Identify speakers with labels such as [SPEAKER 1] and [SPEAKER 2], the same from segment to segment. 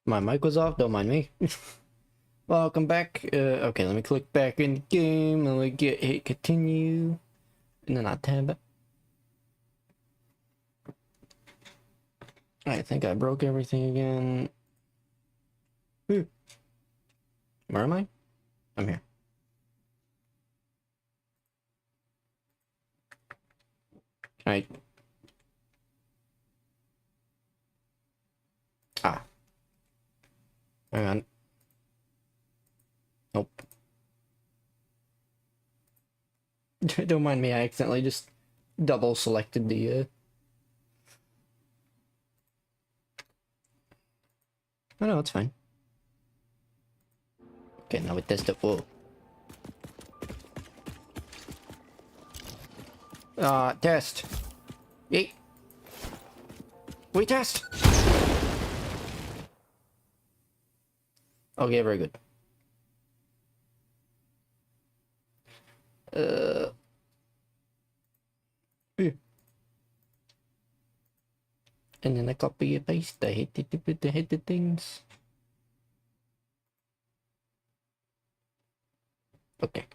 [SPEAKER 1] My mic was off, don't mind me. Welcome back. Okay, let me click back in the game and we hit continue. And then I tab it. I think I broke everything again. Where am I? I'm here. Can Ah. Hang on. Nope. Don't mind me, I accidentally just double selected the Oh no, it's fine. Okay, now we test it. Whoa. Test. Yeet. We test. Okay, very good. And then I copy and paste. I hate the things. Okay.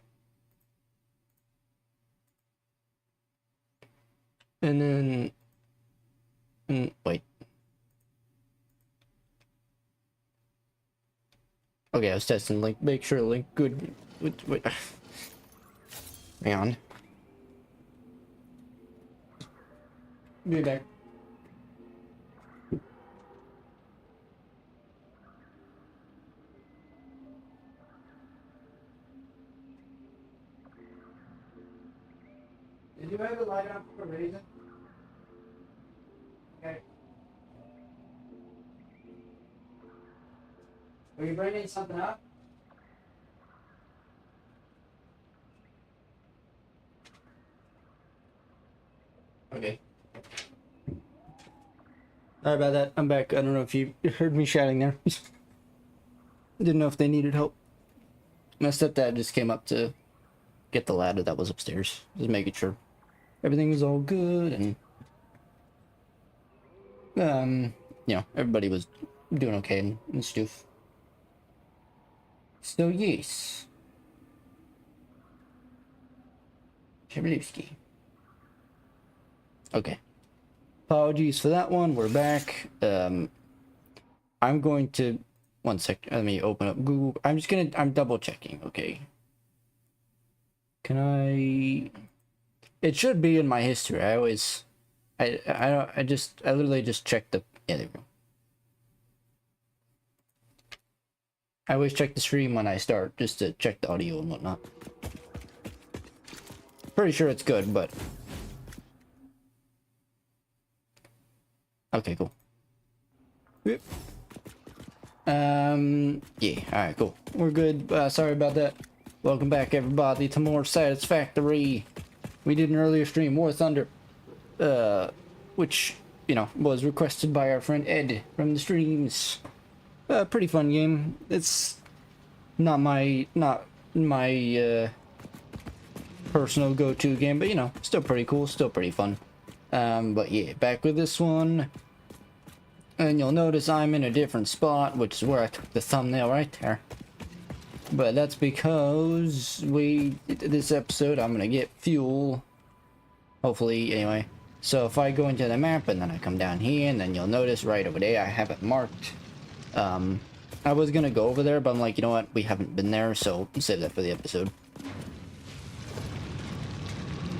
[SPEAKER 1] And then wait. Okay, I was testing link. Make sure link good. Wait. Hang on. Be back. Did you have the light on for a reason? Okay. Are you bringing something up? Okay. Sorry about that. I'm back. I don't know if you heard me shouting there. Didn't know if they needed help. My stepdad just came up to get the ladder that was upstairs. Just making sure everything was all good and you know, everybody was doing okay and stuff. So yes. Chablewski. Okay. Apologies for that one. We're back. I'm going to one sec. Let me open up Google. I'm double checking. Okay. Can I? It should be in my history. I literally just checked the. Yeah, there we go. I always check the stream when I start just to check the audio and whatnot. Pretty sure it's good, but. Okay, cool. Yep. Yeah, alright, cool. We're good. Sorry about that. Welcome back, everybody, to more Satisfactory. We did an earlier stream, War Thunder, which, you know, was requested by our friend Ed from the streams. Pretty fun game. It's not my personal go-to game, but, you know, still pretty cool, still pretty fun. But yeah, back with this one. And you'll notice I'm in a different spot, which is where I took the thumbnail right there. But that's because this episode, I'm gonna get fuel. Hopefully, anyway. So if I go into the map and then I come down here, and then you'll notice right over there, I have it marked. I was gonna go over there, but I'm like, you know what? We haven't been there, so save that for the episode.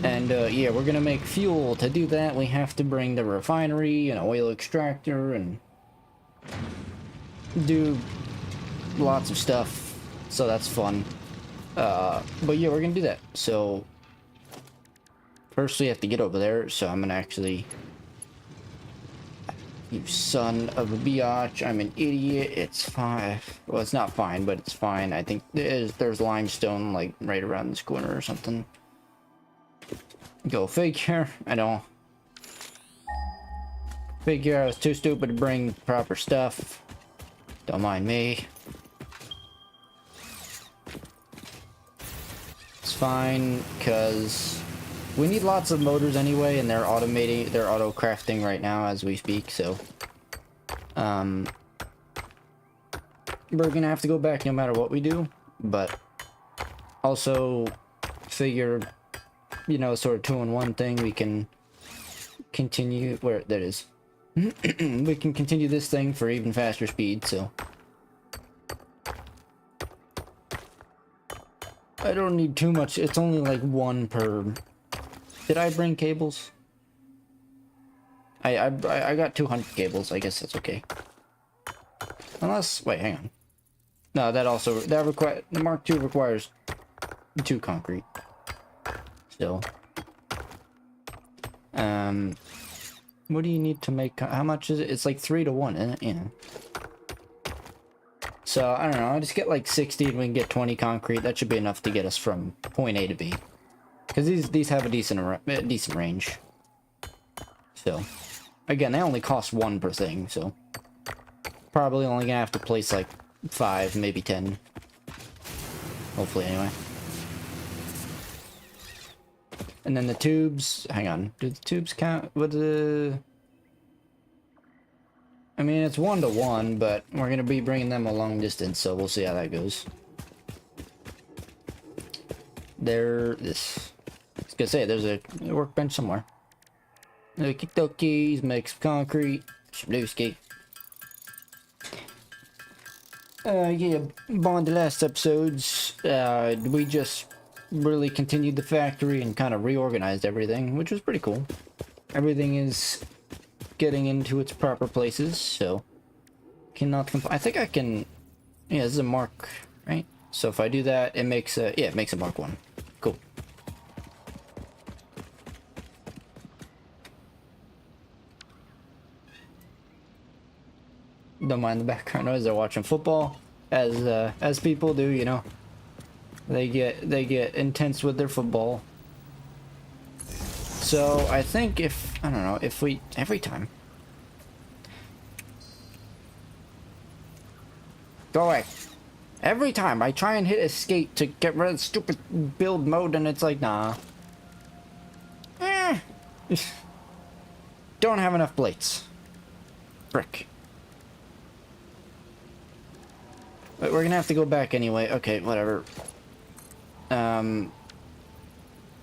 [SPEAKER 1] And yeah, we're gonna make fuel. To do that, we have to bring the refinery, an oil extractor, and do lots of stuff. So that's fun. But yeah, we're gonna do that. So first we have to get over there. So I'm gonna actually... You son of a biatch, I'm an idiot. It's fine. Well, it's not fine, but it's fine. I think there's limestone like right around this corner or something. Go figure. I know. Figure I was too stupid to bring proper stuff. Don't mind me. It's fine, because we need lots of motors anyway, and they're auto crafting right now as we speak, so we're gonna have to go back no matter what we do, but also figure, you know, sort of 2-in-1 thing. We can continue where that is. We can continue this thing for even faster speed, so I don't need too much. It's only like 1 per. Did I bring cables? I got 200 cables. I guess that's okay. Unless, wait, hang on. No, the Mark II requires 2 concrete. Still. What do you need to make? How much is it? It's like 3 to 1, isn't it? Yeah. So I don't know. I'll just get like 60, and we can get 20 concrete. That should be enough to get us from point A to B. Because these have a decent range. So again, they only cost 1 per thing. So probably only gonna have to place like 5, maybe 10. Hopefully, anyway. And then the tubes, hang on, do the tubes count? What the... I mean, it's 1 to 1, but we're gonna be bringing them a long distance, so we'll see how that goes. I was gonna say, there's a workbench somewhere. Okie dokies, make some concrete, Shabdooski. Yeah, on the last episodes, we just really continued the factory and kind of reorganized everything, which was pretty cool. Everything is getting into its proper places, so cannot complain. I think I can. Yeah, this is a Mark, right? So if I do that, it makes a it makes a Mark 1. Cool. Don't mind the background noise. They're watching football, as people do, you know. They get intense with their football. So I think I don't know, if we every time. Go away. Every time I try and hit escape to get rid of the stupid build mode, and it's like, nah. Don't have enough plates. Frick. But we're gonna have to go back anyway. Okay, whatever.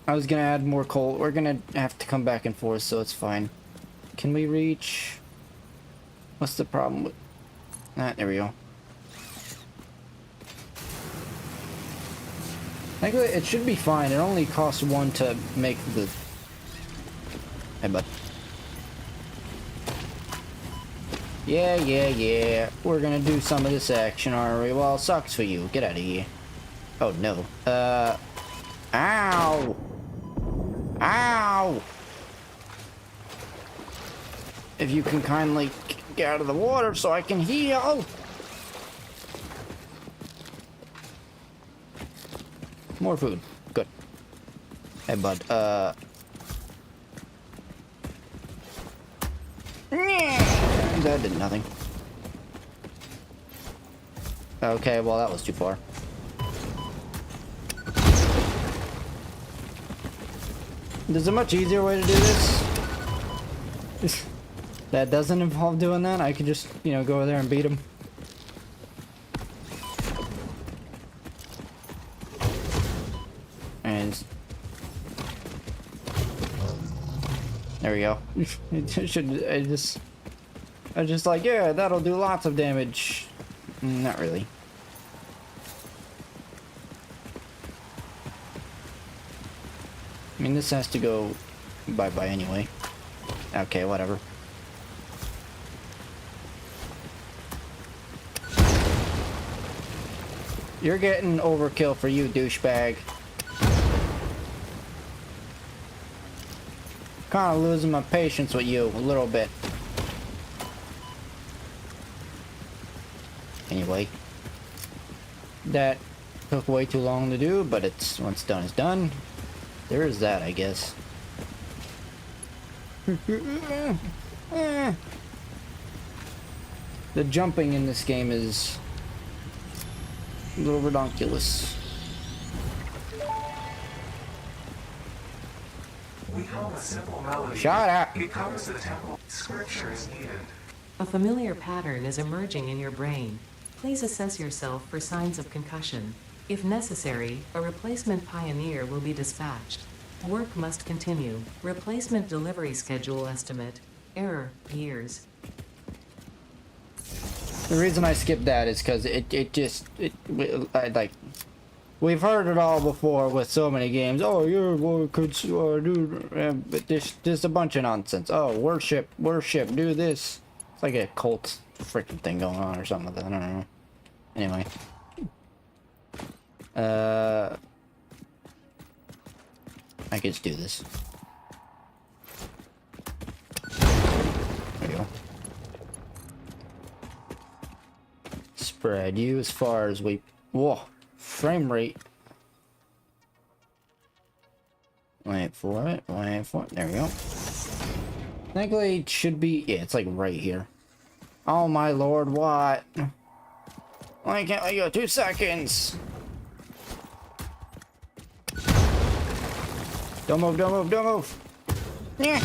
[SPEAKER 1] I was gonna add more coal. We're gonna have to come back and forth, so it's fine. Can we reach? What's the problem with that? There we go. I think it should be fine. It only costs 1 to make the... Hey, bud. Yeah. We're gonna do some of this action, aren't we? Well, sucks for you. Get out of here. Oh, no. Ow! Ow! If you can kindly get out of the water so I can heal! More food. Good. Hey, bud. That did nothing. Okay, well, that was too far. There's a much easier way to do this. That doesn't involve doing that. I could just, you know, go over there and beat him. And there we go. I just like, yeah, that'll do lots of damage. Not really. I mean, this has to go bye-bye anyway. Okay, whatever. You're getting overkill for you, douchebag. Kinda losing my patience with you a little bit. Anyway. That took way too long to do, but it's once done is done. There is that, I guess. The jumping in this game is a little redonkulous.
[SPEAKER 2] We hum a simple melody.
[SPEAKER 1] Shut up!
[SPEAKER 2] It comes to the temple. Scripture is needed.
[SPEAKER 3] A familiar pattern is emerging in your brain. Please assess yourself for signs of concussion. If necessary, a replacement pioneer will be dispatched. Work must continue. Replacement delivery schedule estimate. Error, years.
[SPEAKER 1] The reason I skipped that is because we've heard it all before with so many games. Oh, but there's a bunch of nonsense. Oh, worship, do this. It's like a cult freaking thing going on or something like that. I don't know. Anyway. I could just do this. There you go. Spread you as far as we... Whoa! Frame rate. Wait for it. There we go. Technically, it should be... Yeah, it's like right here. Oh my lord, what? Why can't I go 2 seconds? Don't move. Yeah.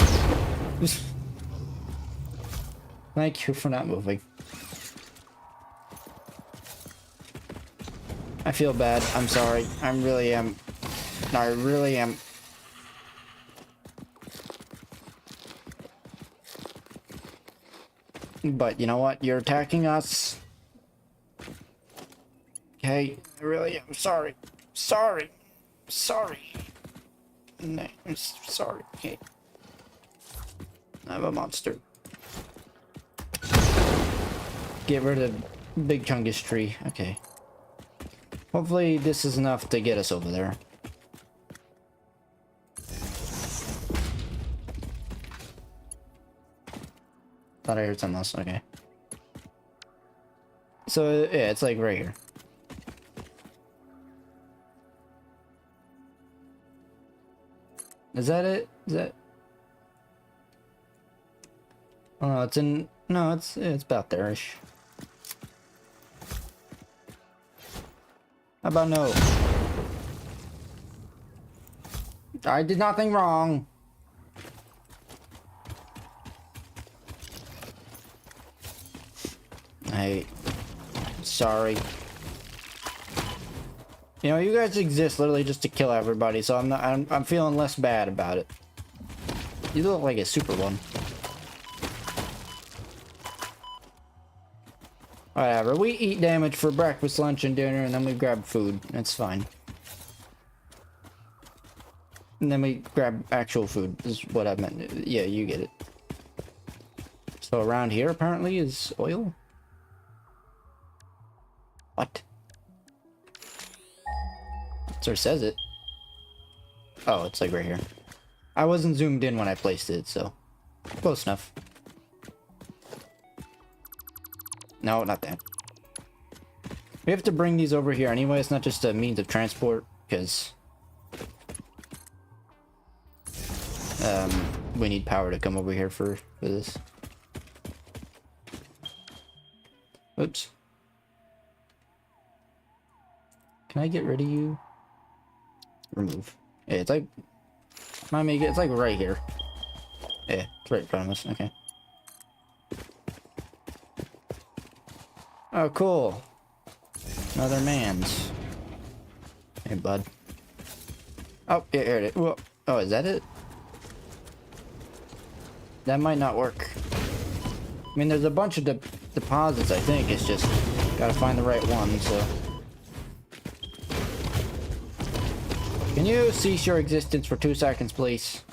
[SPEAKER 1] Thank you for not moving. I feel bad. I'm sorry. I really am. But you know what? You're attacking us. Okay, I really am sorry. Sorry. No, I'm sorry. Okay. I'm a monster. Get rid of big chungus tree. Okay. Hopefully this is enough to get us over there. Thought I heard something else. Okay. So yeah, it's like right here. Is that it? Is that? Oh no, it's in. No, it's about there-ish. How about no? I did nothing wrong. Hey, sorry. You know, you guys exist literally just to kill everybody, so I'm feeling less bad about it. You look like a super one. Whatever, we eat damage for breakfast, lunch, and dinner, and then we grab food. That's fine. And then we grab actual food, is what I meant. Yeah, you get it. So around here, apparently, is oil? What? Sir says it. Oh, it's like right here. I wasn't zoomed in when I placed it, so close enough. No, not that. We have to bring these over here anyway. It's not just a means of transport, because we need power to come over here for this. Oops. Can I get rid of you? Remove. Yeah, it's like... it's like right here. Yeah, it's right in front of us. Okay. Oh, cool. Another man's. Hey, bud. Oh, yeah, here it is. Whoa. Oh, is that it? That might not work. I mean, there's a bunch of deposits, I think. It's just gotta find the right one, so... Can you cease your existence for 2 seconds, please?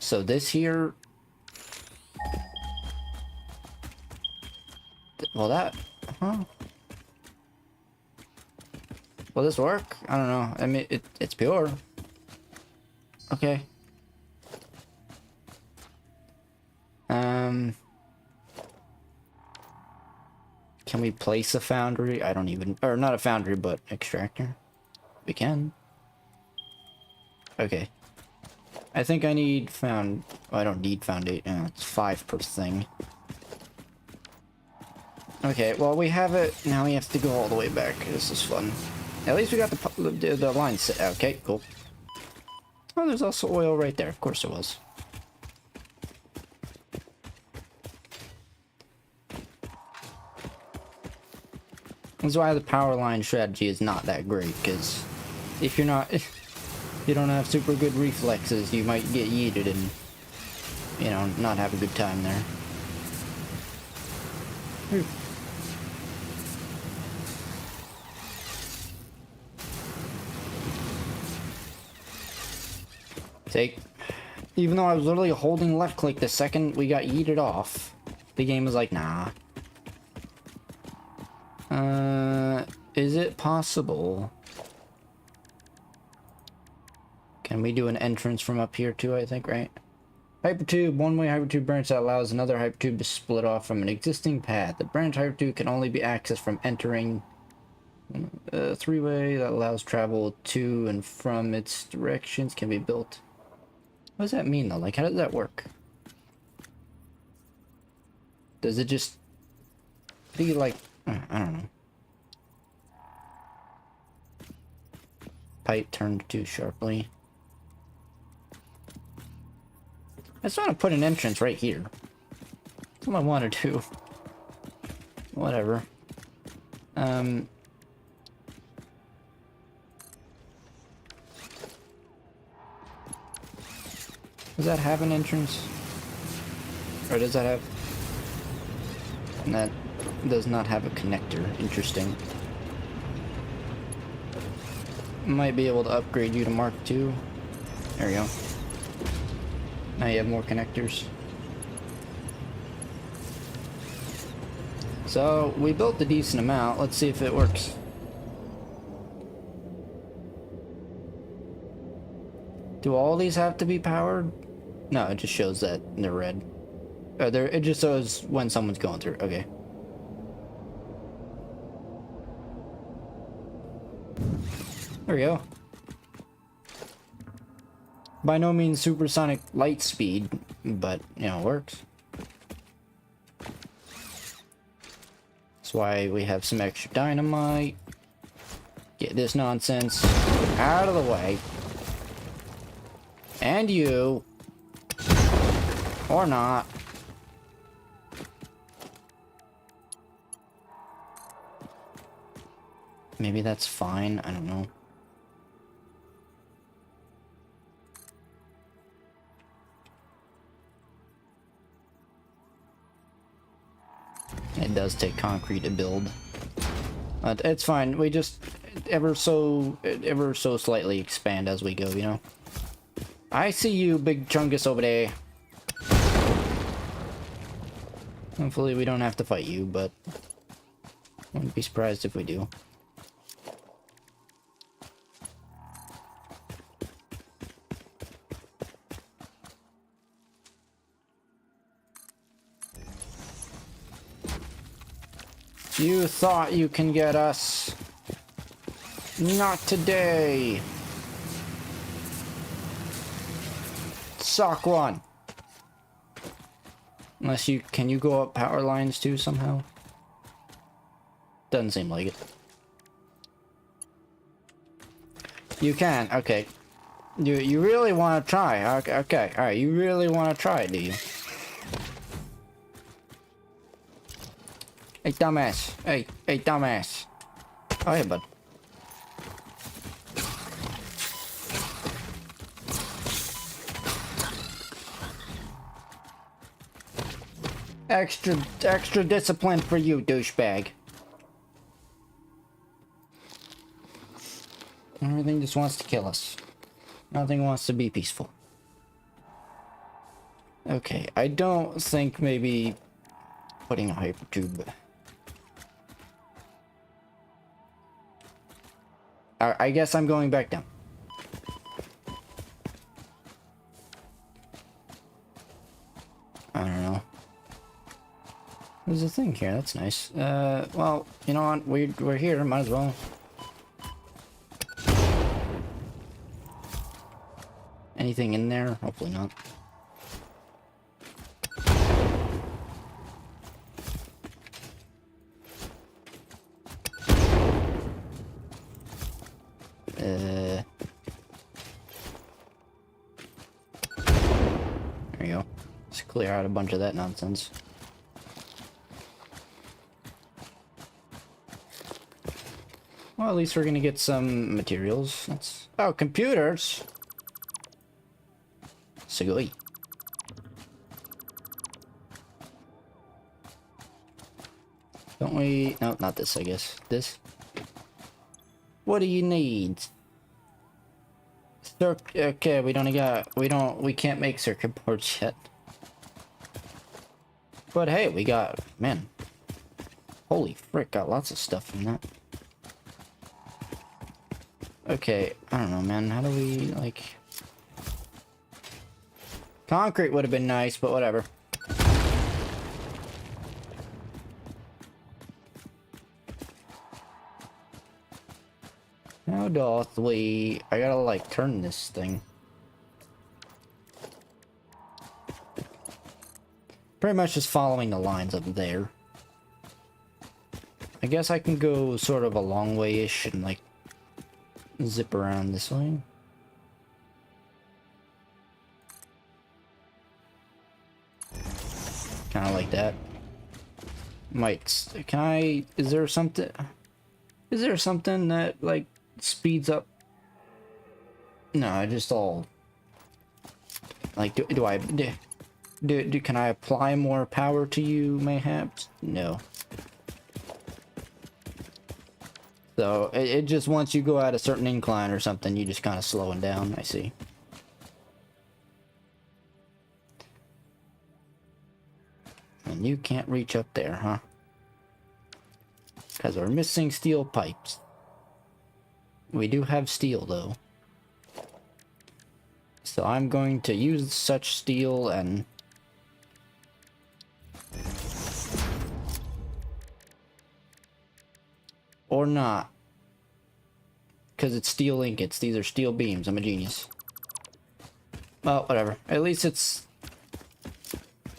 [SPEAKER 1] So this here... Well, that... Huh? Will this work? I don't know. I mean, it's pure. Okay. Can we place a foundry? I don't even... Or not a foundry, but extractor. We can. Okay. I think I need found... Oh, I don't need foundation. It's 5 per thing. Okay, well, we have it. Now we have to go all the way back. This is fun. At least we got the line set. Okay, cool. Oh, there's also oil right there. Of course there was. That's why the power line strategy is not that great, because if you don't have super good reflexes, you might get yeeted and, you know, not have a good time there. Whew. Take. Even though I was literally holding left click the second we got yeeted off, the game was like, nah. Is it possible? Can we do an entrance from up here too, I think, right? HyperTube, one-way HyperTube branch that allows another HyperTube to split off from an existing path. The branch HyperTube can only be accessed from entering a three-way that allows travel to and from its directions can be built. What does that mean though? Like, how does that work? Does it just be like, I don't know. Pipe turned too sharply. I just want to put an entrance right here. That's what I want to do. Whatever. Does that have an entrance? Or does that have... And that does not have a connector. Interesting. Might be able to upgrade you to Mark II. There we go. Now you have more connectors. So, we built a decent amount. Let's see if it works. Do all these have to be powered? No, it just shows that they're red. It just shows when someone's going through. Okay. There we go. By no means supersonic light speed, but, you know, it works. That's why we have some extra dynamite. Get this nonsense out of the way. And you. Or not. Maybe that's fine, I don't know. It does take concrete to build. It's fine. We just ever so slightly expand as we go, you know? I see you, big chungus over there. Hopefully we don't have to fight you, but wouldn't be surprised if we do. You thought you can get us. Not today. Sock one. Unless you... Can you go up power lines too somehow? Doesn't seem like it. You can. Okay. You really want to try. Okay. Alright. You really want to try, do you? Hey, dumbass. Hey, dumbass. Oh, hey, bud. Extra discipline for you, douchebag. Everything just wants to kill us. Nothing wants to be peaceful. Okay, I don't think maybe putting a HyperTube... I guess I'm going back down. I don't know. There's a thing here, that's nice. Well, you know what, we're here, might as well. Anything in there? Hopefully not. There you go. Let's clear out a bunch of that nonsense. Well, at least we're gonna get some materials. That's... Oh, computers! Sugoi. Don't we... No, not this, I guess. This? What do you need? Okay, we can't make circuit boards yet. But hey, we got... Man. Holy frick, got lots of stuff in that. Okay, I don't know, man. How do we, like... Concrete would have been nice, but whatever. How doth we... I gotta, like, turn this thing. Pretty much just following the lines up there. I guess I can go sort of a long way-ish and, like, zip around this way. Kind of like that. Can I... Is there something that, like, speeds up? No, I just all... Like, can I apply more power to you, mayhaps? No. So, it just, once you go at a certain incline or something, you just kind of slowing down, I see. And you can't reach up there, huh? Because we're missing steel pipes. We do have steel, though. So I'm going to use such steel and... Or not. Because it's steel ingots. These are steel beams. I'm a genius. Well, whatever. At least it's...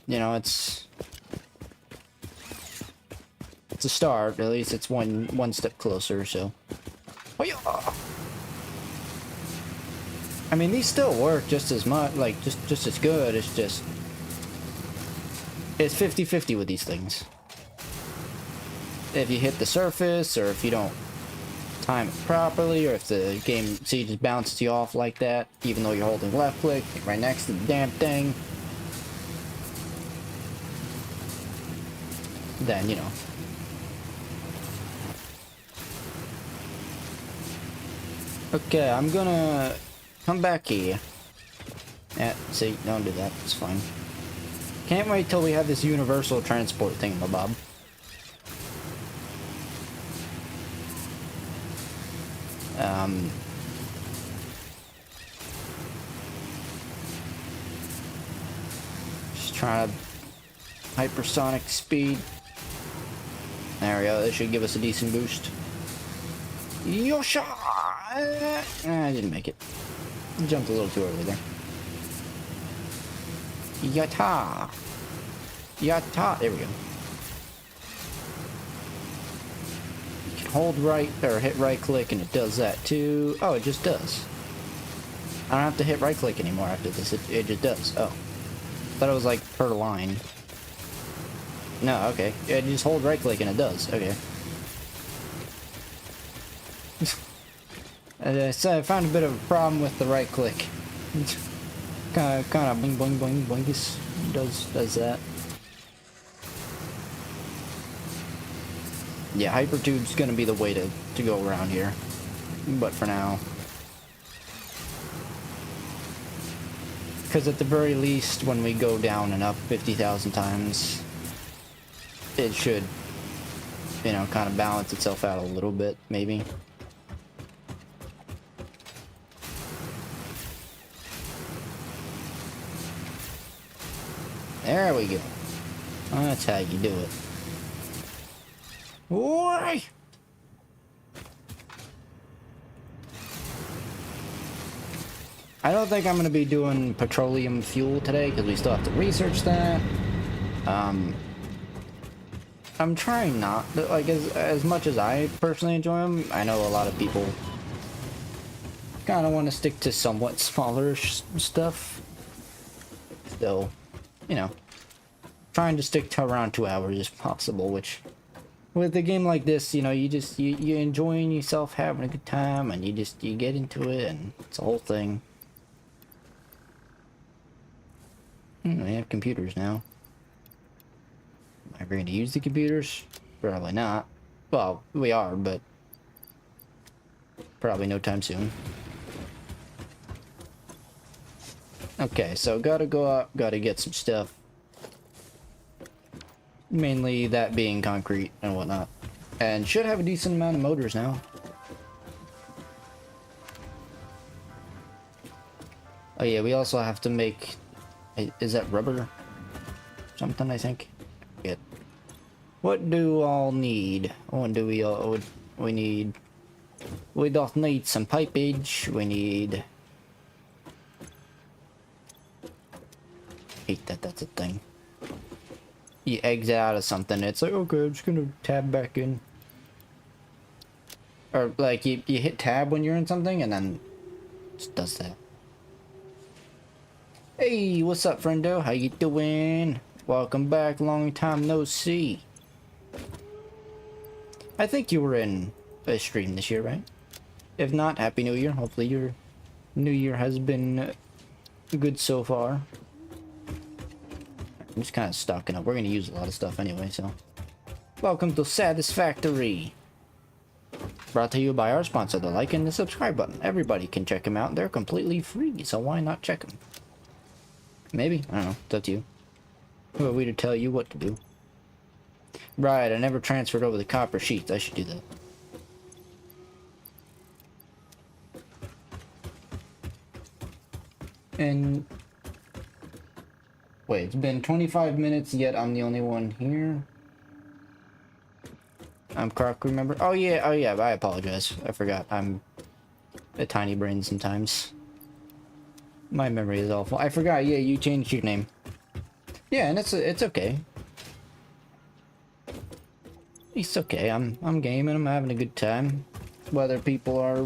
[SPEAKER 1] You know, it's a start. At least it's one step closer, so... Oh, yeah. I mean, these still work just as much, like, just as good. It's just... It's 50-50 with these things. If you hit the surface, or if you don't time it properly, or if the game just bounces you off like that, even though you're holding left click, right next to the damn thing, then, you know. Okay, I'm gonna come back here. Yeah, see, don't do that, it's fine. Can't wait till we have this universal transport thingamabob. Just trying to hypersonic speed. There we go, this should give us a decent boost. Yosha! I didn't make it. Jumped a little too early there. Yatta! Yatta! There we go. You can hold right, or hit right click and it does that too. Oh, it just does. I don't have to hit right click anymore after this, it just does. Oh. Thought it was like per line. No, okay. Yeah, you just hold right click and it does. Okay. So I found a bit of a problem with the right click. kind of boing boing boing boingus does that. Yeah, HyperTube's gonna be the way to go around here. But for now. Because at the very least, when we go down and up 50,000 times, it should, you know, kind of balance itself out a little bit, maybe. There we go. That's how you do it. Why? I don't think I'm going to be doing petroleum fuel today because we still have to research that. I'm trying not to, like, as much as I personally enjoy them, I know a lot of people kind of want to stick to somewhat smaller stuff. Still, you know, trying to stick to around 2 hours if possible, which with a game like this, you know, you enjoying yourself, having a good time, and you get into it, and it's a whole thing. We have computers now. Am I going to use the computers? Probably not. Well, we are, but probably no time soon. Okay, so gotta go up, gotta get some stuff. Mainly that being concrete and whatnot. And should have a decent amount of motors now. Oh yeah, we also have to make... Is that rubber? Something, I think. Yeah. What do all need? What do we all... We need... We don't need some pipage. We need... Hate that that's a thing. You exit out of something, it's like, okay, I'm just gonna tab back in. Or like you hit tab when you're in something and then it just does that. Hey, what's up, friendo? How you doing? Welcome back, long time no see. I think you were in a stream this year, right? If not, Happy New Year. Hopefully your New Year has been good so far. I'm just kind of stocking up. We're going to use a lot of stuff anyway, so. Welcome to Satisfactory. Brought to you by our sponsor, the like and the subscribe button. Everybody can check them out. They're completely free, so why not check them? Maybe. I don't know. It's up to you. Who are we to tell you what to do? Right, I never transferred over the copper sheets. I should do that. And... Wait, it's been 25 minutes, yet I'm the only one here. I'm Croc, remember? Oh yeah, I apologize. I forgot. I'm a tiny brain sometimes. My memory is awful. I forgot, yeah, you changed your name. Yeah, and it's okay. It's okay. I'm gaming, I'm having a good time. Whether people are,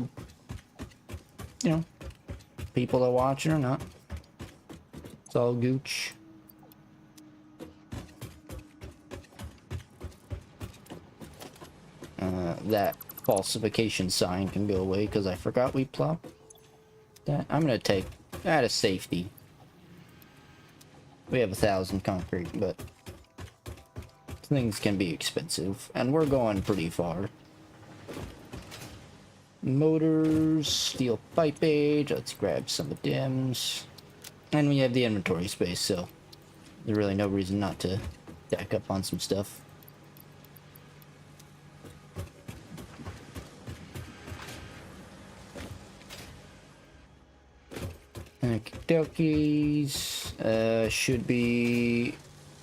[SPEAKER 1] you know, people are watching or not. It's all gooch. That falsification sign can go away because I forgot we plopped that. I'm gonna take that as safety. We have 1,000 concrete, but things can be expensive, and we're going pretty far. Motors, steel pipage. Let's grab some of dims, and we have the inventory space, so there's really no reason not to stack up on some stuff. Okie-dokies, should be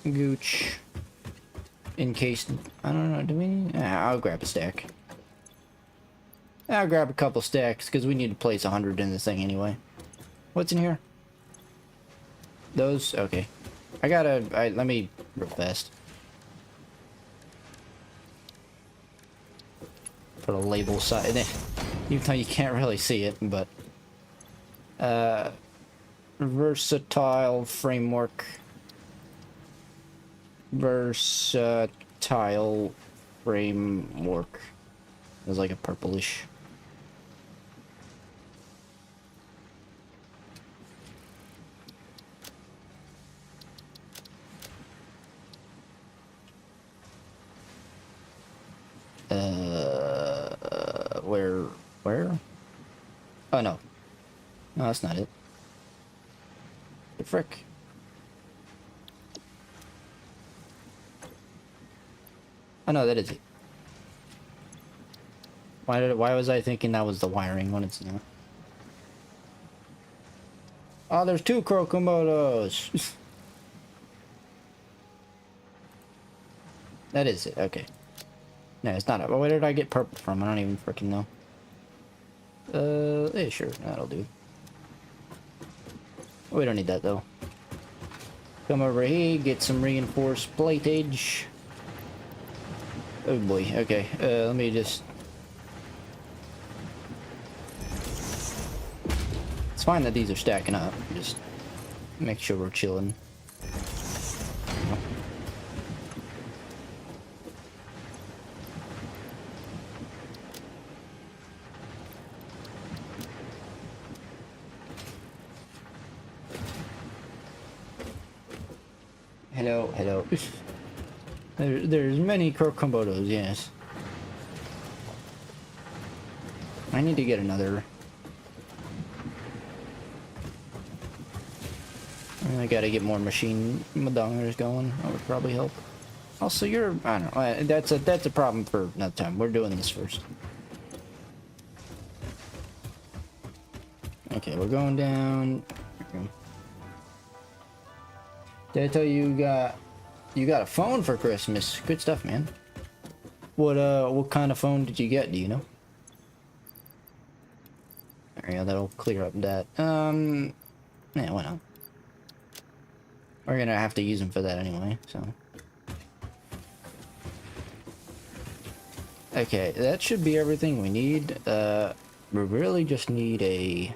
[SPEAKER 1] gooch in case, I don't know, do we, I'll grab a stack. I'll grab a couple stacks because we need to place 100 in this thing anyway. What's in here? Those? Okay. Let me real fast. Put a label side, even though you can't really see it, but versatile framework. Versatile framework. It was like a purplish. Where? Oh no. No, that's not it. The frick. Oh no, that is it. Why was I thinking that was the wiring when it's not? Oh, there's 2 Crocomotos. That is it, okay. No, it's not. Where did I get purple from? I don't even freaking know. Yeah, sure, that'll do. We don't need that though. Come over here, get some reinforced platage. Oh boy, okay. Let me just... It's fine that these are stacking up. Just make sure we're chilling. Hello, hello. There's many Kokombodos, yes. I need to get another. I gotta get more machine madongers going. That would probably help. Also, you're, I don't know. That's a problem for another time. We're doing this first. Okay, we're going down. Did I tell you you got a phone for Christmas? Good stuff, man. What kind of phone did you get? Do you know? Yeah, that'll clear up that. Yeah, why not? We're gonna have to use them for that anyway, so. Okay, that should be everything we need. We really just need a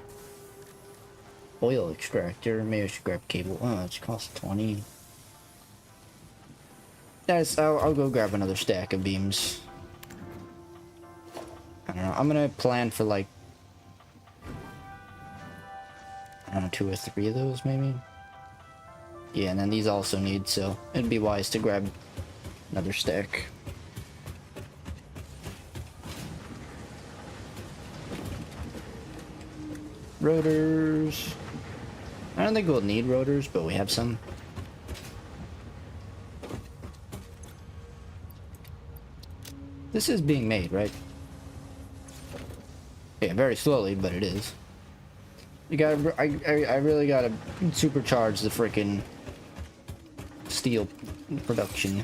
[SPEAKER 1] oil extractor. Maybe I should grab cable. Oh, it costs 20. Guys, I'll go grab another stack of beams. I don't know. I'm gonna plan for like, I don't know, 2 or 3 of those maybe. Yeah, and then these also need, so it'd be wise to grab another stack. Rotors. I don't think we'll need rotors, but we have some. This is being made, right? Yeah, very slowly, but it is. You gotta, I really gotta supercharge the freaking steel production.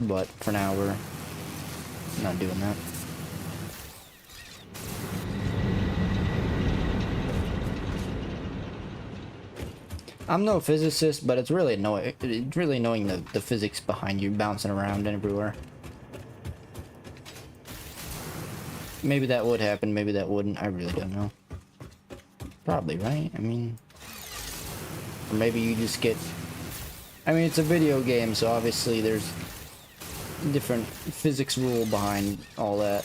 [SPEAKER 1] But for now, we're not doing that. I'm no physicist, but it's really annoying. It's really annoying the physics behind you bouncing around everywhere. Maybe that would happen, maybe that wouldn't. I really don't know. Probably, right? I mean, or maybe you just get. I mean, it's a video game, so obviously there's different physics rule behind all that.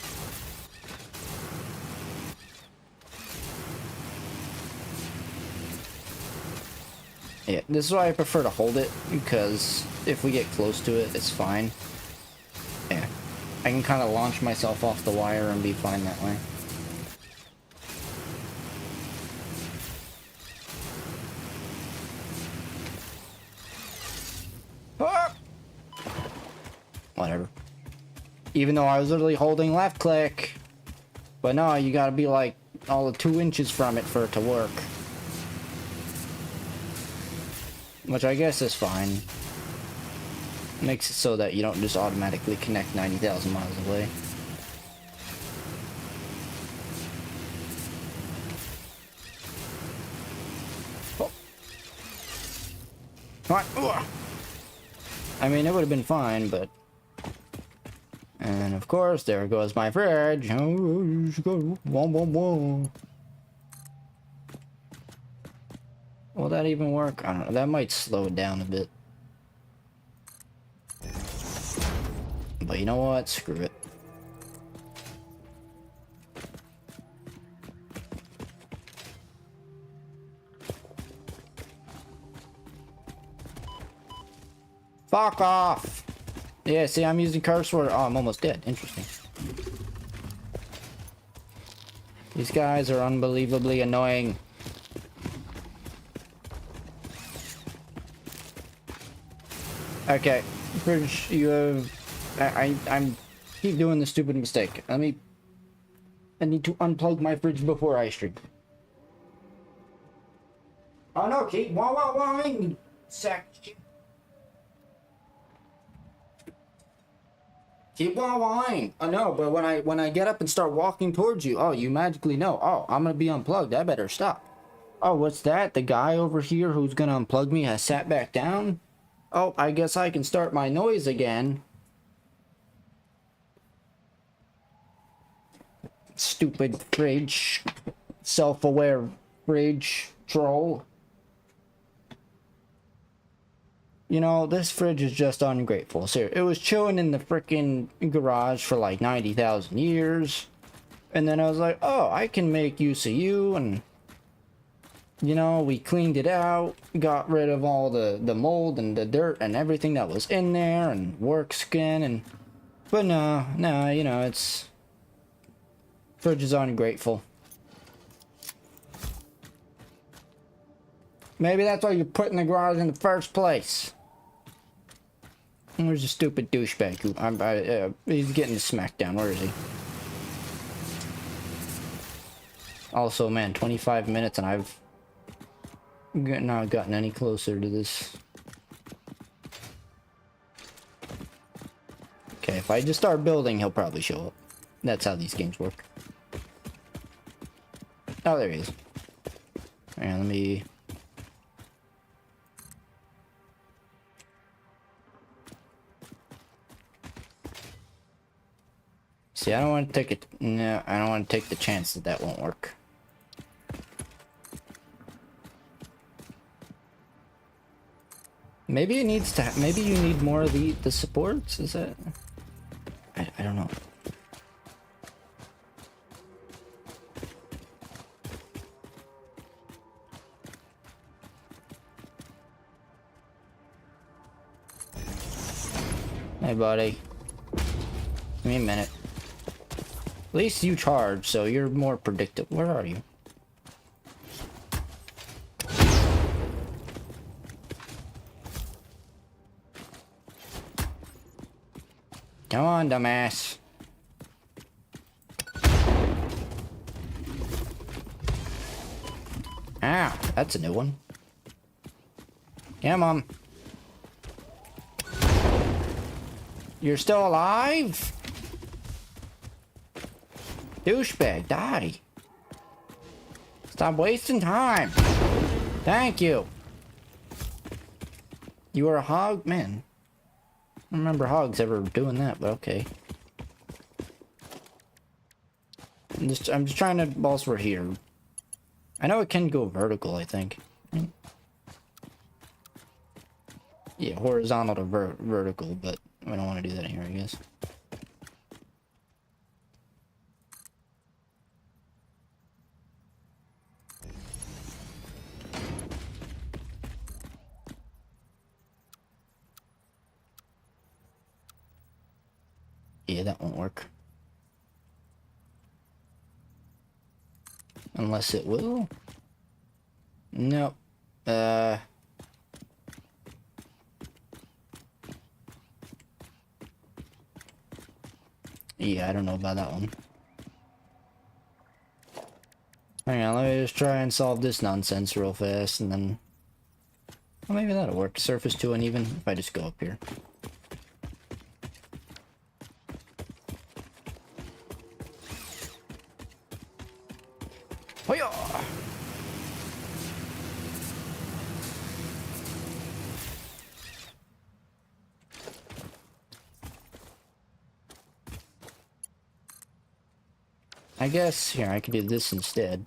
[SPEAKER 1] Yeah, this is why I prefer to hold it, because if we get close to it, it's fine. Yeah, I can kind of launch myself off the wire and be fine that way. Ah! Whatever. Even though I was literally holding left click. But no, you gotta be like all of 2 inches from it for it to work. Which I guess is fine. Makes it so that you don't just automatically connect 90,000 miles away. Oh. Come on. Ugh. I mean, it would have been fine, but... And of course, there goes my fridge. Oh, go. Whoa, whoa, whoa. Will that even work? I don't know. That might slow it down a bit. But you know what? Screw it. Fuck off! Yeah, see, I'm using curse word. Oh, I'm almost dead. Interesting. These guys are unbelievably annoying. Okay, Bridge, you have... I'm keep doing the stupid mistake. I need to unplug my fridge before I stream. Oh no, keep wah-wah-wahing, sack. Keep wah-wahing. I know, but when I get up and start walking towards you, oh, you magically know. Oh, I'm gonna be unplugged. I better stop. Oh, what's that? The guy over here who's gonna unplug me has sat back down? Oh, I guess I can start my noise again. Stupid fridge. Self-aware fridge troll. You know, this fridge is just ungrateful. Seriously, it was chilling in the frickin' garage for like 90,000 years. And then I was like, oh, I can make use of you, and You know, we cleaned it out, got rid of all the mold and the dirt and everything that was in there, and work skin, and... But no, you know, it's... Fridge is ungrateful. Maybe that's why you put in the garage in the first place. Where's the stupid douchebag who... he's getting smacked down. Where is he? Also, man, 25 minutes and I've... not gotten any closer to this. Okay, if I just start building, he'll probably show up. That's how these games work. Oh, there he is. Alright, let me... See, I don't want to take it. No, I don't want to take the chance that that won't work. Maybe it needs to. Maybe you need more of the supports. Is that? I don't know. Hey, buddy. Give me a minute. At least you charge, so you're more predictable. Where are you? Come on, dumbass. Ah, that's a new one. Come on. You're still alive? Douchebag, die. Stop wasting time. Thank you. You are a hog? Man. I don't remember hogs ever doing that, but okay. I'm just trying to, whilst we're here. I know it can go vertical, I think. Yeah, horizontal to vertical, but I don't want to do that here, I guess. Yeah, that won't work. Unless it will. Nope. Yeah, I don't know about that one. Hang on, let me just try and solve this nonsense real fast, and then... Well, maybe that'll work. Surface too uneven if I just go up here. Hoya! I guess, here, I could do this instead.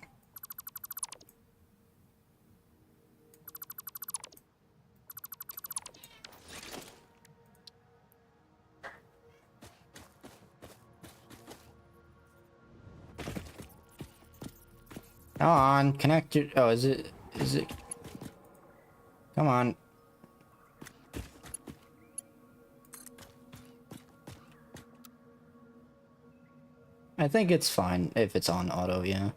[SPEAKER 1] Come on, connect your... Oh, is it... Come on. I think it's fine if it's on auto, yeah.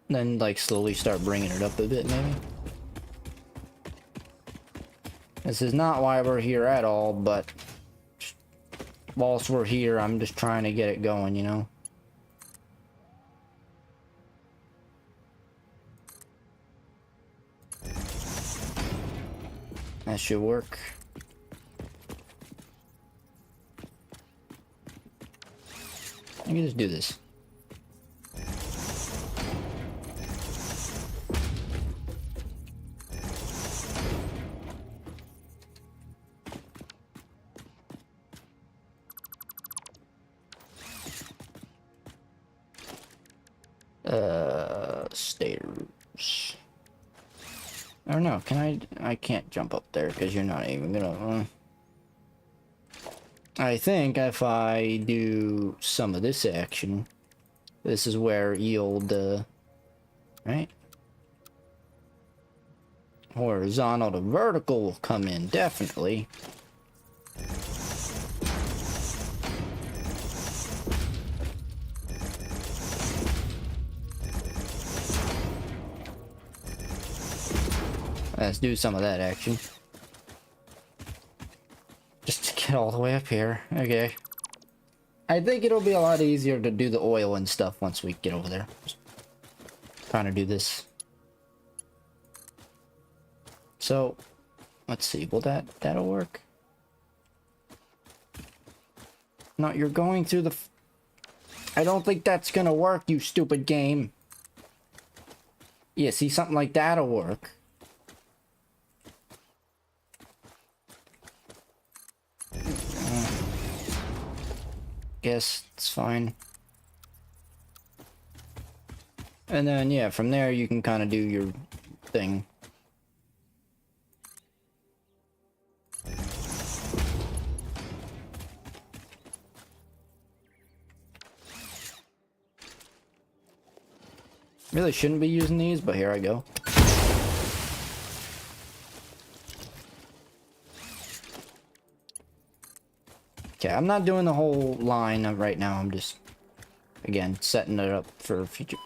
[SPEAKER 1] Then, like, slowly start bringing it up a bit, maybe. This is not why we're here at all, but... whilst we're here, I'm just trying to get it going, you know? That should work. I can just do this. Stairs. I don't know, can I can't jump up there because you're not even gonna... I think if I do some of this action, this is where yield, right? horizontal to vertical will come in, definitely. Let's do some of that action. Just to get all the way up here. Okay. I think it'll be a lot easier to do the oil and stuff once we get over there. Just trying to do this. So, let's see. Will that'll work? No, you're going through the... I don't think that's gonna work, you stupid game. Yeah, see, something like that'll work. Guess it's fine. And then, yeah, from there you can kind of do your thing. Really shouldn't be using these, but here I go. Okay, I'm not doing the whole line right now. I'm just, again, setting it up for future.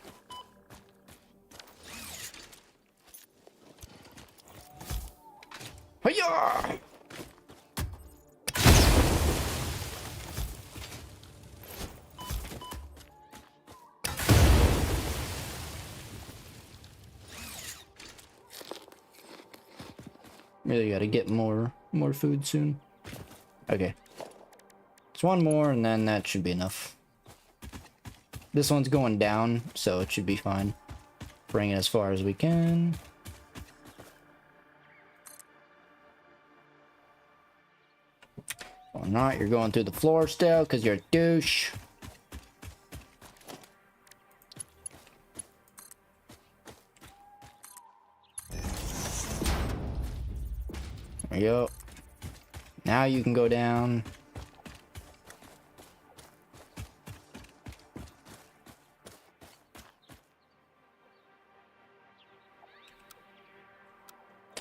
[SPEAKER 1] Hiya! Really gotta get more food soon. Okay. It's one more and then that should be enough. This one's going down, so it should be fine. Bring it as far as we can. Or not, you're going through the floor still because you're a douche. There you go. Now you can go down.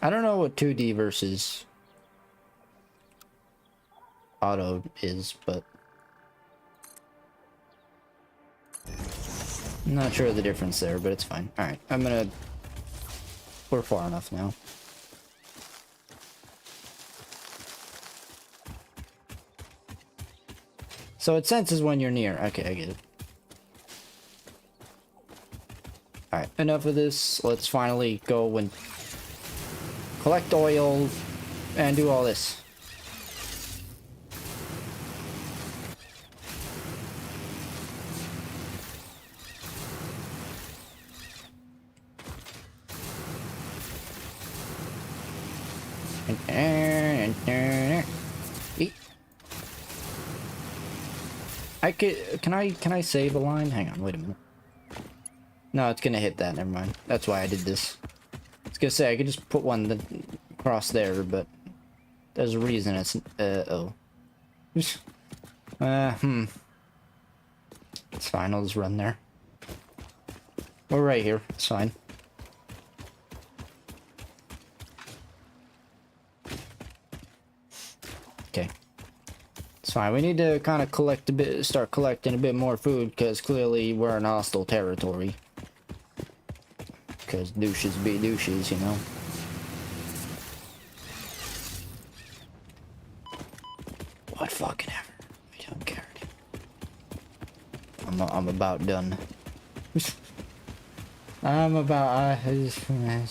[SPEAKER 1] I don't know what 2D versus auto is, but I'm not sure of the difference there, but it's fine. Alright, we're far enough now. So it senses when you're near. Okay, I get it. Alright, enough of this. Let's finally go and collect oil and do all this. Can I save a line? Hang on, wait a minute. No, it's gonna hit that, never mind. That's why I did this. I was gonna say I could just put one across there, but there's a reason it's oh. It's fine, I'll just run there. We're right here, it's fine. Okay. It's fine. We need to kind of collect a bit, start collecting a bit more food, because clearly we're in hostile territory. Because douches be douches, you know. What fucking ever. I don't care. I'm about done. It's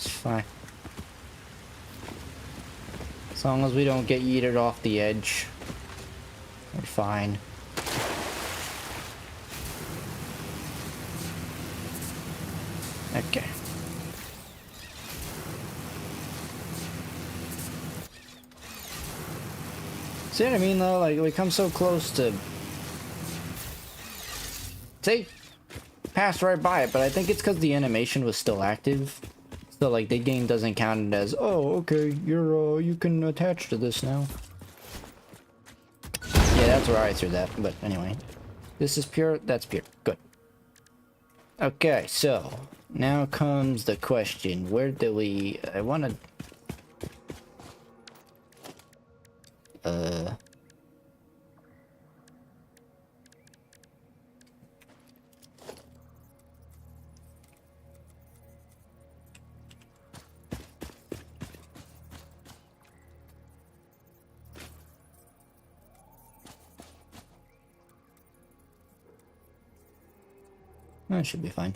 [SPEAKER 1] fine. As long as we don't get yeeted off the edge. We're fine. Okay. See what I mean though? Like, we come so close to... See? Passed right by it, but I think it's because the animation was still active. So like, the game doesn't count it as, oh, okay, you can attach to this now. Yeah, that's where I threw that, but anyway. This is pure, that's pure. Good. Okay, so now comes the question. Where do we... I want to That should be fine.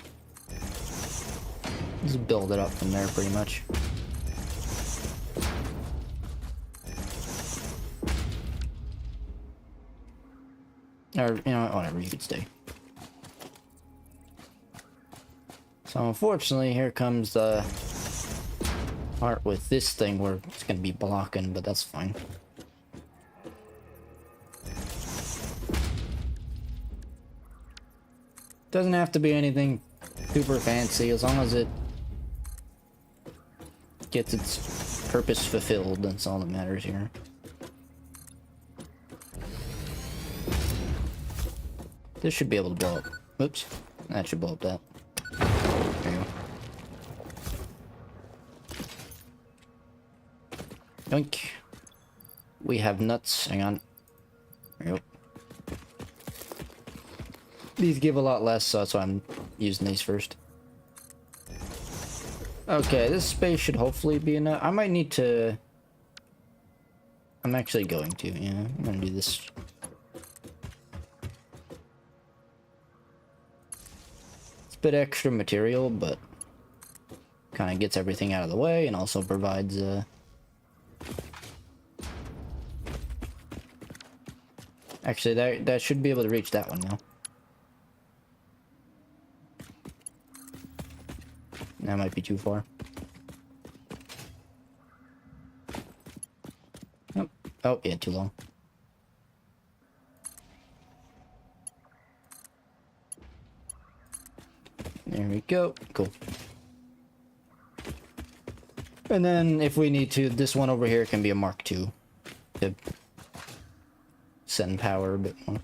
[SPEAKER 1] Just build it up from there, pretty much. Or, you know, whatever, you could stay. So, unfortunately, here comes the part with this thing where it's gonna be blocking, but that's fine. Doesn't have to be anything super fancy, as long as it gets its purpose fulfilled. That's all that matters here. This should be able to blow up. Oops. That should blow up that. There you go. Yoink. We have nuts. Hang on. There you go. These give a lot less, so that's why I'm using these first. Okay, this space should hopefully be enough. I might need to... I'm actually going to, yeah. I'm gonna do this. It's a bit extra material, but kind of gets everything out of the way and also provides Actually, that should be able to reach that one now. That might be too far. Oh, oh yeah, too long. There we go. Cool. And then if we need to, this one over here can be a Mark II to send power a bit more.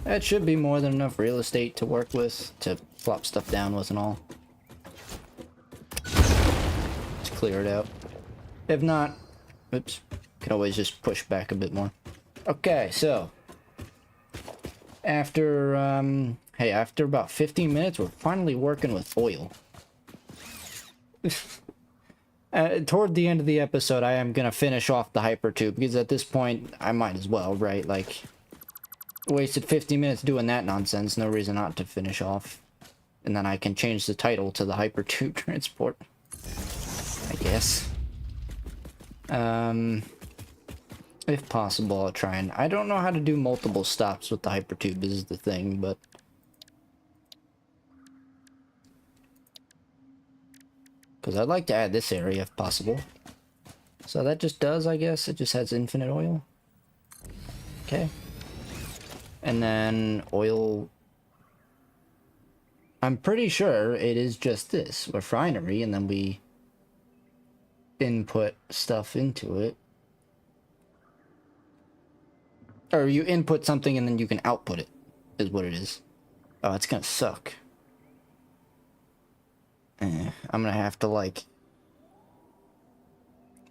[SPEAKER 1] That should be more than enough real estate to work with, to flop stuff down with and all. Let's clear it out. If not, oops, can always just push back a bit more. Okay, so after, hey, after about 15 minutes, we're finally working with oil. Toward the end of the episode, I am gonna finish off the HyperTube, because at this point, I might as well, right? Like, wasted 50 minutes doing that nonsense, no reason not to finish off. And then I can change the title to the HyperTube transport, I guess. If possible, I'll try and... I don't know how to do multiple stops with the HyperTube, is the thing, but... because I'd like to add this area if possible. So that just does, I guess, it just has infinite oil. Okay. And then oil... I'm pretty sure it is just this refinery, and then we input stuff into it. Or you input something and then you can output it, is what it is. Oh, it's gonna suck. I'm gonna have to, like...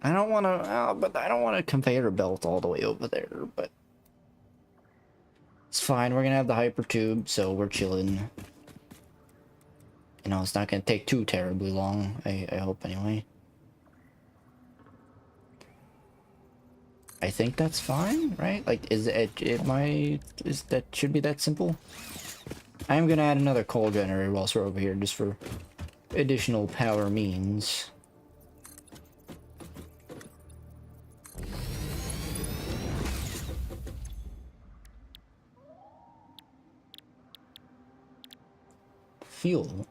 [SPEAKER 1] I don't wanna... but I don't want a conveyor belt all the way over there, but... it's fine, we're gonna have the HyperTube, so we're chilling. You know, it's not gonna take too terribly long, I hope anyway. I think that's fine, right? Like, is that should be that simple? I am gonna add another coal generator whilst we're over here, just for additional power means. Fuel.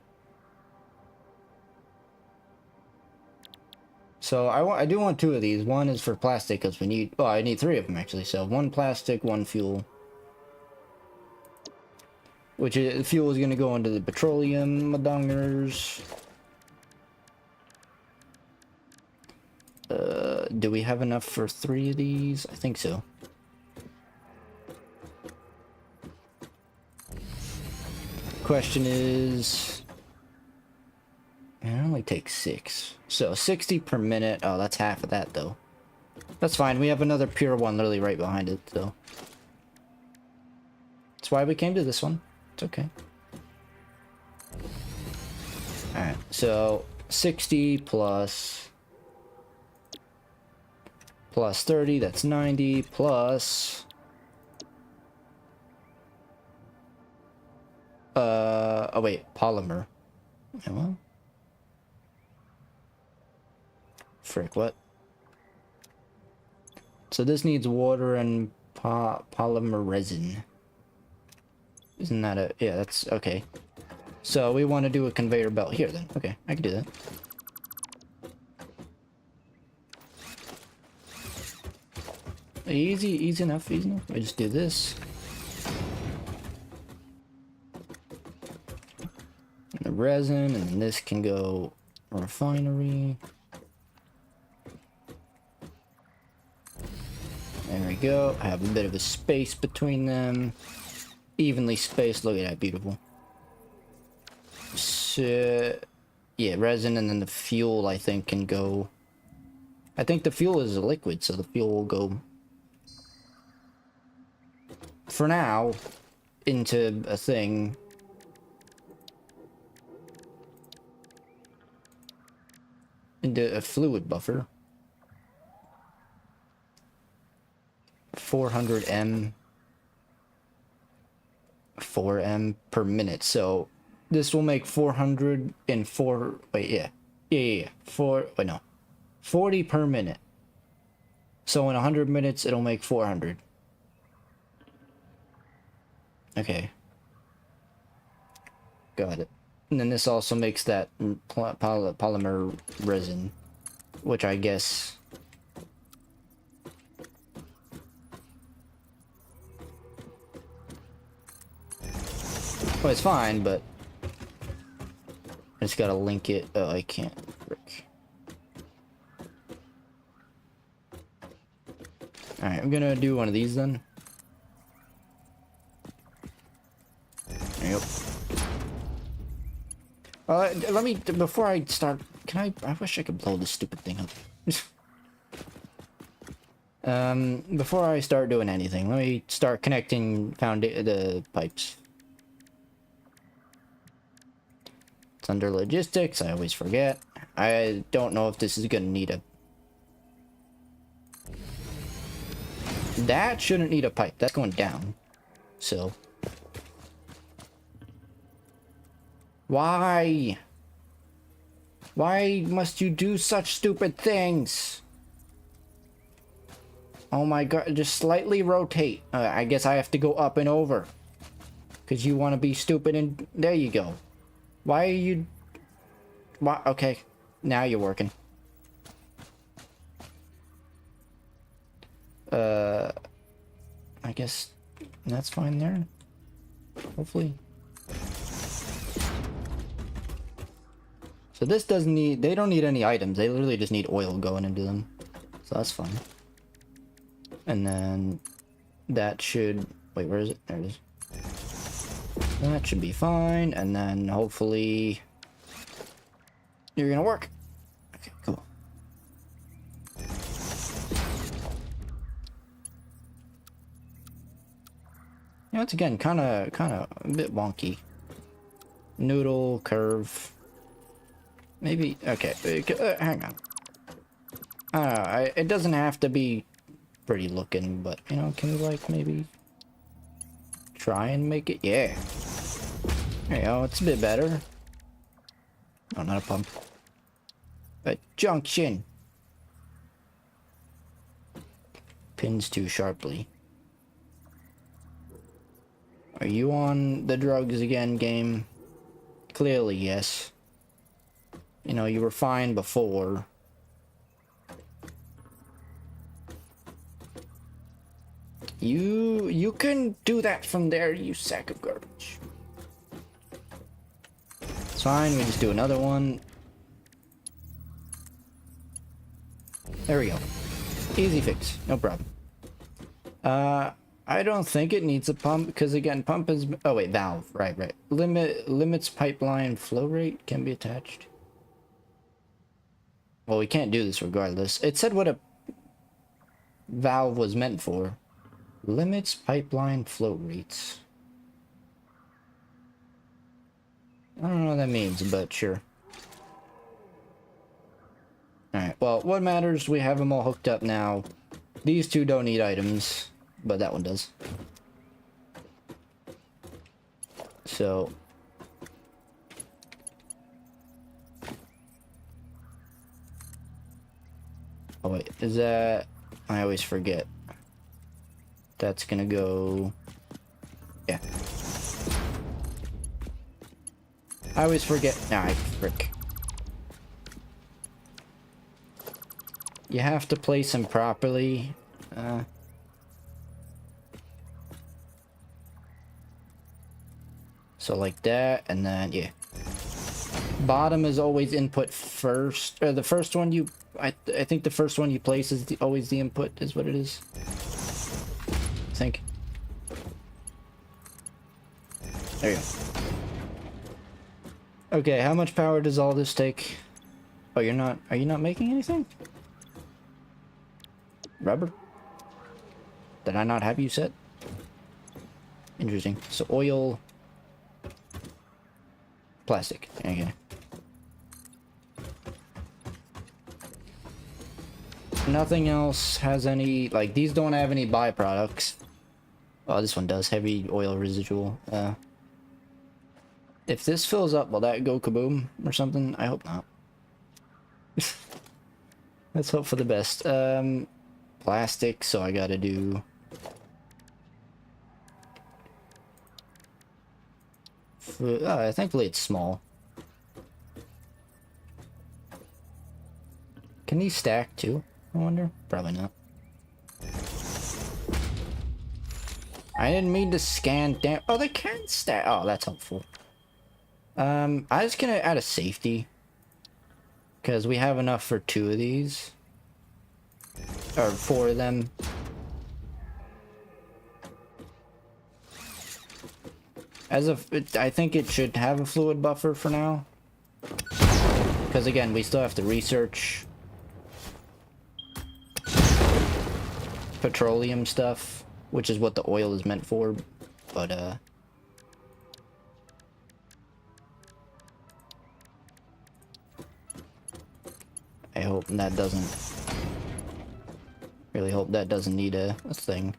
[SPEAKER 1] So I do want 2 of these. One is for plastic because we need... well, I need 3 of them actually. So 1 plastic, 1 fuel. Which is, fuel is going to go into the petroleum dongers. Do we have enough for 3 of these? I think so. Question is... It only takes 6. So 60 per minute. Oh, that's half of that though. That's fine. We have another pure one literally right behind it, so. That's why we came to this one. It's okay. Alright, so 60 plus 30, that's 90, plus oh wait, polymer. Yeah, well. Frick, what? So this needs water and polymer resin. Isn't that a... yeah, that's... okay. So we want to do a conveyor belt here then. Okay, I can do that. Easy enough, easy enough. I just do this. And the resin, and then this can go refinery. There we go. I have a bit of a space between them. Evenly spaced. Look at that, beautiful. So, yeah, resin, and then the fuel I think can go... I think the fuel is a liquid, so the fuel will go... for now, into a thing. Into a fluid buffer. 400 M. 4 M per minute, so this will make 404... wait, yeah. 40 per minute. So in 100 minutes, it'll make 400. Okay. Got it. And then this also makes that polymer resin, which I guess... well, it's fine, but... I just gotta link it. Oh, I can't. Frick. Alright, I'm gonna do one of these then. There you go. Let me, before I start, can I wish I could blow this stupid thing up. Before I start doing anything, let me start connecting the pipes. It's under logistics, I always forget. I don't know if this is gonna need a... that shouldn't need a pipe, that's going down. So... why? Why must you do such stupid things? Oh my god, just slightly rotate. I guess I have to go up and over. Because you want to be stupid and... there you go. Why are you... why? Okay, now you're working. I guess that's fine there. Hopefully. So this doesn't need... they don't need any items. They literally just need oil going into them. So that's fine. And then... that should... wait, where is it? There it is. That should be fine. And then hopefully... you're gonna work. Okay, cool. You know, it's again kind of a bit wonky. Noodle curve. Maybe okay. Hang on. I don't know. It doesn't have to be pretty looking, but you know, can we like maybe try and make it? Yeah. There you go. It's a bit better. Oh, not a pump. A junction. Pins too sharply. Are you on the drugs again, game? Clearly, yes. You know, you were fine before. You can do that from there, you sack of garbage. It's fine, we just do another one. There we go. Easy fix, no problem. I don't think it needs a pump, because again, pump is... oh wait, valve, right. Limits pipeline flow rate can be attached. Well, we can't do this regardless. It said what a valve was meant for. Limits pipeline flow rates. I don't know what that means, but sure. Alright, well, what matters, we have them all hooked up now. These two don't need items, but that one does. So... oh wait, is that... I always forget. That's gonna go... yeah. I always forget. Nah, frick. You have to place them properly. So like that, and then, yeah. Bottom is always input first. Or the first one you... I think the first one you place is always the input, is what it is. I think. There you go. Okay, how much power does all this take? Oh, you're not... are you not making anything? Rubber? Did I not have you set? Interesting. So oil... plastic. Okay. Nothing else has any... like, these don't have any byproducts. Oh, this one does. Heavy oil residual. If this fills up, will that go kaboom or something? I hope not. Let's hope for the best. Plastic, so I gotta do... thankfully it's small. Can these stack too? I wonder. Probably not. I didn't mean to scan down. Oh, they can stack. Oh, that's helpful. I'm just gonna add a safety. Because we have enough for 2 of these. Or 4 of them. As of, I think it should have a fluid buffer for now. Because again, we still have to research petroleum stuff, which is what the oil is meant for. But I hope that doesn't... really hope that doesn't need a thing.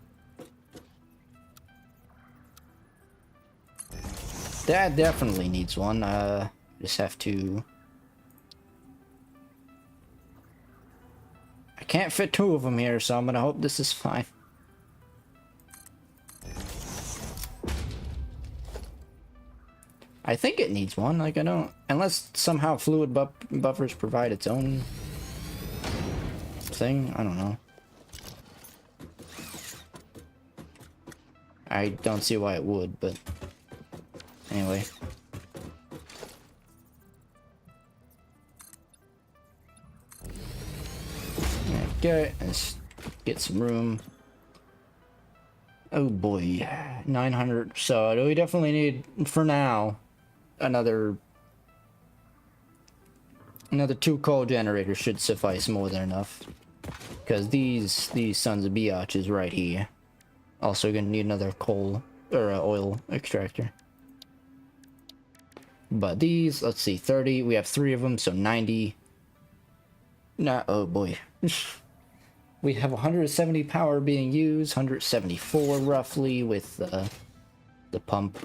[SPEAKER 1] That definitely needs one. Just have to... I can't fit 2 of them here, so I'm gonna hope this is fine. I think it needs one. Like, I don't... unless somehow fluid buffers provide its own thing. I don't know. I don't see why it would, but... anyway. Okay, let's get some room. Oh boy, 900. So we definitely need, for now, another 2 coal generators should suffice more than enough. Because these sons of biatches right here also gonna need another coal or oil extractor. But these, let's see, 30. We have 3 of them, so 90. Nah, oh boy. We have 170 power being used, 174 roughly with the pump.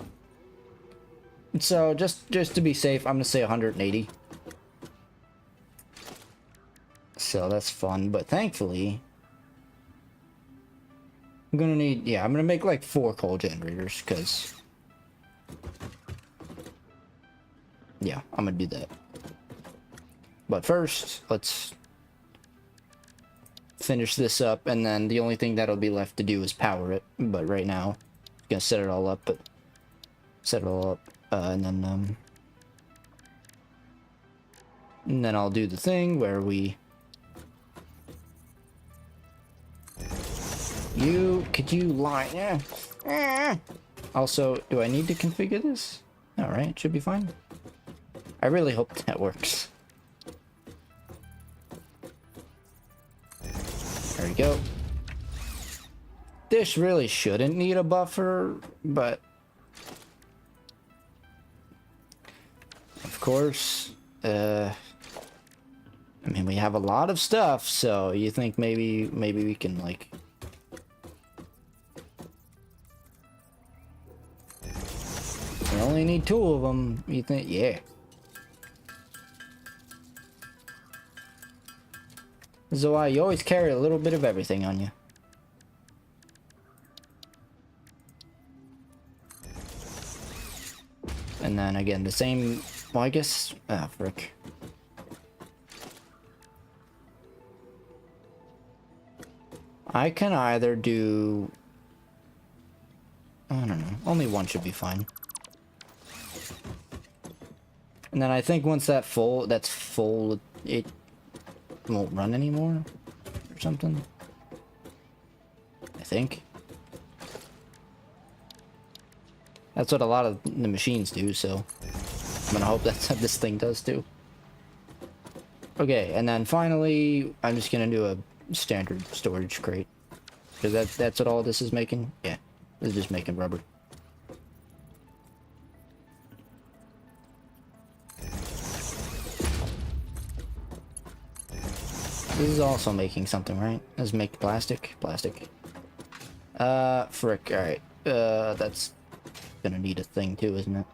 [SPEAKER 1] So just to be safe, I'm gonna say 180. So that's fun, but thankfully I'm gonna need, yeah, I'm gonna make like 4 coal generators, because yeah, I'm gonna do that. But first, let's finish this up, and then the only thing that'll be left to do is power it. But right now, I'm gonna set it all up, and then I'll do the thing where we... could you lie? Yeah. Also, do I need to configure this? Alright, it should be fine. I really hope that works. There we go. This really shouldn't need a buffer, but of course, I mean, we have a lot of stuff, so you think maybe we can, like, we only need 2 of them. You think, yeah. This is why you always carry a little bit of everything on you. And then again, the same, well, I guess, ah, frick. I can either do, I don't know, only 1 should be fine. And then I think once that's full, it won't run anymore or something. I think. That's what a lot of the machines do, so I'm gonna hope that's what this thing does too. Okay, and then finally, I'm just gonna do a standard storage crate. Because that's what all this is making? Yeah, this is just making rubber. This is also making something, right? This is make plastic? Plastic. Frick, alright. That's gonna need a thing too, isn't it?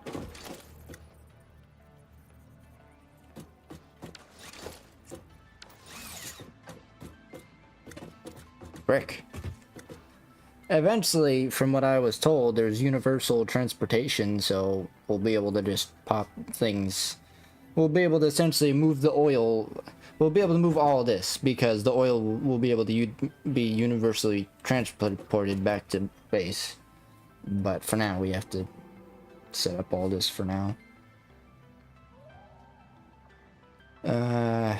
[SPEAKER 1] Frick. Eventually, from what I was told, there's universal transportation, so we'll be able to just pop things. We'll be able to essentially move the oil. We'll be able to move all of this because the oil will be able to be universally transported back to base. But for now, we have to set up all this for now. I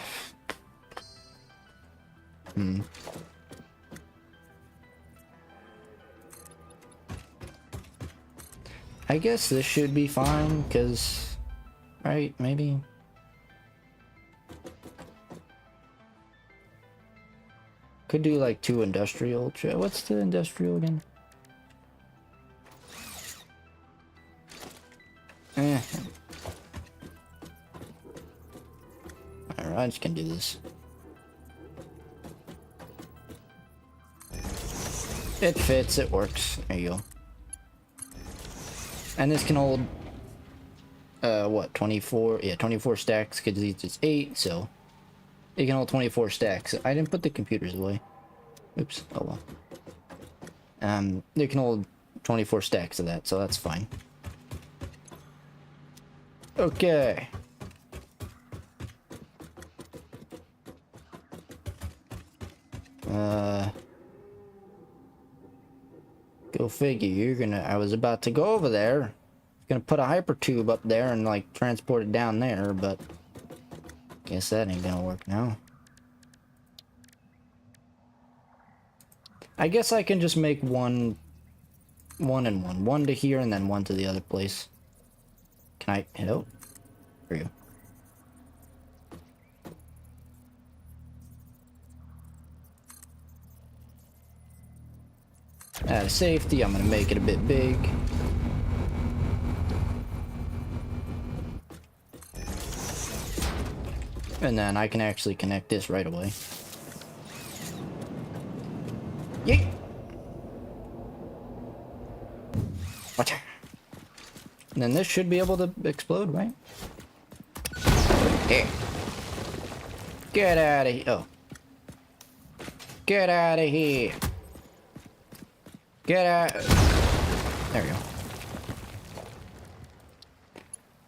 [SPEAKER 1] guess this should be fine, because, right, maybe. Could do like 2 industrial. What's the industrial again? Alright, I just can do this. It fits, it works. There you go. And this can hold, what, 24? Yeah, 24 stacks, because it's just 8, so it can hold 24 stacks. I didn't put the computers away. Oops, oh well. It can hold 24 stacks of that, so that's fine. Okay. Go figure, you're gonna, I was about to go over there. Gonna put a HyperTube up there and like transport it down there, but guess that ain't gonna work now. I guess I can just make one and one. One to here and then one to the other place. Can I hit out? There you go. Out of safety, I'm gonna make it a bit big. And then I can actually connect this right away. Yeet! Watch out. And then this should be able to explode, right? Here. Get out of here. Oh. Get out of here. Get out. There we go.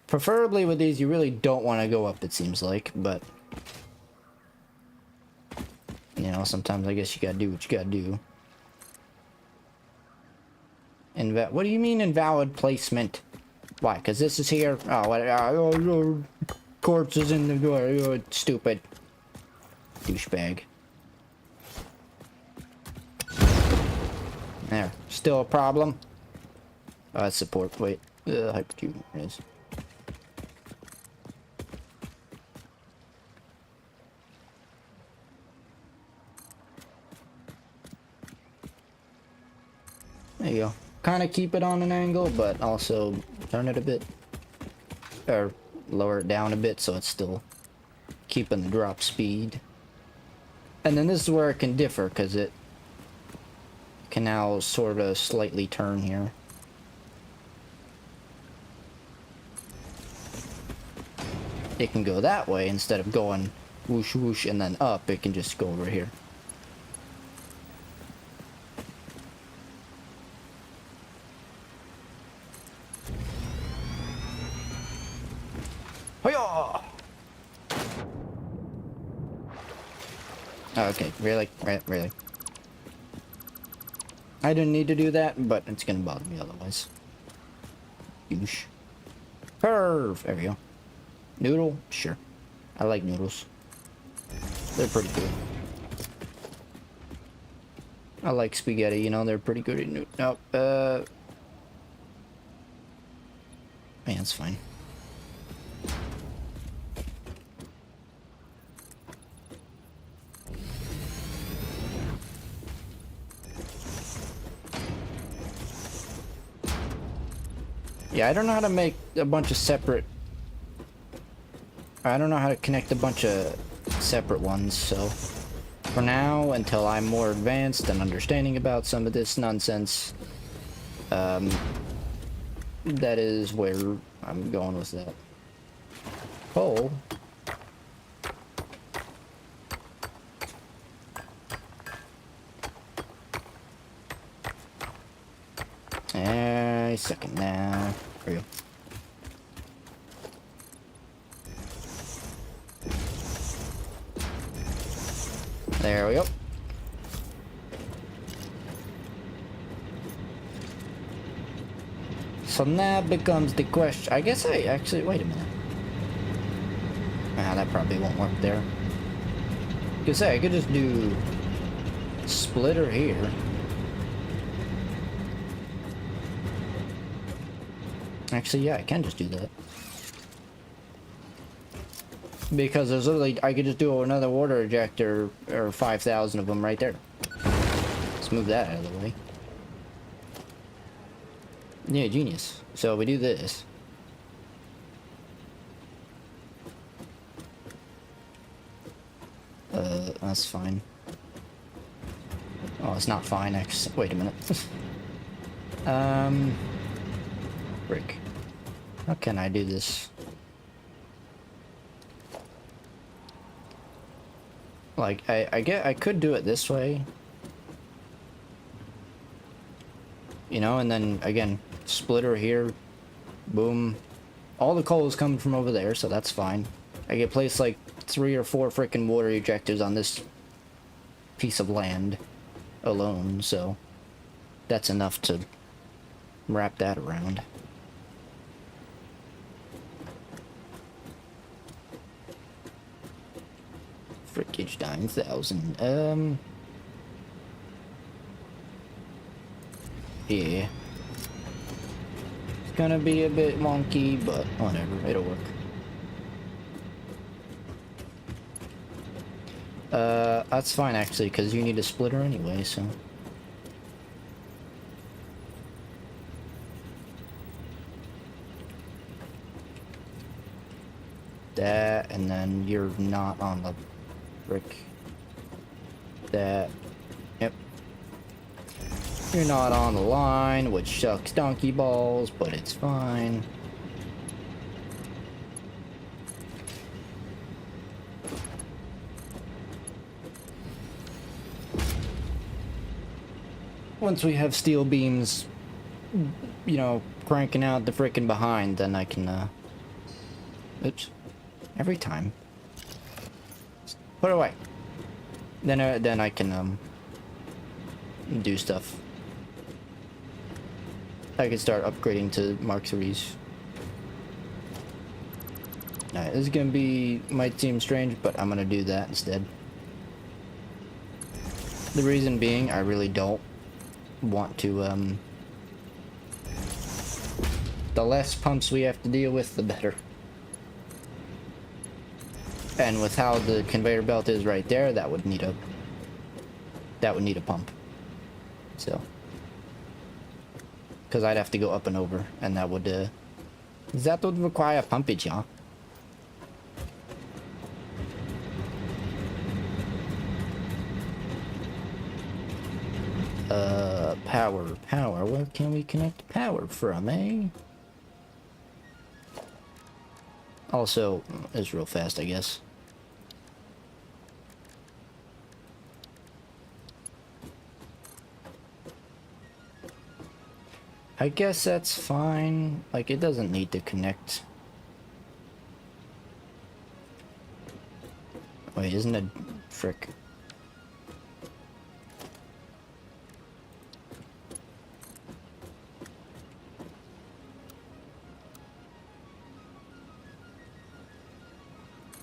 [SPEAKER 1] Preferably with these, you really don't want to go up, it seems like, but you know, sometimes I guess you gotta do what you gotta do. What do you mean invalid placement? Why? Because this is here. Oh, what? Corpse is in the door. Oh, stupid douchebag. There. Still a problem. Support. Wait. HyperTube. There it is. There you go. Kind of keep it on an angle, but also turn it a bit. Or lower it down a bit so it's still keeping the drop speed. And then this is where it can differ, because it can now sort of slightly turn here. It can go that way instead of going whoosh whoosh and then up. It can just go over here. Hiya! Okay, really? Really? I didn't need to do that, but it's gonna bother me otherwise. Goosh. Perv! There we go. Noodle? Sure. I like noodles. They're pretty good. I like spaghetti, you know, they're pretty good at noodles. No, man, it's fine. Yeah, I don't know how to make a bunch of separate... I don't know how to connect a bunch of separate ones, so... For now, until I'm more advanced and understanding about some of this nonsense, that is where I'm going with that. Pole? Second now. There we go. There we go. So now becomes the question. I guess I actually... Wait a minute. Ah, that probably won't work there. Because I could just do... splitter here. Actually, yeah, I can just do that. Because there's literally... I could just do another water ejector, or 5,000 of them right there. Let's move that out of the way. Yeah, genius. So we do this. That's fine. Oh, it's not fine, actually. Wait a minute. Frick. How can I do this? Like, I could do it this way. You know, and then, again, splitter here. Boom. All the coal is coming from over there, so that's fine. I could place, like, 3 or 4 freaking water ejectors on this piece of land alone, so that's enough to wrap that around. Frickage 9,000. Yeah. It's gonna be a bit wonky, but whatever, it'll work. That's fine actually, because you need a splitter anyway, so. That, and then you're not on the brick. That. Yep. You're not on the line, which sucks donkey balls, but it's fine. Once we have steel beams, you know, cranking out the frickin' behind, then I can, oops. Every time. Put it away. Then I can, do stuff. I can start upgrading to Mark 3s. Alright, this is gonna be, might seem strange, but I'm gonna do that instead. The reason being, I really don't want to, the less pumps we have to deal with, the better. And with how the conveyor belt is right there, that would need a pump. So Because I'd have to go up and over, and that would require pumpage, yeah. Power. Where can we connect power from, eh? Also, it's real fast, I guess. I guess that's fine. Like, it doesn't need to connect. Wait, isn't it... Frick.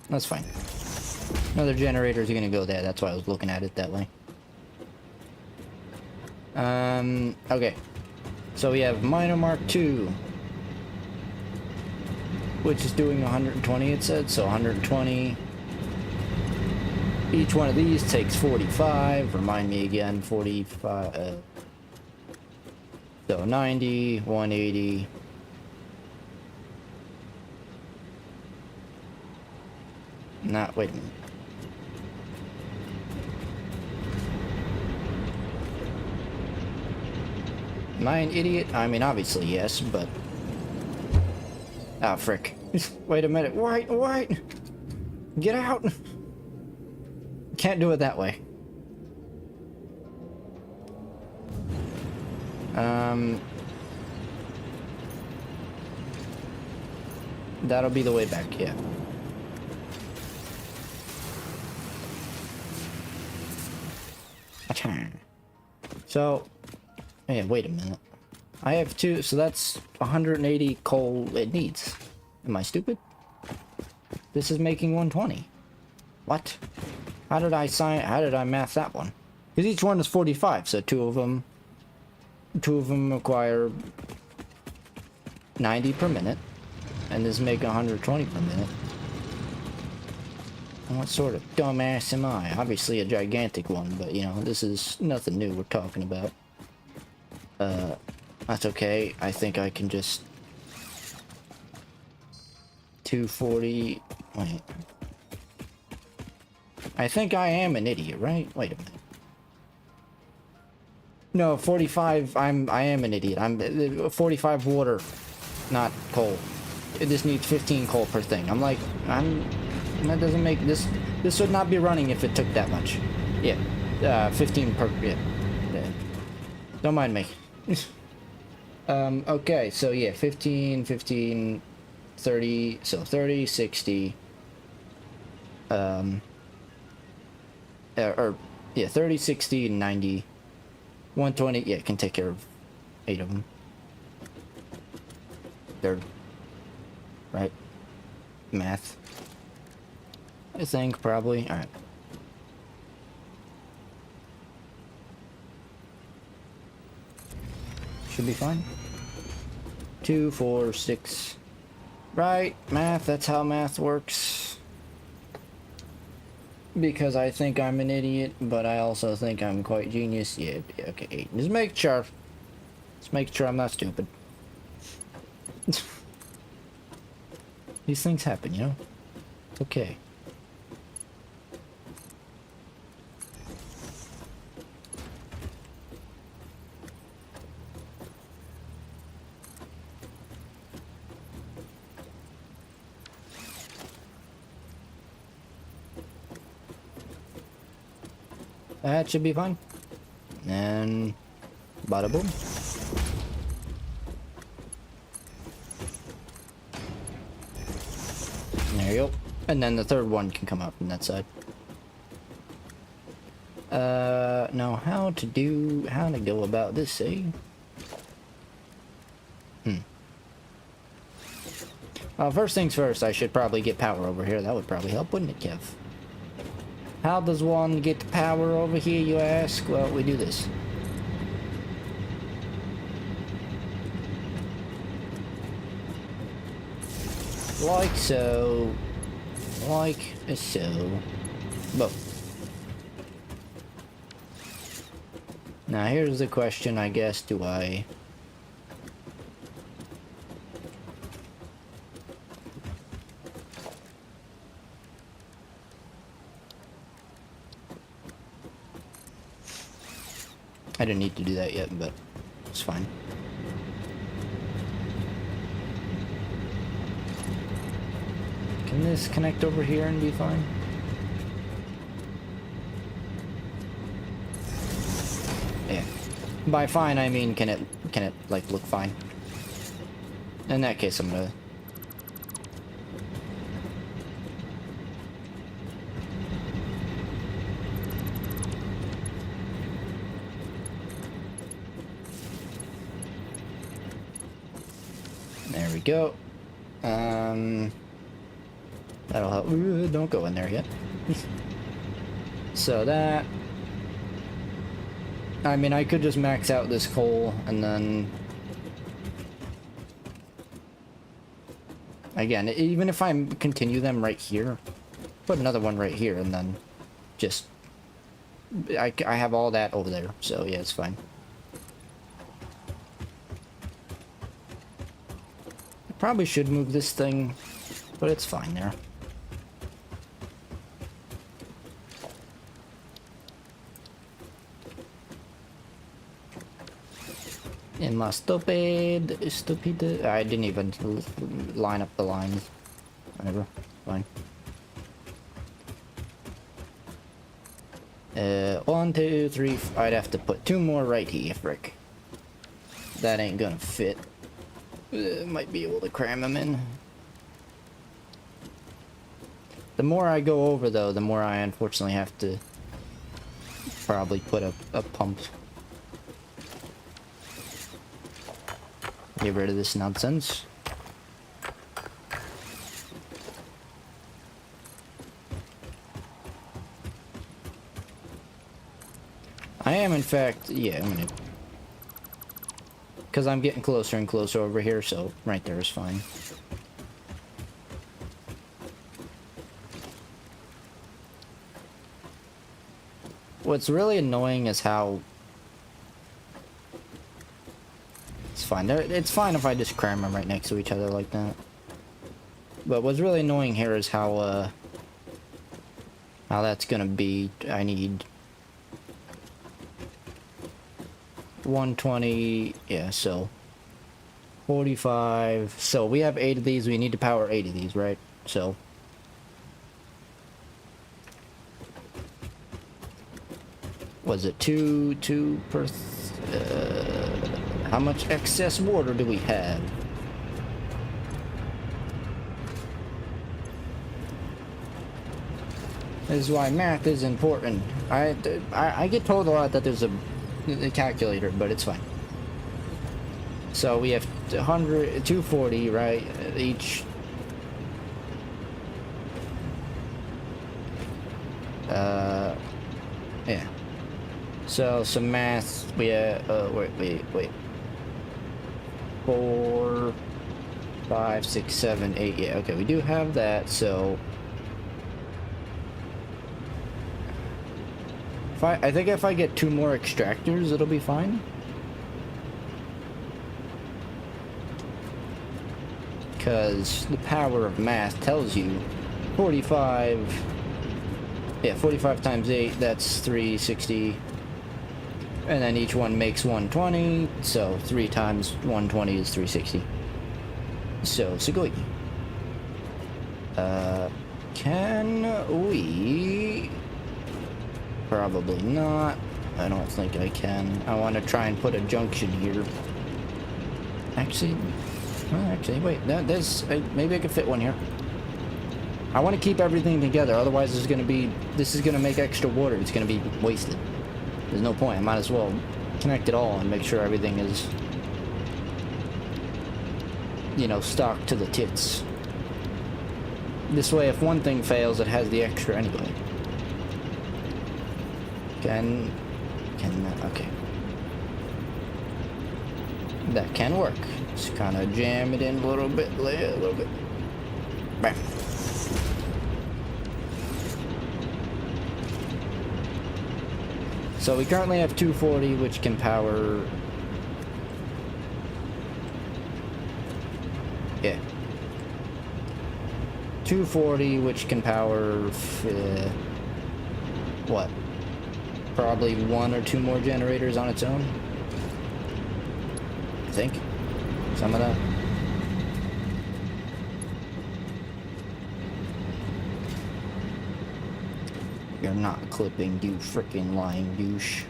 [SPEAKER 1] That's fine. Another generator is gonna go there. That's why I was looking at it that way. Okay. So we have Miner Mark II, which is doing 120, it said. So 120. Each one of these takes 45. Remind me again, 45. So 90, 180. Wait a minute. Am I an idiot? I mean, obviously, yes, but... Ah, frick. Wait a minute. Wait! Get out! Can't do it that way. That'll be the way back, yeah. So, yeah, wait a minute. I have two, so that's 180 coal it needs. Am I stupid? This is making 120. What? How did I math that one? Because each one is 45, so two of them require 90 per minute, and this make 120 per minute. What sort of dumbass am I? Obviously a gigantic one, but you know, this is nothing new we're talking about. That's okay. I think I can just... 240... Wait. I think I am an idiot, right? Wait a minute. No, 45, I am an idiot. I'm 45 water, not coal. It just needs 15 coal per thing. That doesn't make this would not be running if it took that much. Yeah. 15 per, yeah. Don't mind me. Okay, so yeah, 15, 30, so 30, 60, yeah, 30, 60, 90, 120, yeah, can take care of 8 of them. Third. Right? Math. I think, probably. Alright. Should be fine. 2, 4, 6. Right, math, that's how math works. Because I think I'm an idiot, but I also think I'm quite genius. Yeah, okay, 8. Just make sure. Just make sure I'm not stupid. These things happen, you know? It's okay. That should be fine. And bada boom. There you go. And then the third one can come out from that side. Now how to go about this, eh? First things first, I should probably get power over here. That would probably help, wouldn't it, Kev? How does one get the power over here, you ask? Well, we do this. Like so. Like so. Boom. Now here's the question, I guess. Do I I didn't need to do that yet, but it's fine. Can this connect over here and be fine? Yeah. By fine, I mean, can it like look fine? In that case, I'm gonna. There we go. That'll help. Ooh, don't go in there yet. So that. I mean, I could just max out this coal and then. Again, even if I continue them right here, put another one right here and then just. I have all that over there, so yeah, it's fine. I probably should move this thing, but it's fine there. In my stupid, I didn't even line up the lines. Whatever, fine. 1, 2, 3. I'd have to put 2 more right here, frick. That ain't gonna fit. Might be able to cram them in. The more I go over, though, the more I unfortunately have to probably put a pump. Get rid of this nonsense. I am, in fact, yeah, I'm gonna... Because I'm getting closer and closer over here, so right there is fine. What's really annoying is how... It's fine. It's fine if I just cram them right next to each other like that. But what's really annoying here is how that's gonna be. I need 120, yeah, so 45. So we have 8 of these. We need to power 8 of these, right? So was it two per? How much excess water do we have? This is why math is important. I get told a lot that there's a calculator, but it's fine. So we have 100, 240, right? Each. Yeah. So some math. We wait. 4, 5, 6, 7, 8. Yeah, okay, we do have that. So I think if I get 2 more extractors, it'll be fine. Because the power of math tells you 45. Yeah, 45 times 8, that's 360. And then each one makes 120, so 3 times 120 is 360. So, sugoi. Can we... Probably not. I don't think I can. I want to try and put a junction here. Actually, wait. Maybe I could fit one here. I want to keep everything together, otherwise this is gonna make extra water. It's gonna be wasted. There's no point. I might as well connect it all and make sure everything is, you know, stocked to the tits. This way, if one thing fails, it has the extra anyway. Okay. That can work. Just kind of jam it in a little bit. Bam. So we currently have 240, which can power... Yeah. 240, which can power... what? probably 1 or 2 more generators on its own. I think. Some of that. You're not clipping, you freaking lying douche.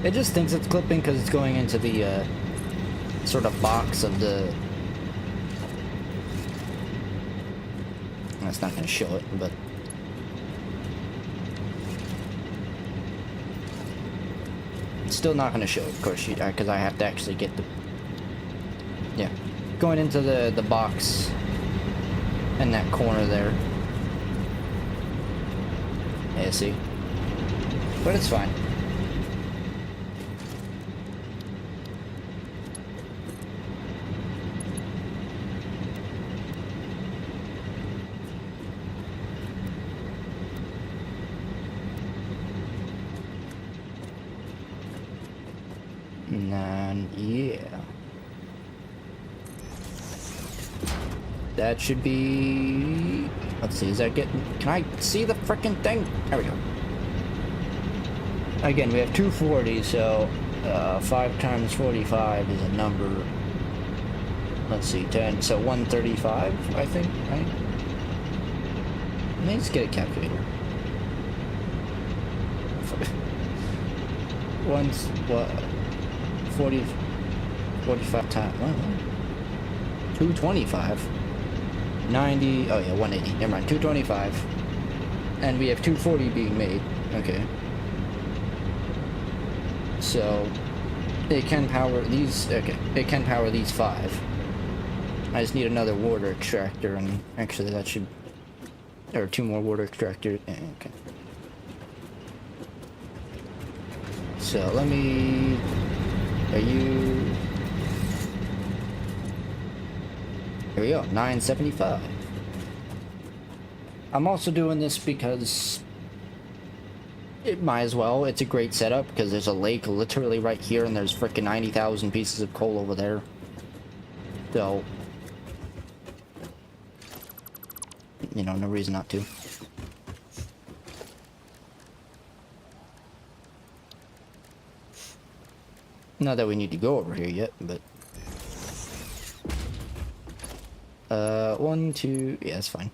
[SPEAKER 1] It just thinks it's clipping because it's going into the sort of box of the... That's not going to show it, but... It's still not going to show it, of course, because I have to actually get the... Yeah. Going into the box in that corner there. Yeah, see? But it's fine. And yeah, that should be, let's see, is that getting, can I see the frickin' thing? There we go. Again, we have 240, so 5 times 45 is a number. Let's see, 10, so 135, I think, right? Let me just get a calculator. Once, what? 45 times, 225, 90, oh yeah, 180, never mind, 225, and we have 240 being made, okay. So, it can power these, okay, it can power these 5. I just need another water extractor, and actually that should, or 2 more water extractors, okay. So, let me... Are you... Here we go, 975. I'm also doing this because it might as well. It's a great setup because there's a lake literally right here and there's frickin' 90,000 pieces of coal over there. So, you know, no reason not to. Not that we need to go over here yet, but... 1, 2... Yeah, that's fine.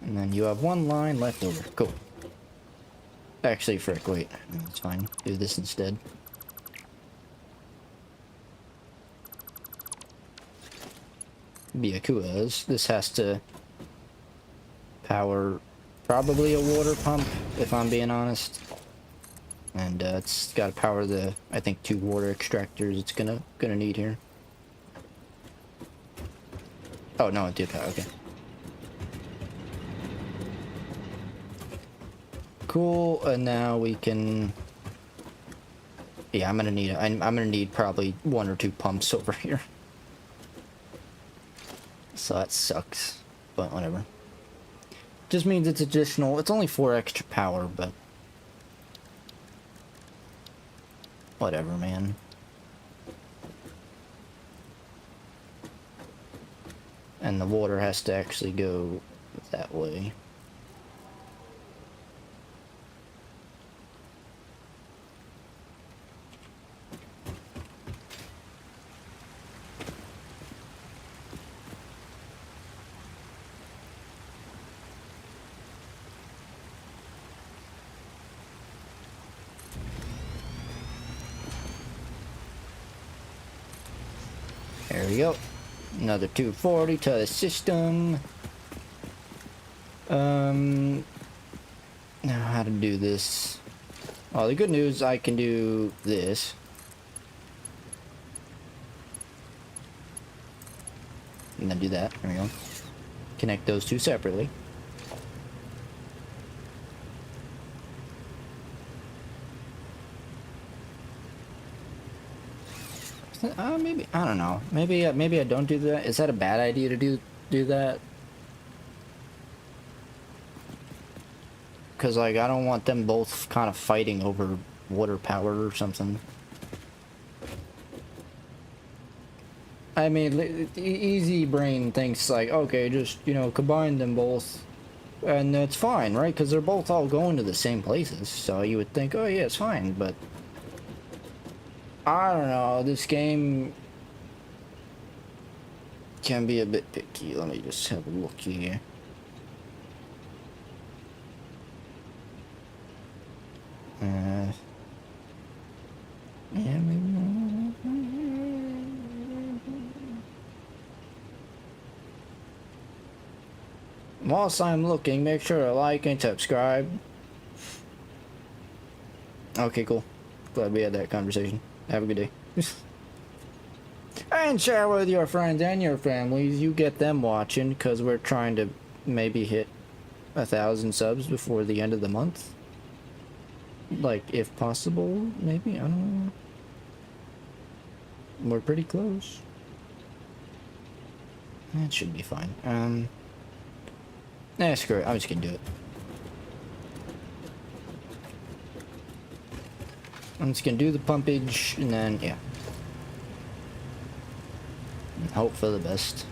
[SPEAKER 1] And then you have 1 line left over. Cool. Actually, frick, wait. It's fine. Do this instead. Biakuas. This has to... power probably a water pump, if I'm being honest. And it's got to power the, I think, 2 water extractors it's gonna need here. Oh no, it did power. Okay. Cool. And now we can. Yeah, I'm gonna need probably 1 or 2 pumps over here. So that sucks, but whatever. Just means it's additional. It's only 4 extra power, but whatever, man. And the water has to actually go that way. There we go. Another 240 to the system. Now how to do this? Well, the good news, I can do this. And then do that. There we go. Connect those 2 separately. Maybe, I don't know. Maybe I don't do that. Is that a bad idea to do that? because like I don't want them both kind of fighting over water power or something. I mean, the easy brain thinks like, okay, just, you know, combine them both, and that's fine, right? Because they're both all going to the same places, so you would think, oh yeah, it's fine, but I don't know, this game can be a bit picky. Let me just have a look here. Yeah, maybe. Whilst I'm looking, make sure to like and subscribe. Okay, cool. Glad we had that conversation. Have a good day. And share with your friends and your families. You get them watching, because we're trying to maybe hit 1,000 subs before the end of the month. Like, if possible, maybe? I don't know. We're pretty close. That should be fine. Nah, screw it. I'm just gonna do it. I'm just gonna do the pumpage, and then, yeah. And hope for the best.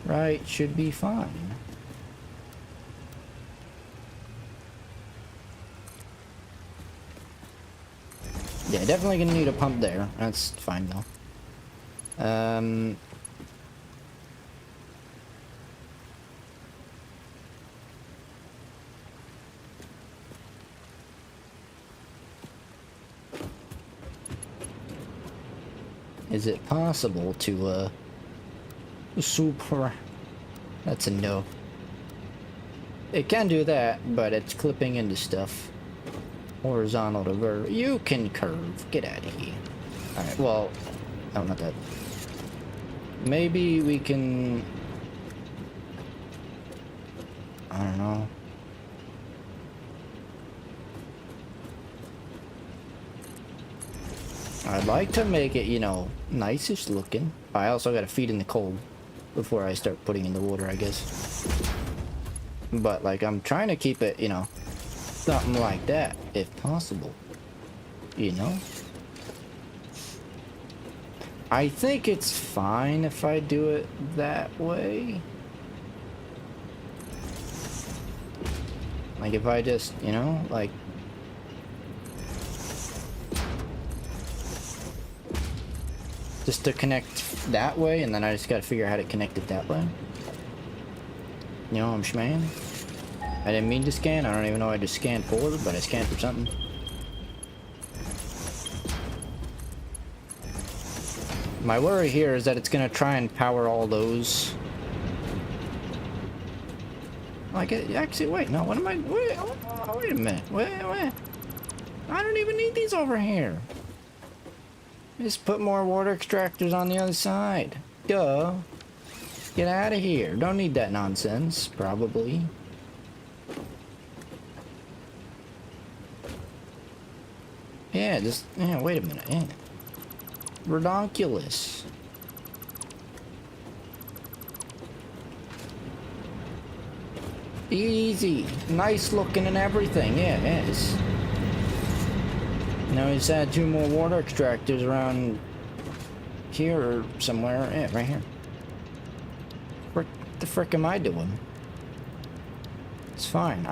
[SPEAKER 1] Right, should be fine. Yeah, definitely gonna need a pump there. That's fine though. Is it possible to super? That's a no. It can do that, but it's clipping into stuff. Horizontal to vertical. You can curve. Get out of here. Alright, well... Oh, not that. Maybe we can... I don't know. I'd like to make it, you know, nicest looking. I also gotta feed in the cold before I start putting in the water, I guess. But, like, I'm trying to keep it, you know, something like that, if possible. You know? I think it's fine if I do it that way. Like, if I just, you know, like... just to connect that way, and then I just gotta figure out how to connect it that way. You know what I'm schmaying? I didn't mean to scan. I don't even know I just scanned forward, but I scanned for something. My worry here is that it's gonna try and power all those. Like, actually, wait, no, what am I, wait a minute, wait. I don't even need these over here. Just put more water extractors on the other side. Duh. Get out of here. Don't need that nonsense, probably. Yeah, just, yeah, wait a minute, yeah. Redonkulous. Easy. Nice looking and everything, yeah, it is. Now we just add 2 more water extractors around here or somewhere. Yeah, right here. What the frick am I doing? It's fine.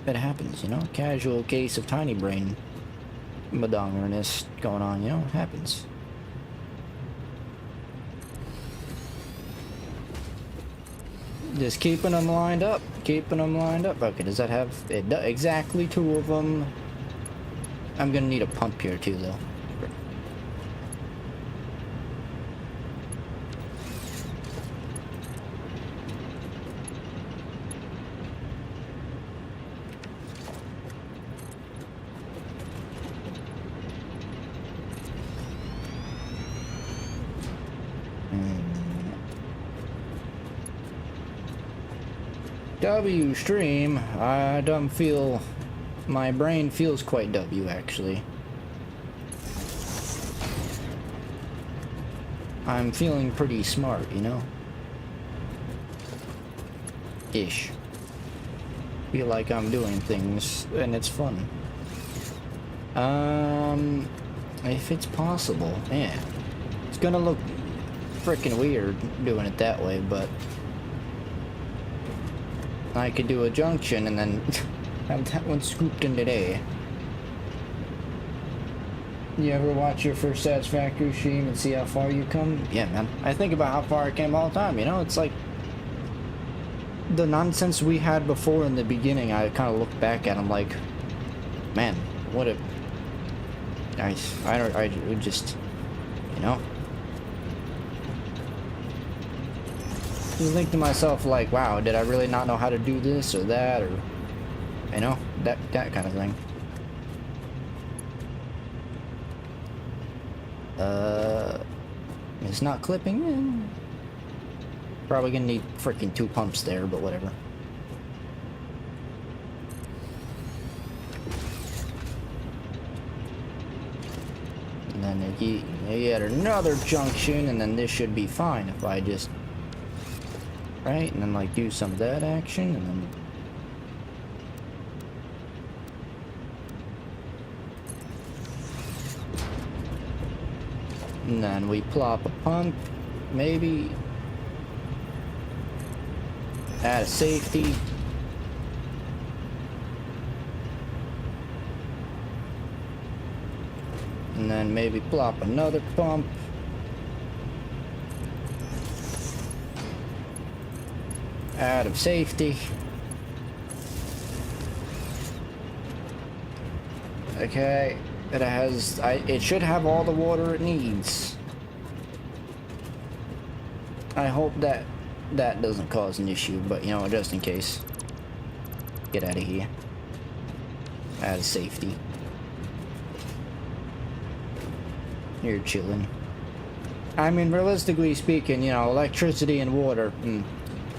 [SPEAKER 1] It happens, you know? Casual case of tiny brain madongerness going on, you know? It happens. Just keeping them lined up. Keeping them lined up. Okay, does that have... It does, exactly 2 of them. I'm gonna need a pump here too, though. W stream. I don't feel... My brain feels quite W, actually. I'm feeling pretty smart, you know? Ish. feel like I'm doing things, and it's fun. If it's possible, yeah. It's gonna look freaking weird doing it that way, but I could do a junction and then have that one scooped in today. You ever watch your first Satisfactory stream and see how far you come? Yeah, man. I think about how far I came all the time, you know? It's like the nonsense we had before in the beginning. I kind of look back at them like, man, what a... I would just, you know? I think to myself like, wow, did I really not know how to do this or that, or, you know, that kind of thing. It's not clipping in. Probably gonna need freaking 2 pumps there, but whatever. And then you get another junction, and then this should be fine if I just, right, and then like do some of that action, and then we plop a pump, maybe add a safety. And then maybe plop another pump. Out of safety. Okay, it should have all the water it needs. I hope that doesn't cause an issue, but you know, just in case. Get out of here. Out of safety. You're chilling. I mean, realistically speaking, you know, electricity and water.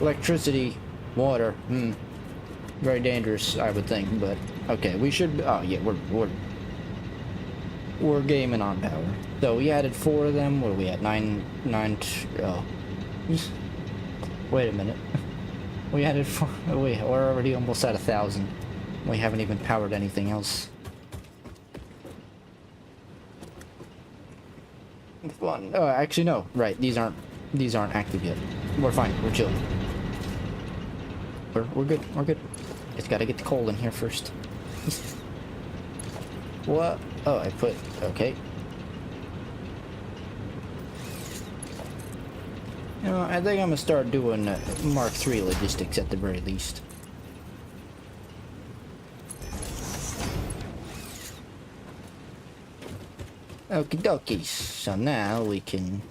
[SPEAKER 1] Electricity, water. Very dangerous, I would think. But okay, we should. Oh yeah, we're gaming on power. So we added 4 of them. What are we at? 9. Oh, wait a minute. We added 4. Oh, wait, we're already almost at 1,000. We haven't even powered anything else. Fun. Oh, actually no. Right, these aren't active yet. We're fine. We're chilling. We're good. We're good. Just gotta get the coal in here first. What? Oh, I put. Okay. You know, I think I'm gonna start doing Mark III logistics at the very least. Okie dokies. So now we can.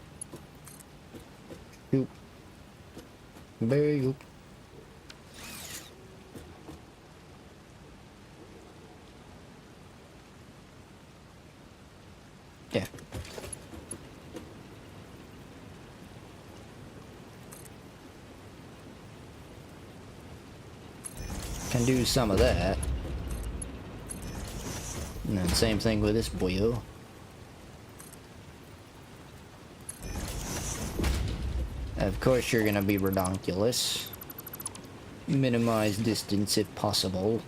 [SPEAKER 1] Oop. Very oop. Yeah. Can do some of that. And then same thing with this boyo. Of course you're gonna be redonkulous. Minimize distance if possible.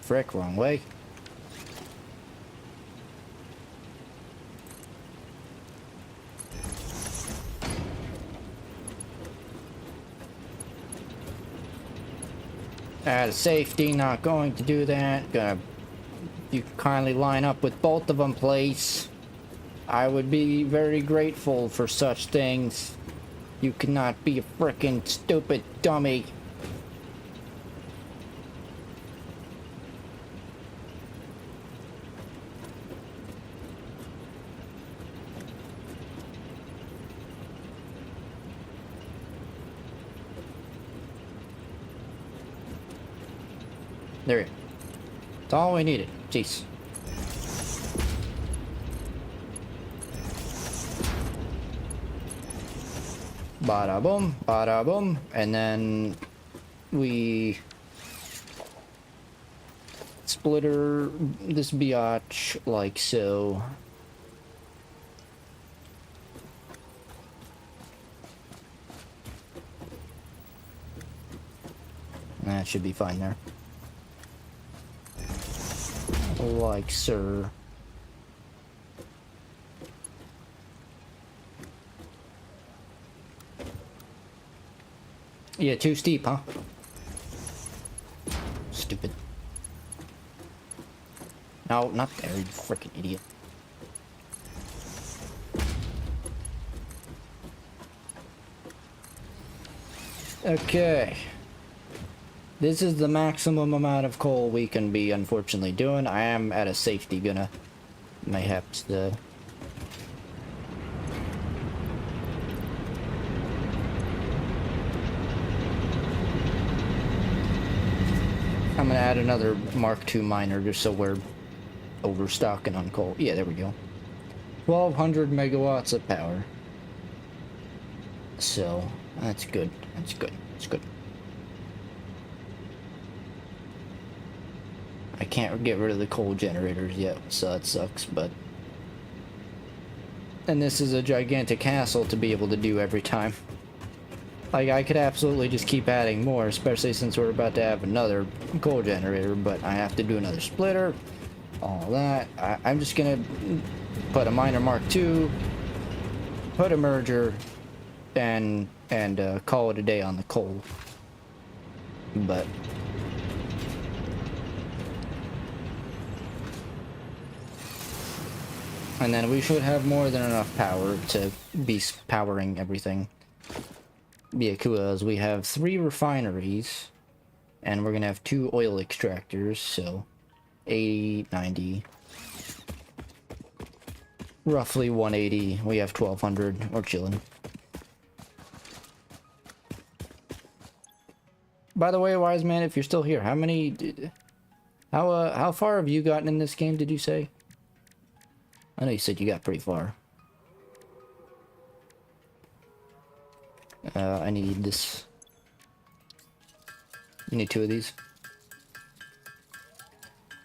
[SPEAKER 1] Frick, wrong way. Out of safety, not going to do that. Gonna, you kindly line up with both of them, please. I would be very grateful for such things. You cannot be a frickin' stupid dummy. There we go. That's all we needed. Jeez. Bada boom, and then we splitter this biatch like so. That should be fine there. Like, sir. Yeah, too steep, huh? Stupid. No, not there, you freaking idiot. Okay. This is the maximum amount of coal we can be, unfortunately, doing. I am at a safety gonna mayhaps I'm gonna add another Mark II miner just so we're overstocking on coal. Yeah, there we go. 1200 megawatts of power. So, that's good. That's good. That's good. I can't get rid of the coal generators yet, so that sucks, but... And this is a gigantic hassle to be able to do every time. Like, I could absolutely just keep adding more, especially since we're about to have another coal generator, but I have to do another splitter, all that. I'm just gonna put a miner Mark II, put a merger, and call it a day on the coal. But... And then we should have more than enough power to be powering everything. Yeah, cool. As we have 3 refineries, and we're gonna have 2 oil extractors, so 80, 90, roughly 180. We have 1200. We're chilling. By the way, Wise Man, if you're still here, how far have you gotten in this game? Did you say? I know you said you got pretty far. I need this. You need 2 of these.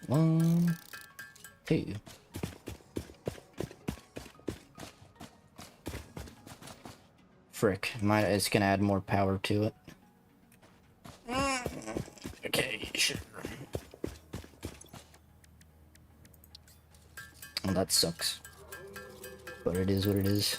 [SPEAKER 1] 1, 2. Frick, it's gonna add more power to it. Okay, sure. Well, that sucks. But it is what it is.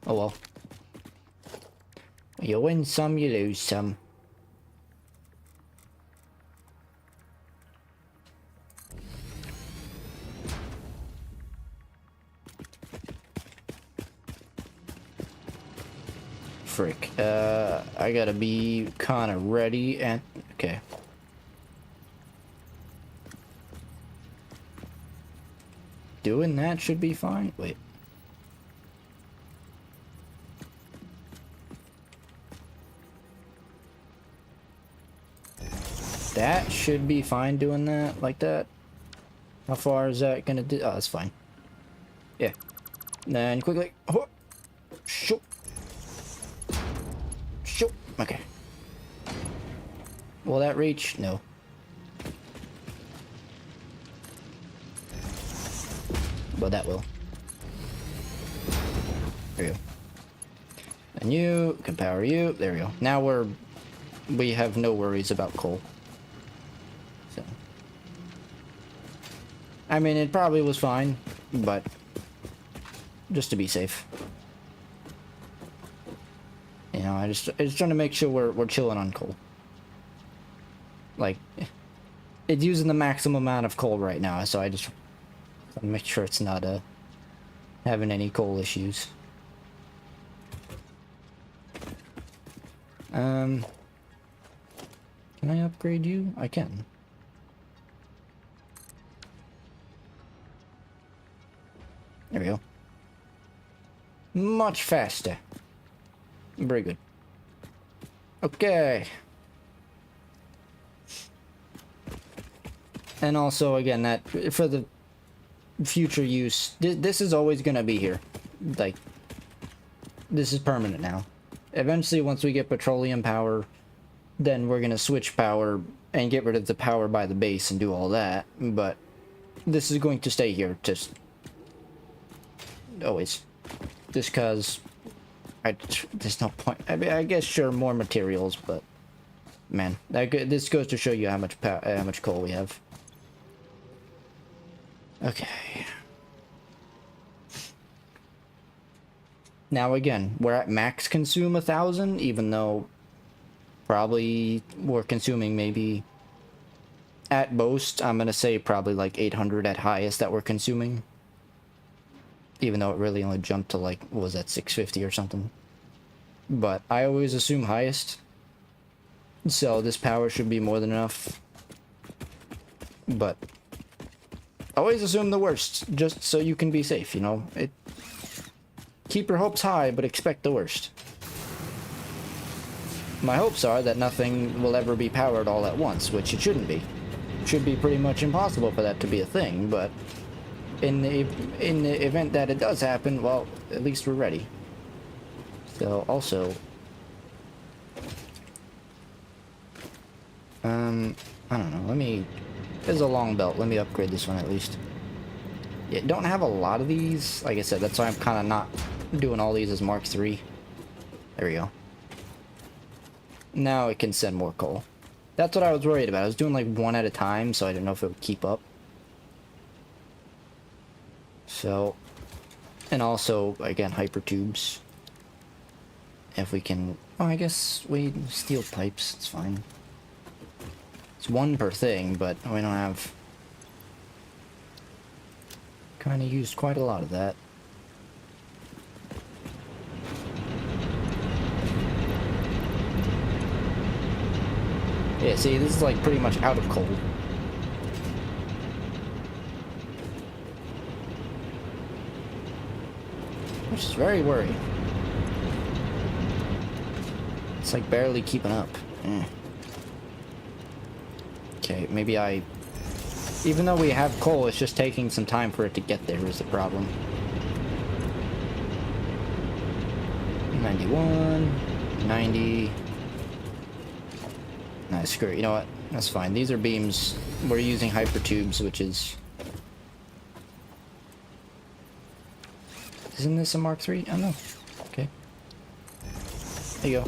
[SPEAKER 1] Oh well. You win some, you lose some. Frick. I gotta be kinda ready and... Okay. Doing that should be fine. Wait. That should be fine doing that, like that. How far is that gonna do? Oh, that's fine. Yeah. Then quickly. Oh. Shoot. Shoot. Okay. Will that reach? No. But that will. There you go. And you can power you. There we go. Now we have no worries about coal. So. I mean, it probably was fine, but just to be safe. You know, I just trying to make sure we're chilling on coal. Like, it's using the maximum amount of coal right now, so I just want to make sure it's not having any coal issues. Can I upgrade you? I can. There we go. Much faster. Very good. Okay. And also, again, that for the future use, this is always gonna be here. Like, this is permanent now. Eventually, once we get petroleum power, then we're gonna switch power and get rid of the power by the base and do all that, but this is going to stay here just always, just because there's no point. I mean, I guess sure, more materials, but man, this goes to show you how much coal we have. Okay. Now again, we're at max consume 1,000, even though probably we're consuming maybe at most, I'm gonna say probably like 800 at highest that we're consuming. Even though it really only jumped to like, what was that, 650 or something. But I always assume highest. So this power should be more than enough. But always assume the worst, just so you can be safe, you know? Keep your hopes high, but expect the worst. My hopes are that nothing will ever be powered all at once, which it shouldn't be. It should be pretty much impossible for that to be a thing, but in the event that it does happen, well, at least we're ready. So, also, I don't know, there's a long belt, let me upgrade this one at least. Yeah, don't have a lot of these, like I said, that's why I'm kind of not doing all these as Mark III. There we go. Now it can send more coal. That's what I was worried about. I was doing like one at a time, so I didn't know if it would keep up. So, and also, again, HyperTubes. If we can, oh, I guess we steel pipes, it's fine. It's one per thing, but we don't have... Kind of used quite a lot of that. Yeah, see, this is like pretty much out of coal. Which is very worrying. It's like barely keeping up. Okay, maybe even though we have coal, it's just taking some time for it to get there is the problem. 91, 90. Nah, screw it. You know what? That's fine. These are beams. We're using HyperTubes, which is... Isn't this a Mark III? Oh, no. Okay. There you go.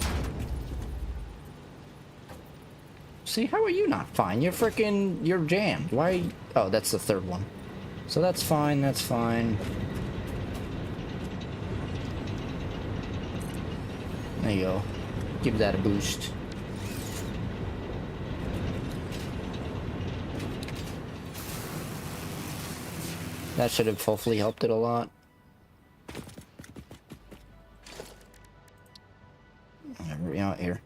[SPEAKER 1] See, how are you not fine? You're jammed. Why? Oh, that's the third one. So that's fine, that's fine. There you go. Give that a boost. That should have hopefully helped it a lot. You know, here.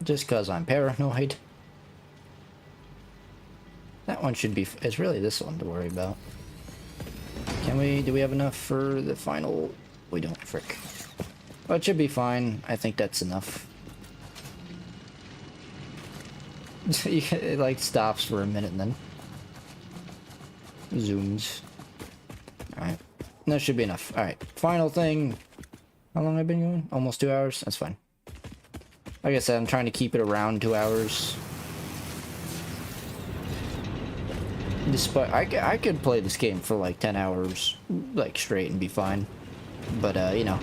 [SPEAKER 1] Just cause I'm paranoid. That one should be, it's really this one to worry about. Do we have enough for the final? We don't, frick. Well, it should be fine. I think that's enough. It like stops for a minute and then zooms. Alright. That should be enough. Alright. Final thing. How long have I been going? Almost 2 hours? That's fine. Like I said, I'm trying to keep it around 2 hours. Despite, I could play this game for like 10 hours, like straight and be fine. But, you know.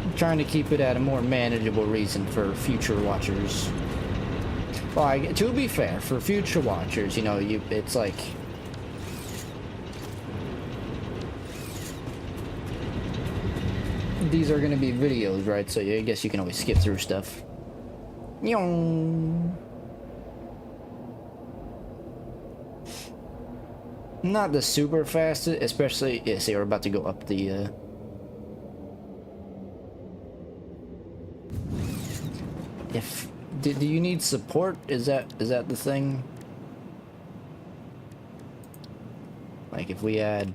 [SPEAKER 1] I'm trying to keep it at a more manageable reason for future watchers. Well, to be fair, for future watchers, you know, it's like... These are gonna be videos, right? So I guess you can always skip through stuff. Not the super fastest, especially... Yeah, see, we're about to go up the... Do you need support? Is that the thing? Like if we add...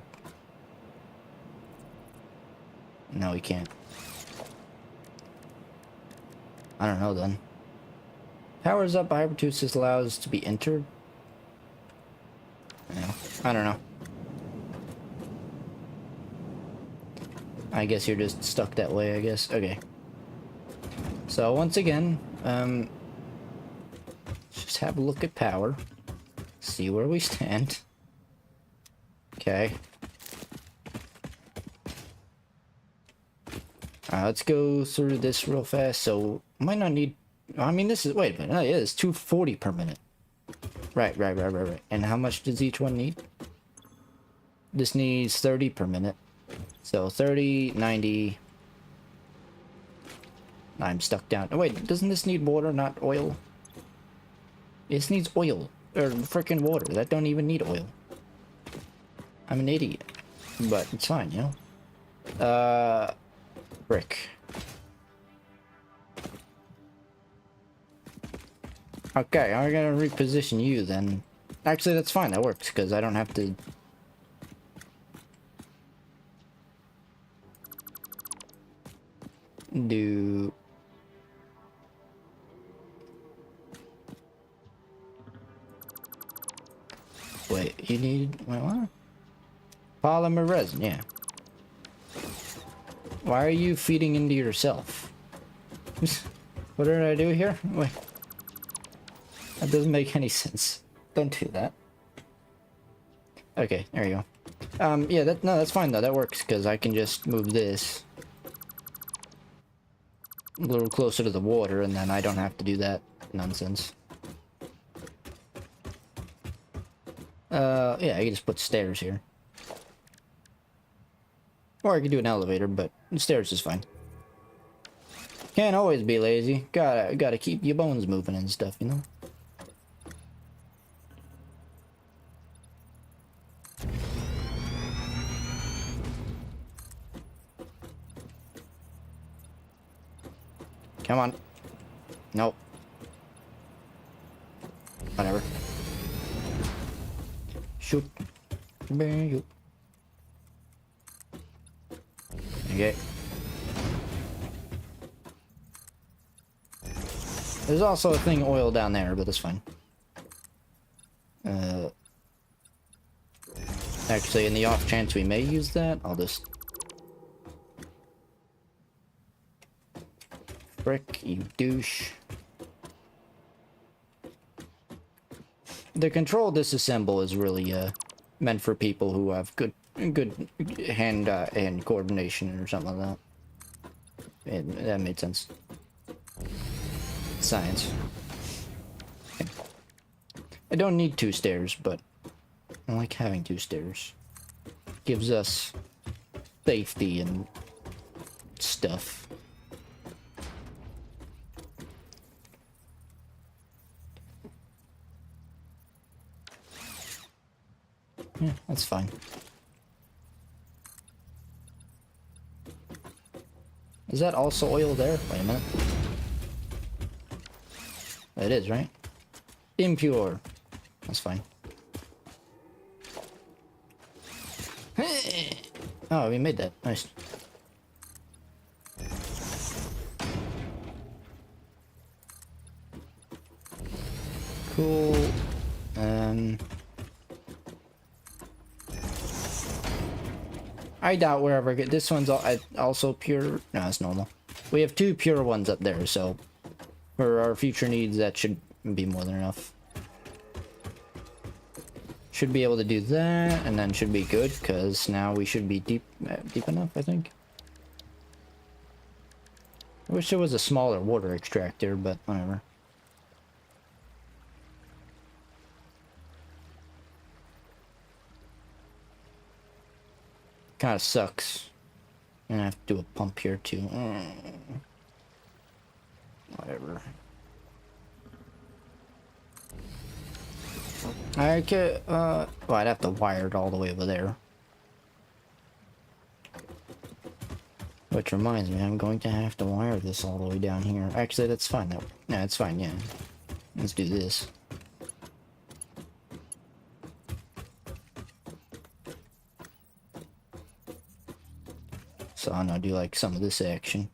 [SPEAKER 1] No, we can't. I don't know then. Powers up by HyperTube allows to be entered. No, I don't know. I guess you're just stuck that way, I guess. Okay. So once again, just have a look at power. See where we stand. Okay. Let's go through this real fast. So, might not need... I mean, this is... Wait a minute. Oh, yeah, it's 240 per minute. Right. And how much does each one need? This needs 30 per minute. So, 30, 90... I'm stuck down. Oh, wait, doesn't this need water, not oil? This needs oil. Or freaking water. That don't even need oil. I'm an idiot. But it's fine, you know? Brick. Okay, I'm gonna reposition you then. Actually, that's fine. That works, because I don't have to... do... Wait, you need... Wait, what? Polymer resin, yeah. Why are you feeding into yourself? What did I do here? Wait. That doesn't make any sense. Don't do that. Okay, there you go. Yeah, no, that's fine though. That works because I can just move this a little closer to the water, and then I don't have to do that nonsense. Yeah, I can just put stairs here. Or I could do an elevator, but stairs is fine. Can't always be lazy. Gotta keep your bones moving and stuff, you know? Come on. Nope. Whatever. Shoot. Shoot. Okay. There's also a thing oil down there, but that's fine. Actually, in the off chance we may use that, I'll just... Frick, you douche. The control disassemble is really, meant for people who have good hand coordination or something like that. That made sense. Science. Okay. I don't need 2 stairs, but I like having 2 stairs. Gives us safety and stuff. Yeah, that's fine. Is that also oil there? Wait a minute. It is, right? Impure. That's fine. Oh, we made that. Nice. Cool. I doubt we're ever get this one's also pure. No, it's normal. We have 2 pure ones up there, so for our future needs, that should be more than enough. Should be able to do that, and then should be good, because now we should be deep enough, I think. I wish there was a smaller water extractor, but whatever. Kind of sucks. I'm gonna have to do a pump here too. Whatever. I could, well, I'd have to wire it all the way over there. Which reminds me, I'm going to have to wire this all the way down here. Actually, that's fine. No, it's fine, yeah. Let's do this. So I'm gonna do like some of this action.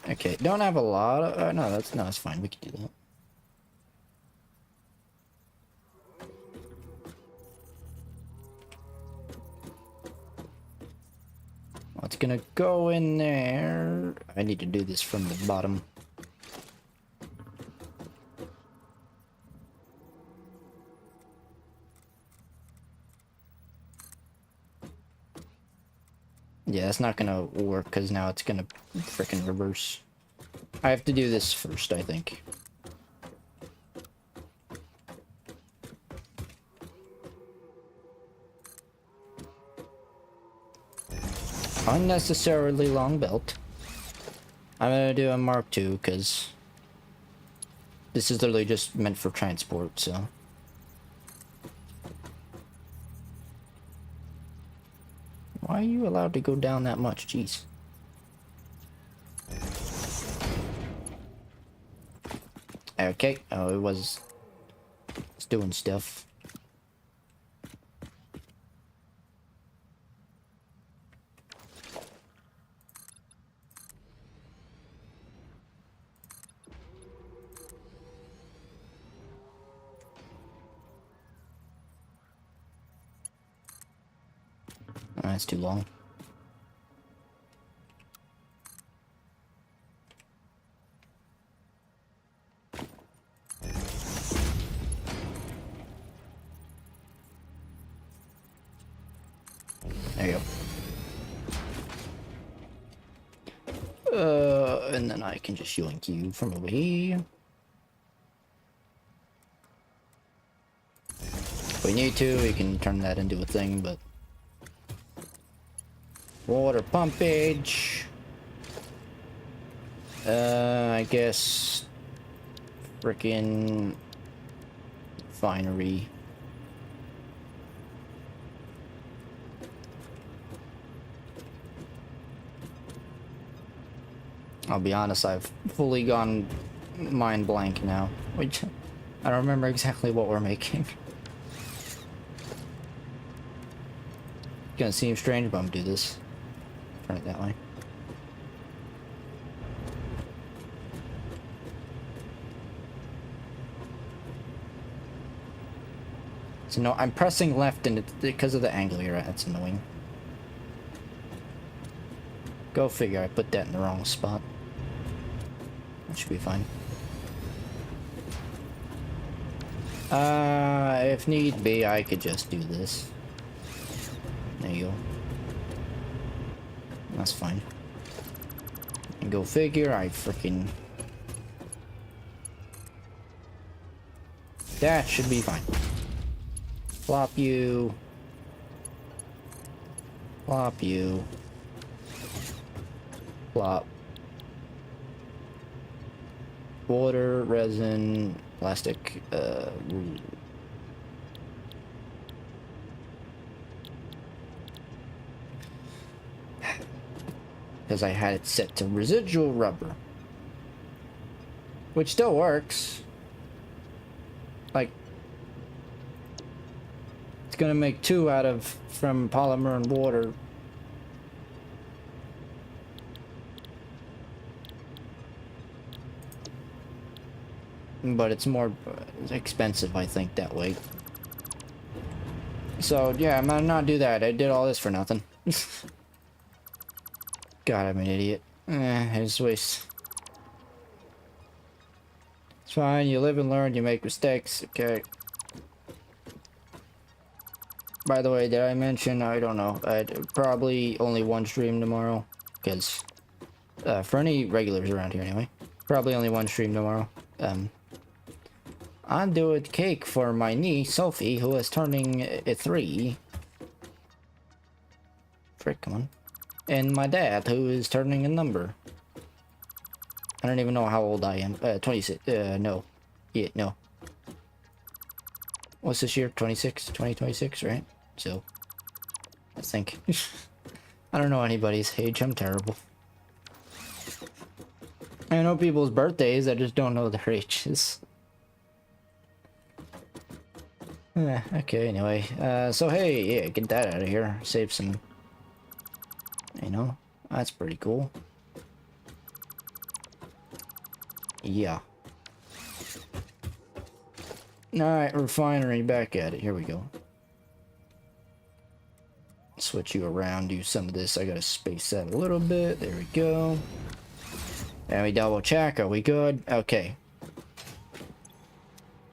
[SPEAKER 1] Okay, don't have a lot of, no, it's fine, we can do that. it's gonna go in there. I need to do this from the bottom. Yeah, it's not gonna work because now it's gonna frickin' reverse. I have to do this first, I think. Unnecessarily long belt. I'm gonna do a Mark II because this is literally just meant for transport, so. Why are you allowed to go down that much? Jeez. Okay. Oh, it's doing stuff. Oh, that's too long. There you go. And then I can just yoink you from over here. If we need to, we can turn that into a thing, but... Water pumpage. I guess... Frickin' Refinery. I'll be honest, I've fully gone mind blank now. Which I don't remember exactly what we're making. Gonna seem strange, but I'm gonna do this. Turn it that way. So no, I'm pressing left and it's because of the angle you're at. That's annoying. Go figure, I put that in the wrong spot. That should be fine. If need be, I could just do this. There you go. That's fine. And go figure, I freaking... That should be fine. Flop you. Flop you. Flop. Water, resin, plastic, because I had it set to residual rubber, which still works. Like, it's gonna make two out of from polymer and water. But it's more expensive, I think, that way. So, yeah, I'm gonna not do that. I did all this for nothing. God, I'm an idiot. I just waste. It's fine, you live and learn, you make mistakes, okay. By the way, did I mention, I don't know, I'd probably only one stream tomorrow. Because, for any regulars around here anyway, probably only one stream tomorrow. I'm doing cake for my niece, Sophie, who is turning 3. Frick, come on. And my dad, who is turning a number. I don't even know how old I am. 26. No. Yeah, no. What's this year? 26? 2026, right? So, I think. I don't know anybody's age. I'm terrible. I know people's birthdays, I just don't know their ages. Okay, anyway. So hey, yeah, get that out of here. Save some... You know, that's pretty cool. Yeah. Alright, refinery, back at it. Here we go. switch you around, do some of this. I gotta space that a little bit. There we go. And we double check. Are we good? Okay.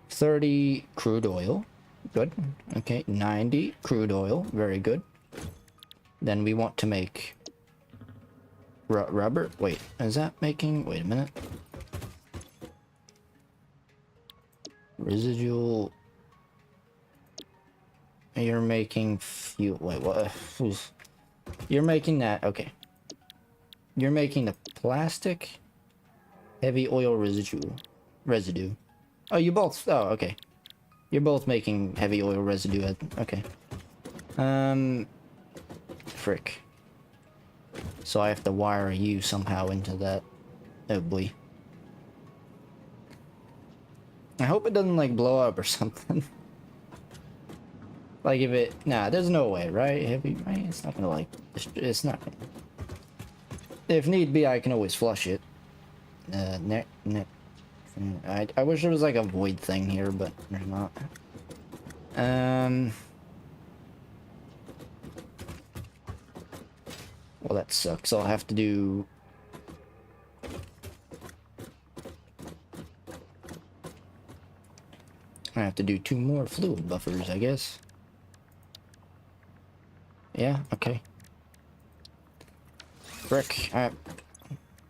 [SPEAKER 1] 30 crude oil. Good. Okay. 90 crude oil. Very good. Then we want to make rubber. Wait, is that making? Wait a minute. Residual. You're making fuel. Wait, what? You're making that. Okay. You're making the plastic heavy oil residue. Oh, you both. Oh, okay. You're both making heavy oil residue. Okay. Frick. So I have to wire you somehow into that. Oh boy. I hope it doesn't like blow up or something. Like if it, nah, there's no way, right? Heavy, right? It's not gonna like, it's not gonna. If need be, I can always flush it. I wish there was like a void thing here, but there's not. Well, that sucks. I'll have to do. I have to do 2 more fluid buffers, I guess. Yeah, okay. Frick. Alright.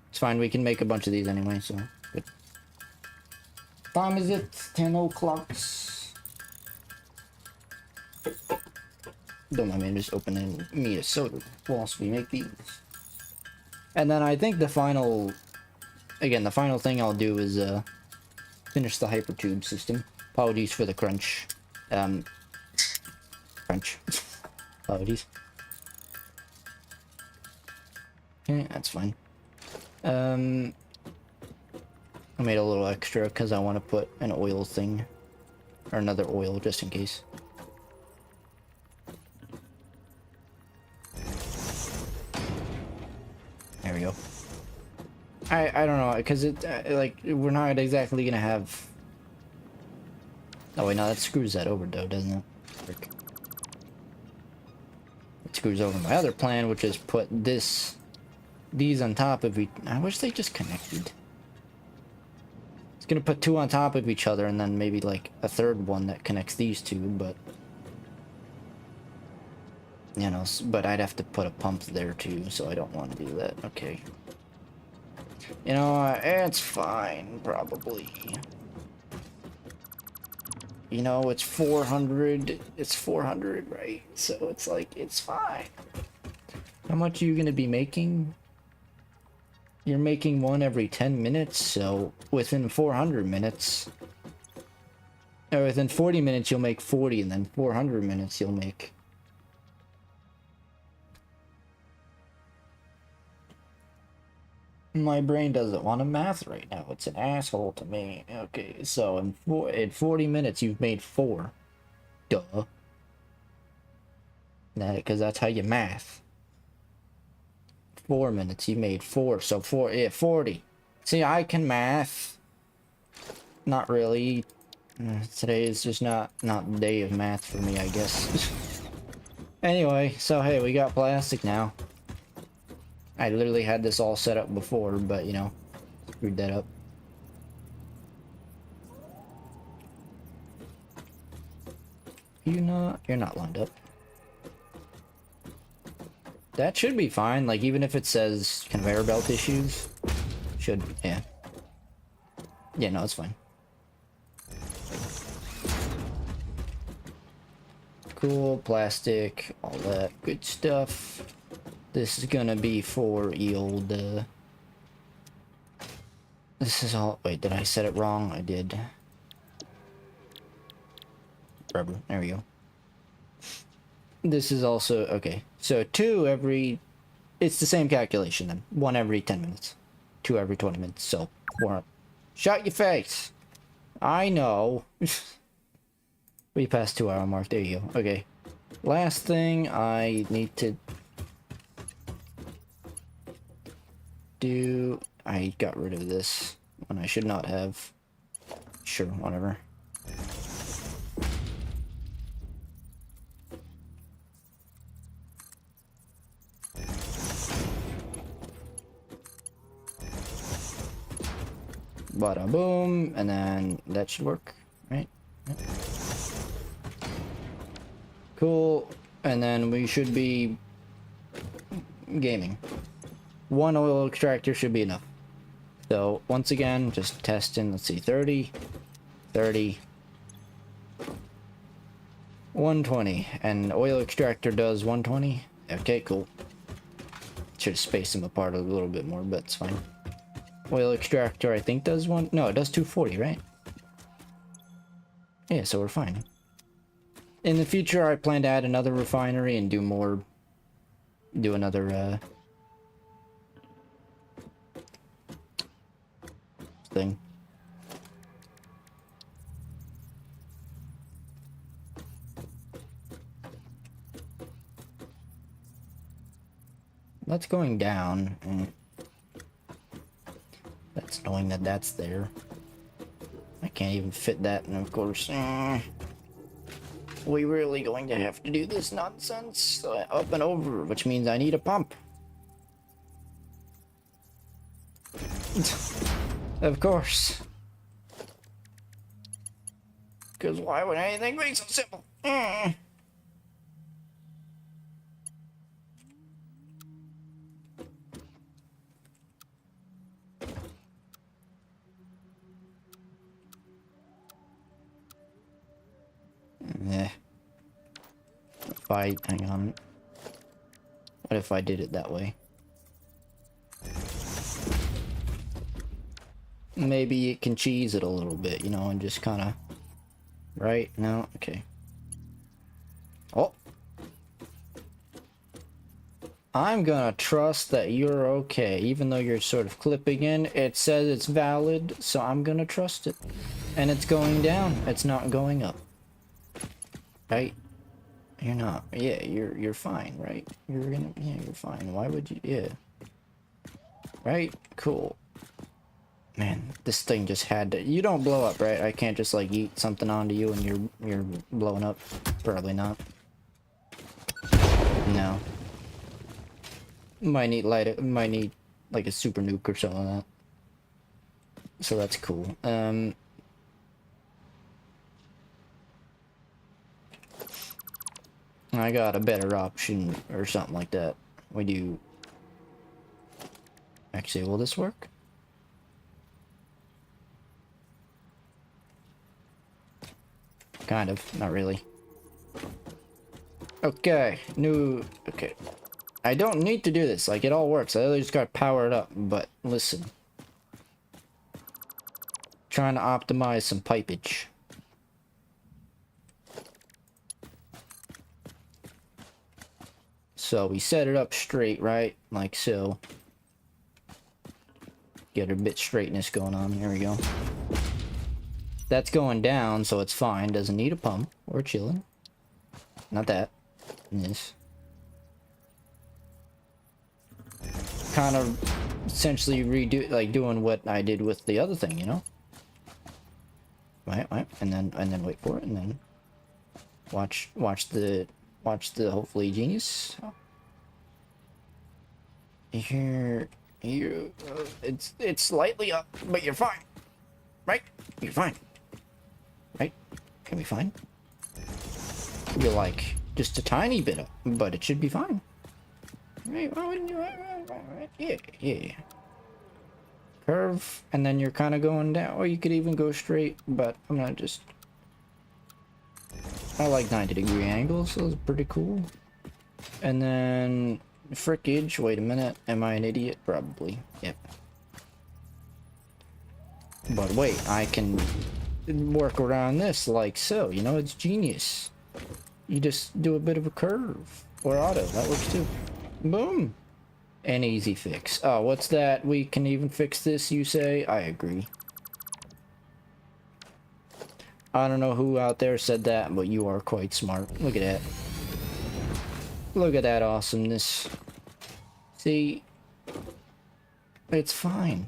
[SPEAKER 1] It's fine, we can make a bunch of these anyway, so good. Time is it? 10 o'clock. Don't mind me, I'm just opening me a soda whilst we make these. And then I think the final... Again, the final thing I'll do is finish the HyperTube system. Apologies for the crunch. Crunch. Apologies. Okay, that's fine. I made a little extra because I want to put an oil thing. Or another oil, just in case. There we go. I don't know, because it, like, we're not exactly gonna have... Oh wait, no, that screws that over though, doesn't it? Frick. It screws over my other plan, which is put these on top of each... I wish they just connected. It's gonna put 2 on top of each other and then maybe like a third one that connects these 2, but... You know, but I'd have to put a pump there too, so I don't want to do that. Okay. You know, it's fine, probably. You know, it's 400. It's 400, right? So it's like, it's fine. How much are you going to be making? You're making one every 10 minutes, so within 400 minutes... Or within 40 minutes, you'll make 40, and then 400 minutes, you'll make... My brain doesn't want to math right now. It's an asshole to me. Okay, so in 40 minutes, you've made 4. Duh. Because that's how you math. 4 minutes, you made 4. So 40. See, I can math. Not really. Today is just not the day of math for me, I guess. Anyway, so hey, we got plastic now. I literally had this all set up before, but you know, screwed that up. You're not lined up. That should be fine, like even if it says conveyor belt issues. Should, yeah. Yeah, no, it's fine. Cool, plastic, all that good stuff. This is gonna be for yield, this is all, wait, did I set it wrong? I did. Rubber, there we go. This is also, okay, so 2 every, it's the same calculation then. 1 every 10 minutes. 2 every 20 minutes, so 4. Shut your face! I know. We passed 2-hour mark, there you go, okay. Last thing I need to do, I got rid of this when I should not have. Sure, whatever. Bada boom, and then that should work, right? Yep. Cool, and then we should be gaming. One oil extractor should be enough. So once again, just testing. Let's see, 30, 30, 120, and oil extractor does 120. Okay, cool. Should space them apart a little bit more, but it's fine. Oil extractor, I think, does one. No, it does 240, right? Yeah, so we're fine. In the future, I plan to add another refinery and do more. Do another thing. That's going down. That's annoying that that's there. I can't even fit that, and of course, we really going to have to do this nonsense up and over, which means I need a pump. Of course. Because why would anything be so simple? Hang on. What if I did it that way? Maybe it can cheese it a little bit, you know, and just kind of... Right? No? Okay. Oh! I'm gonna trust that you're okay, even though you're sort of clipping in. It says it's valid, so I'm gonna trust it. And it's going down. It's not going up. Right? You're not. Yeah, you're fine, right? You're gonna. Yeah, you're fine. Why would you? Yeah. Right? Cool. Man, this thing just had to. You don't blow up, right? I can't just like eat something onto you and you're blowing up. Probably not. No. Might need might need like a super nuke or something like that. So that's cool. I got a better option or something like that. We do. Actually, will this work? Kind of, not really. Okay, okay. I don't need to do this, like it all works. I literally just gotta power it up, but listen. Trying to optimize some pipage. So we set it up straight, right? Like so. Get a bit straightness going on. Here we go. That's going down, so it's fine. Doesn't need a pump. We're chilling. Not that. This. Kind of essentially doing what I did with the other thing, you know? Right, and then wait for it, and then watch the hopefully genius. Here, it's slightly up, but you're fine, right? You're fine, right? Can we fine? You're like just a tiny bit up, but it should be fine. Right? Why wouldn't you? Right. Yeah. Curve, and then you're kind of going down, or you could even go straight. But I'm not just. I like 90-degree angles, so it's pretty cool. And then frickage. Wait a minute. Am I an idiot? Probably. Yep. But wait, I can work around this like so. You know, it's genius. You just do a bit of a curve or auto. That works too. Boom. An easy fix. Oh, what's that? We can even fix this, you say? I agree. I don't know who out there said that, but you are quite smart. Look at that. Look at that awesomeness. See? It's fine.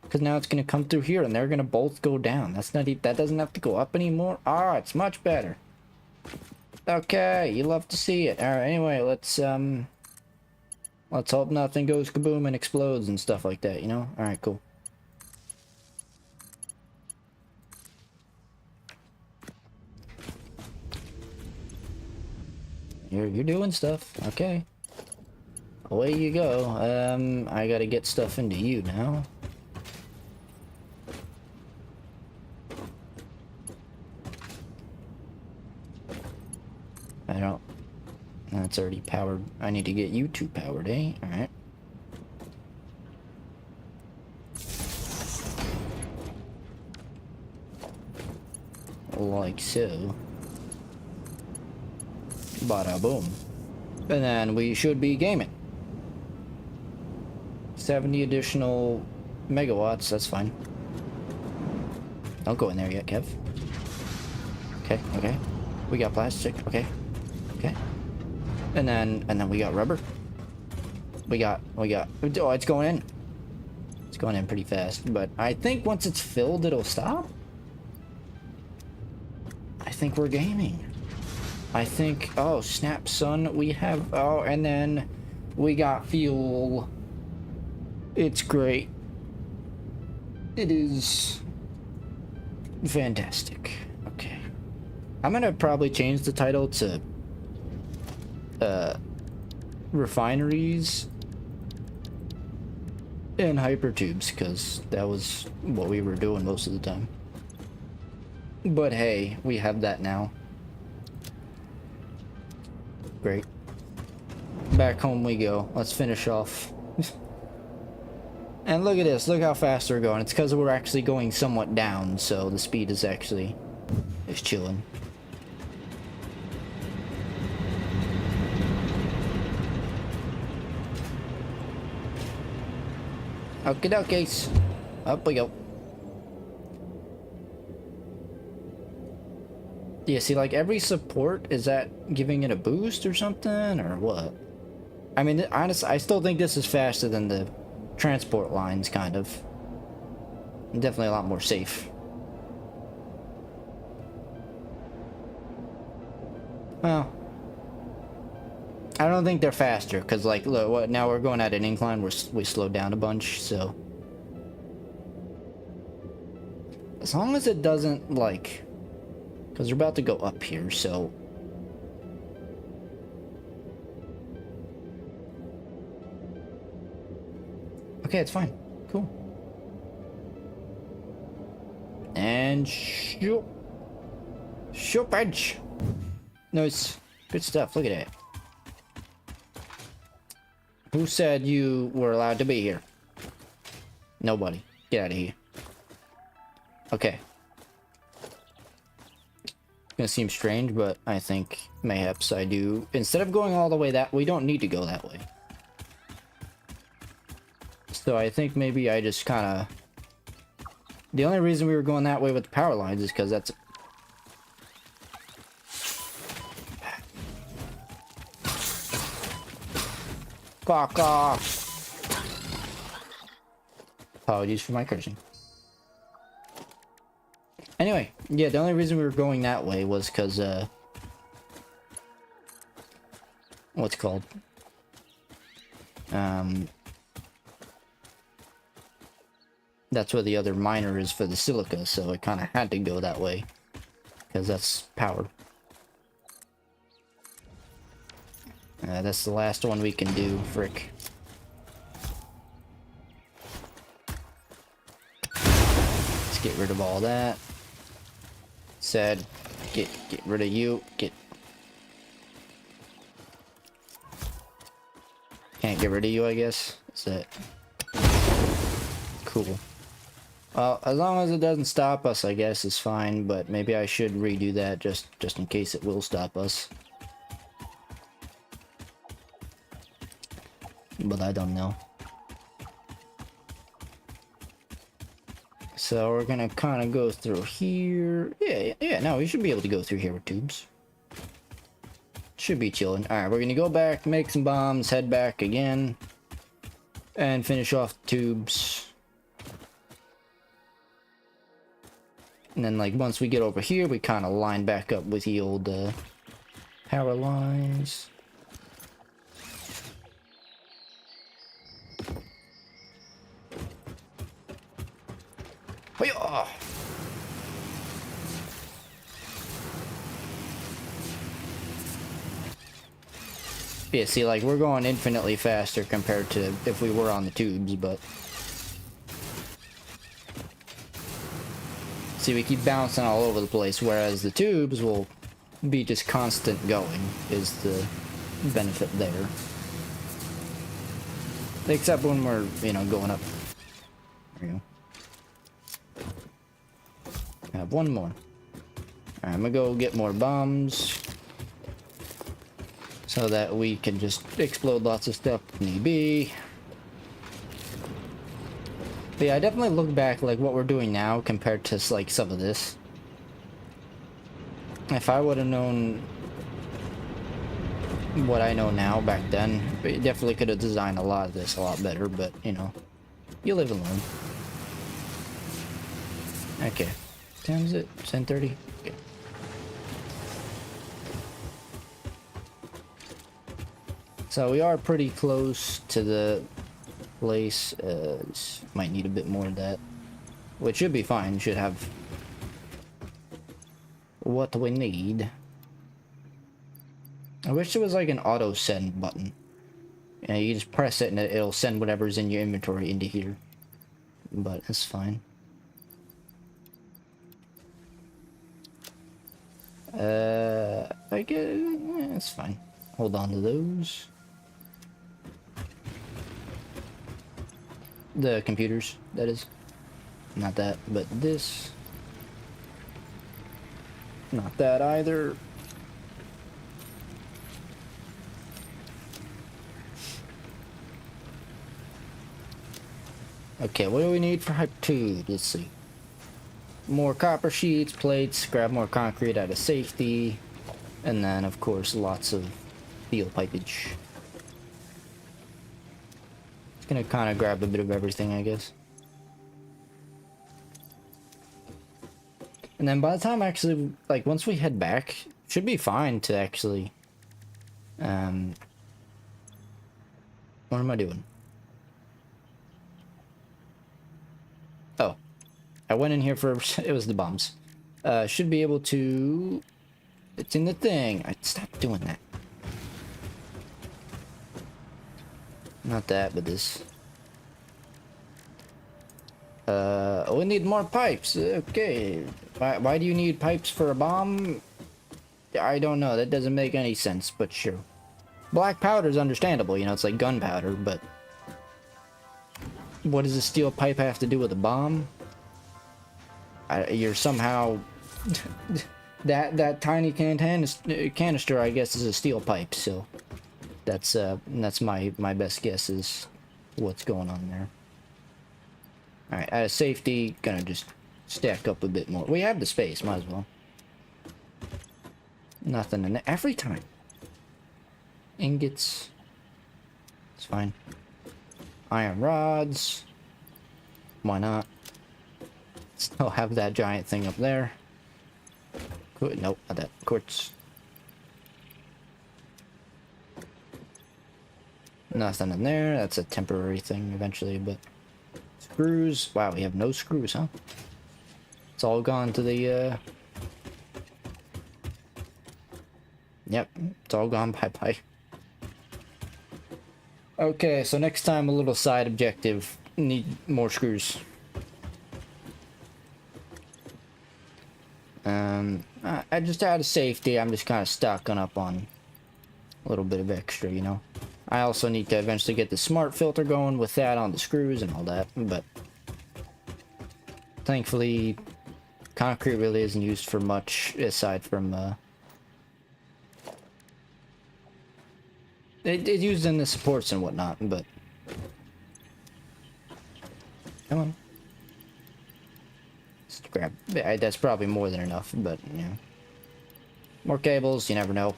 [SPEAKER 1] Because now it's going to come through here, and they're going to both go down. That doesn't have to go up anymore. Ah, it's much better. Okay, you love to see it. Alright, anyway, let's hope nothing goes kaboom and explodes and stuff like that, you know? Alright, cool. you're doing stuff. Okay. Away you go. I gotta get stuff into you now. I don't... That's already powered. I need to get you two powered, eh? Alright. Like so. Bada boom. And then we should be gaming. 70 additional megawatts, that's fine. Don't go in there yet, Kev. Okay, okay. We got plastic, okay. Okay. And then we got rubber. We got, oh, it's going in. It's going in pretty fast, but I think once it's filled, it'll stop. I think we're gaming. I think, oh, snap, son, we have, oh, and then we got fuel. It's great. It is fantastic. Okay. I'm gonna probably change the title to, Refineries and HyperTubes, because that was what we were doing most of the time. But hey, we have that now. Great. Back home we go. Let's finish off. And look at this. Look how fast we're going. It's because we're actually going somewhat down, so the speed is actually chilling. Okie dokies. Up we go. Yeah, see, like, every support, is that giving it a boost or something, or what? I mean, honestly, I still think this is faster than the transport lines, kind of. And definitely a lot more safe. Well, I don't think they're faster, because, like, look, what, now we're going at an incline, we slowed down a bunch, so... As long as it doesn't, like... Because we're about to go up here, so... Okay, it's fine. Cool. And shoot. Shoot, edge. Nice. Good stuff. Look at that. Who said you were allowed to be here? Nobody. Get out of here. Okay. Gonna seem strange, but I think mayhaps I do. Instead of going all the way that, we don't need to go that way. So I think maybe I just kind of... The only reason we were going that way with the power lines is because that's... Fuck off! Apologies for my cursing. Anyway, yeah, the only reason we were going that way was because, what's it called? That's where the other miner is for the silica, so it kind of had to go that way. Because that's powered. That's the last one we can do, frick. Let's get rid of all that. Said, get rid of you. Can't get rid of you, I guess. That's it. Cool. Well, as long as it doesn't stop us, I guess it's fine, but maybe I should redo that just in case it will stop us. But I don't know. So we're gonna kind of go through here. Yeah, no, we should be able to go through here with tubes. Should be chilling. Alright, we're gonna go back, make some bombs, head back again, and finish off the tubes. And then, like, once we get over here, we kind of line back up with the old power lines. Hi-yah! Yeah, see, like, we're going infinitely faster compared to if we were on the tubes, but... See, we keep bouncing all over the place, whereas the tubes will be just constant going, is the benefit there. Except when we're, you know, going up. There you go. I have one more. Alright, I'm gonna go get more bombs. So that we can just explode lots of stuff if need be. But yeah, I definitely look back like what we're doing now compared to like some of this. If I would have known what I know now back then, we definitely could have designed a lot of this a lot better, but you know, you live and learn. Okay. What time is it? 10:30? Okay. So we are pretty close to the place. Might need a bit more of that, which should be fine. Should have what we need. I wish there was like an auto send button. Yeah, you just press it and it'll send whatever's in your inventory into here. But it's fine. I guess it's fine. Hold on to those. The computers, that is. Not that, but this. Not that either. Okay, what do we need for HyperTube? Let's see. More copper sheets, plates, grab more concrete out of safety, and then, of course, lots of steel pipage. It's gonna kind of grab a bit of everything, I guess. And then by the time actually, like, once we head back, should be fine to actually, what am I doing? Oh, I went in here for, it was the bombs. Should be able to, it's in the thing. I stopped doing that. Not that, but this. We need more pipes. Okay. Why do you need pipes for a bomb? I don't know. That doesn't make any sense, but sure. Black powder is understandable. You know, it's like gunpowder, but... What does a steel pipe have to do with a bomb? You're somehow... that tiny canister, I guess, is a steel pipe, so... That's my best guess is what's going on there. Alright, out of safety, gonna just stack up a bit more. We have the space, might as well. Nothing in it. Every time. Ingots. It's fine. Iron rods. Why not? Still have that giant thing up there. Nope, not that. Quartz. Nothing in there. That's a temporary thing eventually, but... Screws. Wow, we have no screws, huh? It's all gone to the, Yep, it's all gone bye-bye. Okay, so next time a little side objective. Need more screws. I just out of safety, I'm just kind of stocking up on a little bit of extra, you know? I also need to eventually get the smart filter going with that on the screws and all that, but thankfully concrete really isn't used for much aside from it's used in the supports and whatnot, but come on, just grab. That's probably more than enough, but you know, more cables, you never know.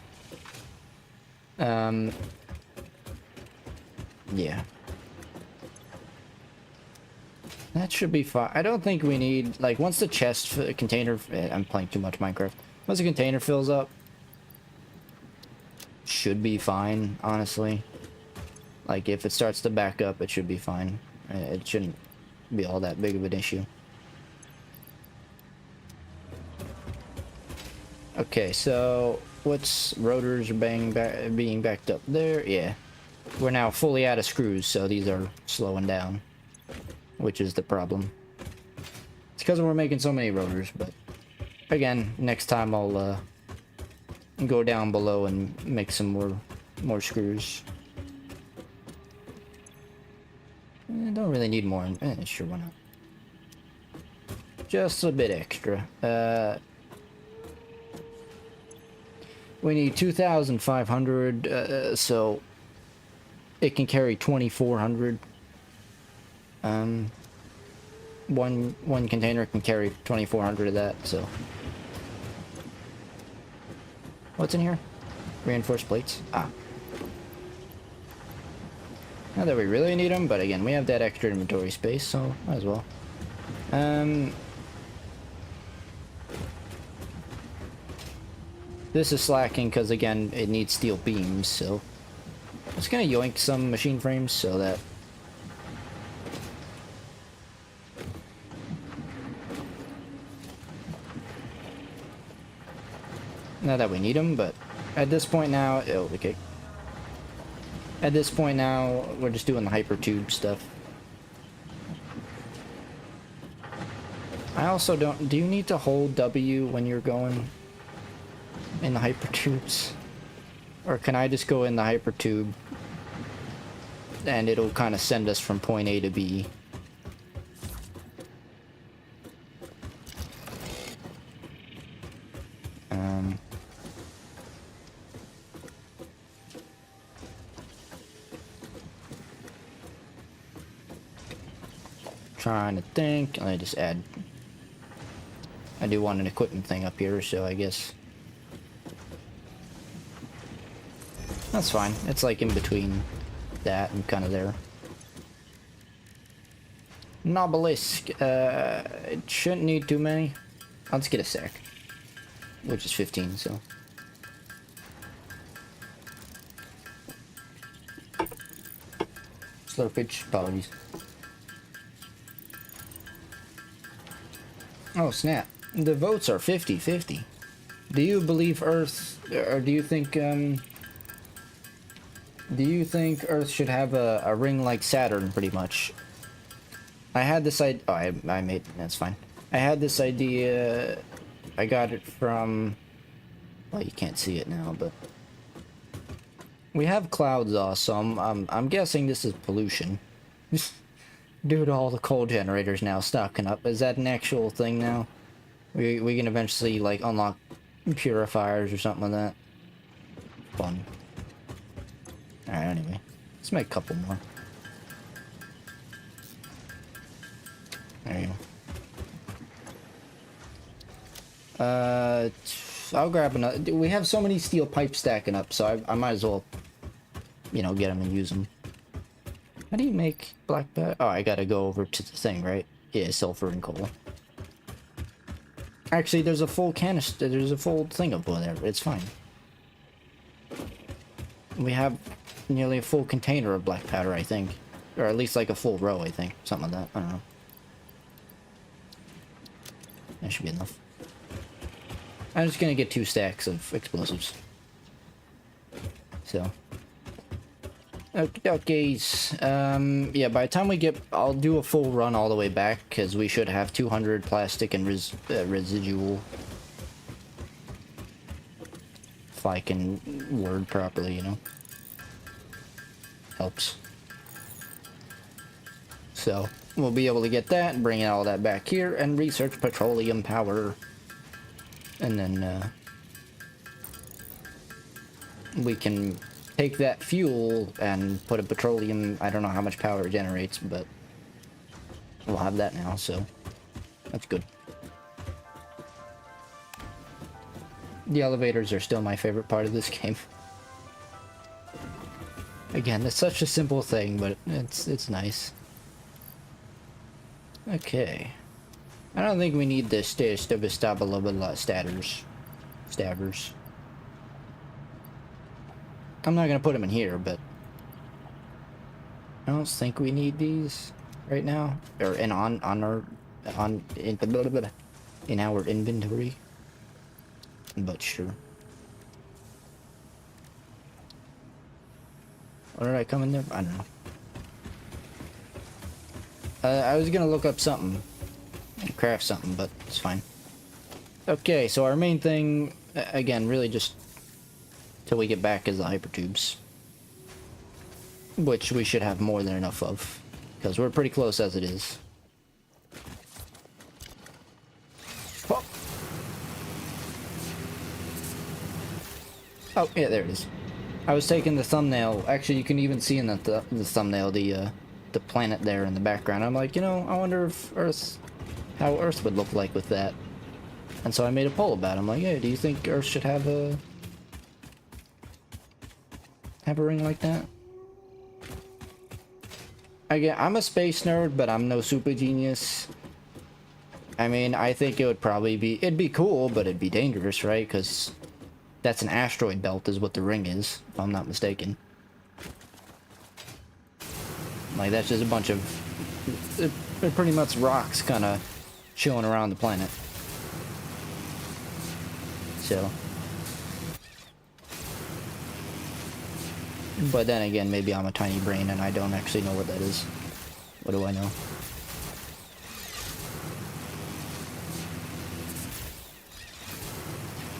[SPEAKER 1] Yeah. That should be fine. I don't think we need, like, once the chest container... I'm playing too much Minecraft. Once the container fills up, should be fine, honestly. Like, if it starts to back up, it should be fine. It shouldn't be all that big of an issue. Okay, so What's rotors are being backed up there? Yeah. We're now fully out of screws, so these are slowing down, which is the problem. It's because we're making so many rotors, but again, next time I'll go down below and make some more screws. Don't really need more. Sure, why not? Just a bit extra. We need 2,500, so it can carry 2,400. One container can carry 2,400 of that, so. What's in here? Reinforced plates. Ah. Not that we really need them, but again, we have that extra inventory space, so might as well. This is slacking because, again, it needs steel beams, so I'm just gonna yoink some machine frames so that not that we need them, but at this point now, okay. At this point now, we're just doing the HyperTube stuff. I also don't. Do you need to hold W when you're going in the HyperTubes? Or can I just go in the HyperTube and it'll kind of send us from point A to B? Trying to think. Let me just add. I do want an equipment thing up here, so I guess that's fine. It's like in between that and kind of there. Nobelisk. It shouldn't need too many. I'll just get a sack, which is 15. So. Slurpage. Apologies. Oh snap. The votes are 50-50. Do you believe Earth, or do you think Earth should have a ring like Saturn, pretty much? I had this idea, oh, I made, that's fine. I had this idea, I got it from, well, you can't see it now, but we have clouds off, so I'm guessing this is pollution. Due to all the coal generators now stocking up. Is that an actual thing now? We can eventually like unlock purifiers or something like that. Fun. Alright, anyway. Let's make a couple more. There you go. I'll grab another. We have so many steel pipes stacking up, so I might as well, you know, get them and use them. How do you make black powder? Oh, I gotta go over to the thing, right? Yeah, sulfur and coal. Actually, there's a full canister. There's a full thing up over there. It's fine. We have nearly a full container of black powder, I think. Or at least like a full row, I think. Something like that. I don't know. That should be enough. I'm just gonna get 2 stacks of explosives. So. Okay, yeah, by the time we get, I'll do a full run all the way back, because we should have 200 plastic and residual. If I can word properly, you know. Helps. So, we'll be able to get that, and bring all that back here, and research petroleum power. And then, we can take that fuel and put a petroleum, I don't know how much power it generates, but we'll have that now, so that's good. The elevators are still my favorite part of this game. Again, it's such a simple thing, but it's nice. Okay. I don't think we need the stabbers. I'm not gonna put them in here, but I don't think we need these right now, or in our inventory. But sure. Or did I come in there? I don't know. I was gonna look up something and craft something, but it's fine. Okay, so our main thing, again, really just till we get back is the hypertubes. Which we should have more than enough of, because we're pretty close as it is. Oh, oh yeah, there it is. I was taking the thumbnail. Actually, you can even see in the thumbnail the planet there in the background. I'm like, you know, I wonder if how Earth would look like with that. And so I made a poll about it. I'm like, hey, do you think Earth should have a ring like that? Again, I'm a space nerd, but I'm no super genius. I mean, I think it would probably be, it'd be cool, but it'd be dangerous, right? Because that's an asteroid belt is what the ring is, if I'm not mistaken. Like, that's just a bunch of, they're pretty much rocks kind of chilling around the planet. So. But then again, maybe I'm a tiny brain and I don't actually know what that is. What do I know?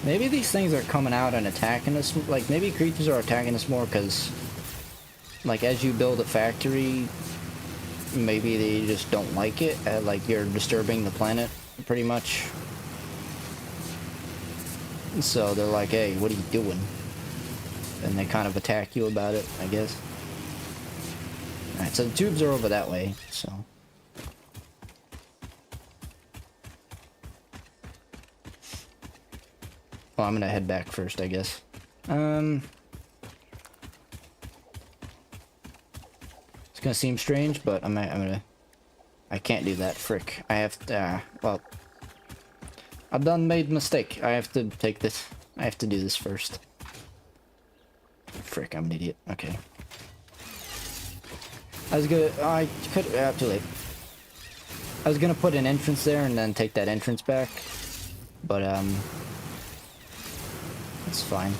[SPEAKER 1] Maybe these things are coming out and attacking us. Like, maybe creatures are attacking us more because, like, as you build a factory, maybe they just don't like it. Like, you're disturbing the planet, pretty much. So they're like, hey, what are you doing? And they kind of attack you about it, I guess. Alright, so the tubes are over that way, so. Well, I'm gonna head back first, I guess. It's gonna seem strange, but I can't do that, frick. I have to, well, I've done made mistake. I have to take this, I have to do this first. Frick, I'm an idiot. Okay. I was gonna, I could, too late. I was gonna put an entrance there and then take that entrance back, but, it's fine.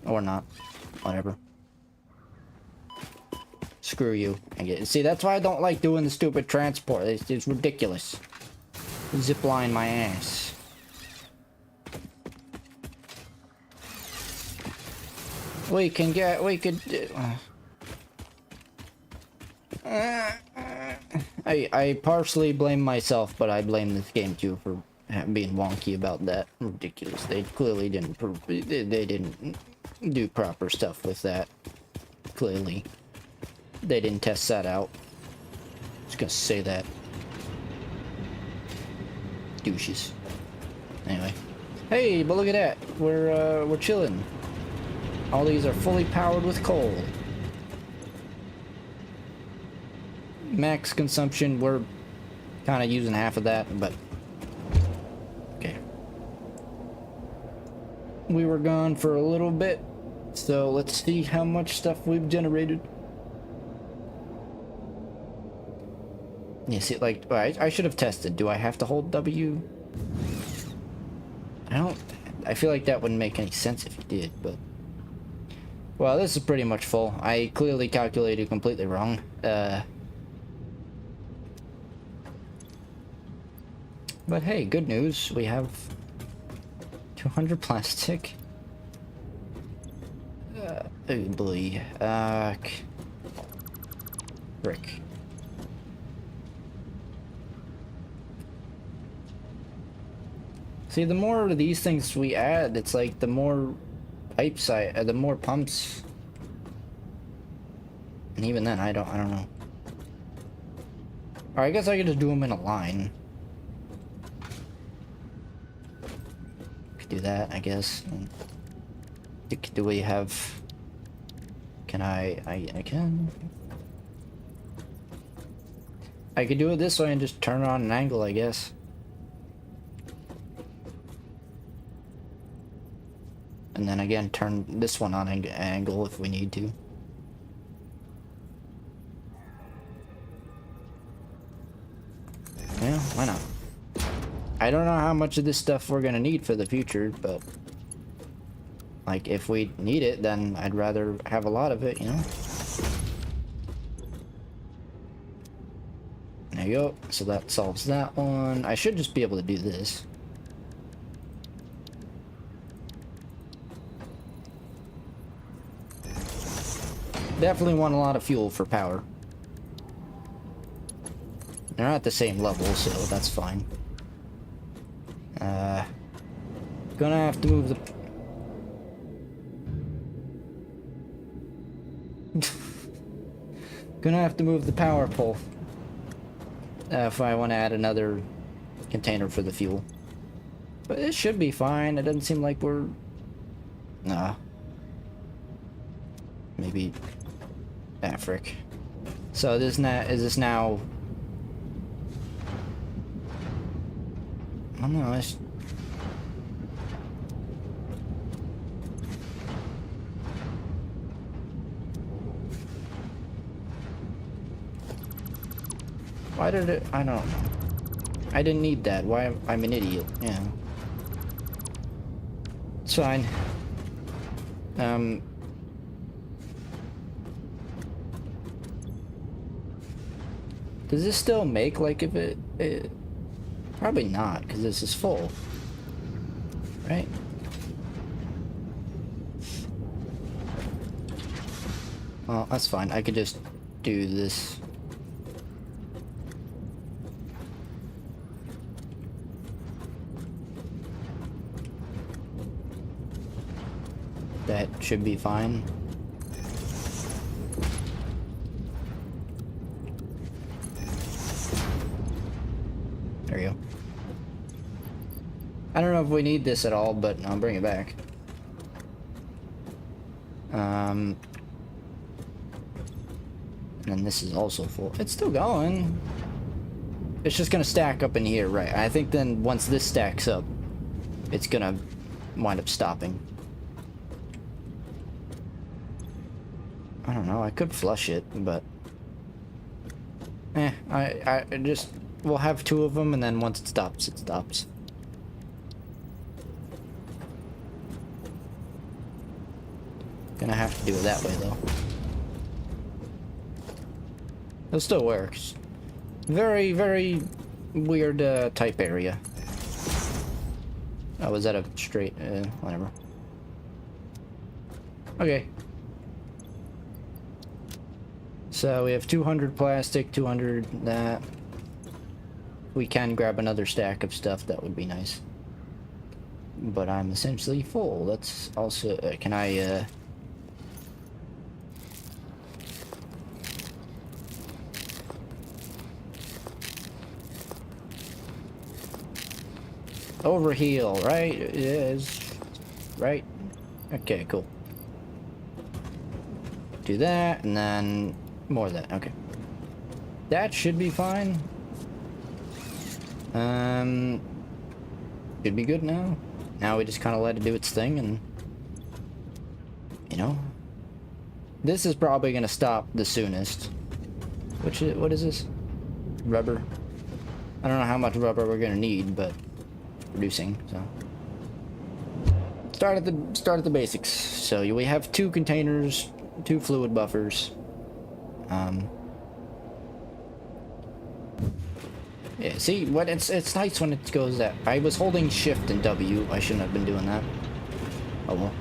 [SPEAKER 1] Or not. Whatever. Screw you. I get it. See, that's why I don't like doing the stupid transport. It's ridiculous. Zipline my ass. We could... I partially blame myself, but I blame this game too for being wonky about that. Ridiculous. They clearly didn't they didn't do proper stuff with that. Clearly. They didn't test that out. Just gonna say that. Douches. Anyway. Hey, but look at that. We're chilling. All these are fully powered with coal. Max consumption, we're kind of using half of that, but okay. We were gone for a little bit, so let's see how much stuff we've generated. Yeah, see, like, I should have tested. Do I have to hold W? I feel like that wouldn't make any sense if you did, but... Well, this is pretty much full. I clearly calculated completely wrong. But hey, good news. We have 200 plastic. Oh boy. Brick. See, the more of these things we add, it's like the more pipes the more pumps. And even then, I don't know. Or I guess I could just do them in a line. Could do that, I guess. Do we have? Can I can. I could do it this way and just turn it on an angle, I guess. And then again, turn this one on an angle if we need to. Yeah, why not? I don't know how much of this stuff we're gonna need for the future, but Like, if we need it, then I'd rather have a lot of it, you know? There you go. So that solves that one. I should just be able to do this. Definitely want a lot of fuel for power. They're not at the same level, so that's fine. Gonna have to move the... Gonna have to move the power pole. If I want to add another container for the fuel. But it should be fine. It doesn't seem like we're... Nah. Maybe... Ah, frick. So this is this now... I don't know, it's... Why did it... I don't know. I didn't need that. Why... I'm an idiot. Yeah. It's fine. Does this still make, like, if it... Probably not, because this is full. Right? Well, that's fine. I could just do this. That should be fine. There you go. I don't know if we need this at all, but I'll bring it back. And then this is also full. It's still going. It's just gonna stack up in here, right? I think then once this stacks up, it's gonna wind up stopping. I don't know, I could flush it, but... I just... We'll have two of them, and then once it stops, it stops. Gonna have to do it that way, though. It still works. Very, very weird type area. Oh, was that a straight... whatever. Okay. So we have 200 plastic, 200 that. We can grab another stack of stuff, that would be nice. But I'm essentially full. Let's also... can I... Overheal, right? It is. Right? Okay, cool. Do that, and then more of that. Okay. That should be fine. Should be good now. Now we just kind of let it do its thing, and... You know? This is probably going to stop the soonest. What is this? Rubber. I don't know how much rubber we're going to need, but... Producing, so... Start at the basics. So we have 2 containers, 2 fluid buffers. Yeah, see, what it's nice when it goes that. I was holding shift and W. I shouldn't have been doing that. Oh well.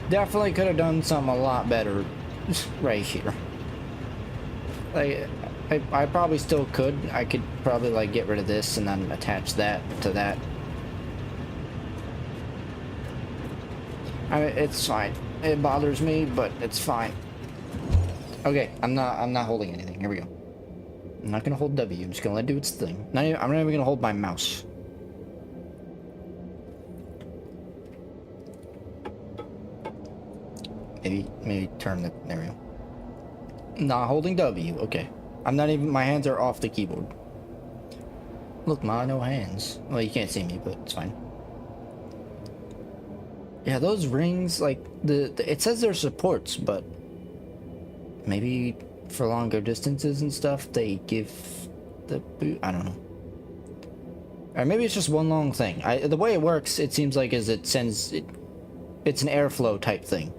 [SPEAKER 1] Definitely could have done something a lot better right here. Like, I probably still could. I could probably, like, get rid of this and then attach that to that. I mean, it's fine. It bothers me, but it's fine. Okay, I'm not holding anything. Here we go. I'm not gonna hold W. I'm just gonna let it do its thing. I'm not even gonna hold my mouse. Maybe turn the... There we go. Not holding W. Okay. I'm not even... My hands are off the keyboard. Look, Ma, no hands. Well, you can't see me, but it's fine. Yeah, those rings, like, it says they're supports, but... Maybe for longer distances and stuff, they give the boot... I don't know. Or maybe it's just one long thing. The way it works, it seems like, is it sends... It's an airflow type thing.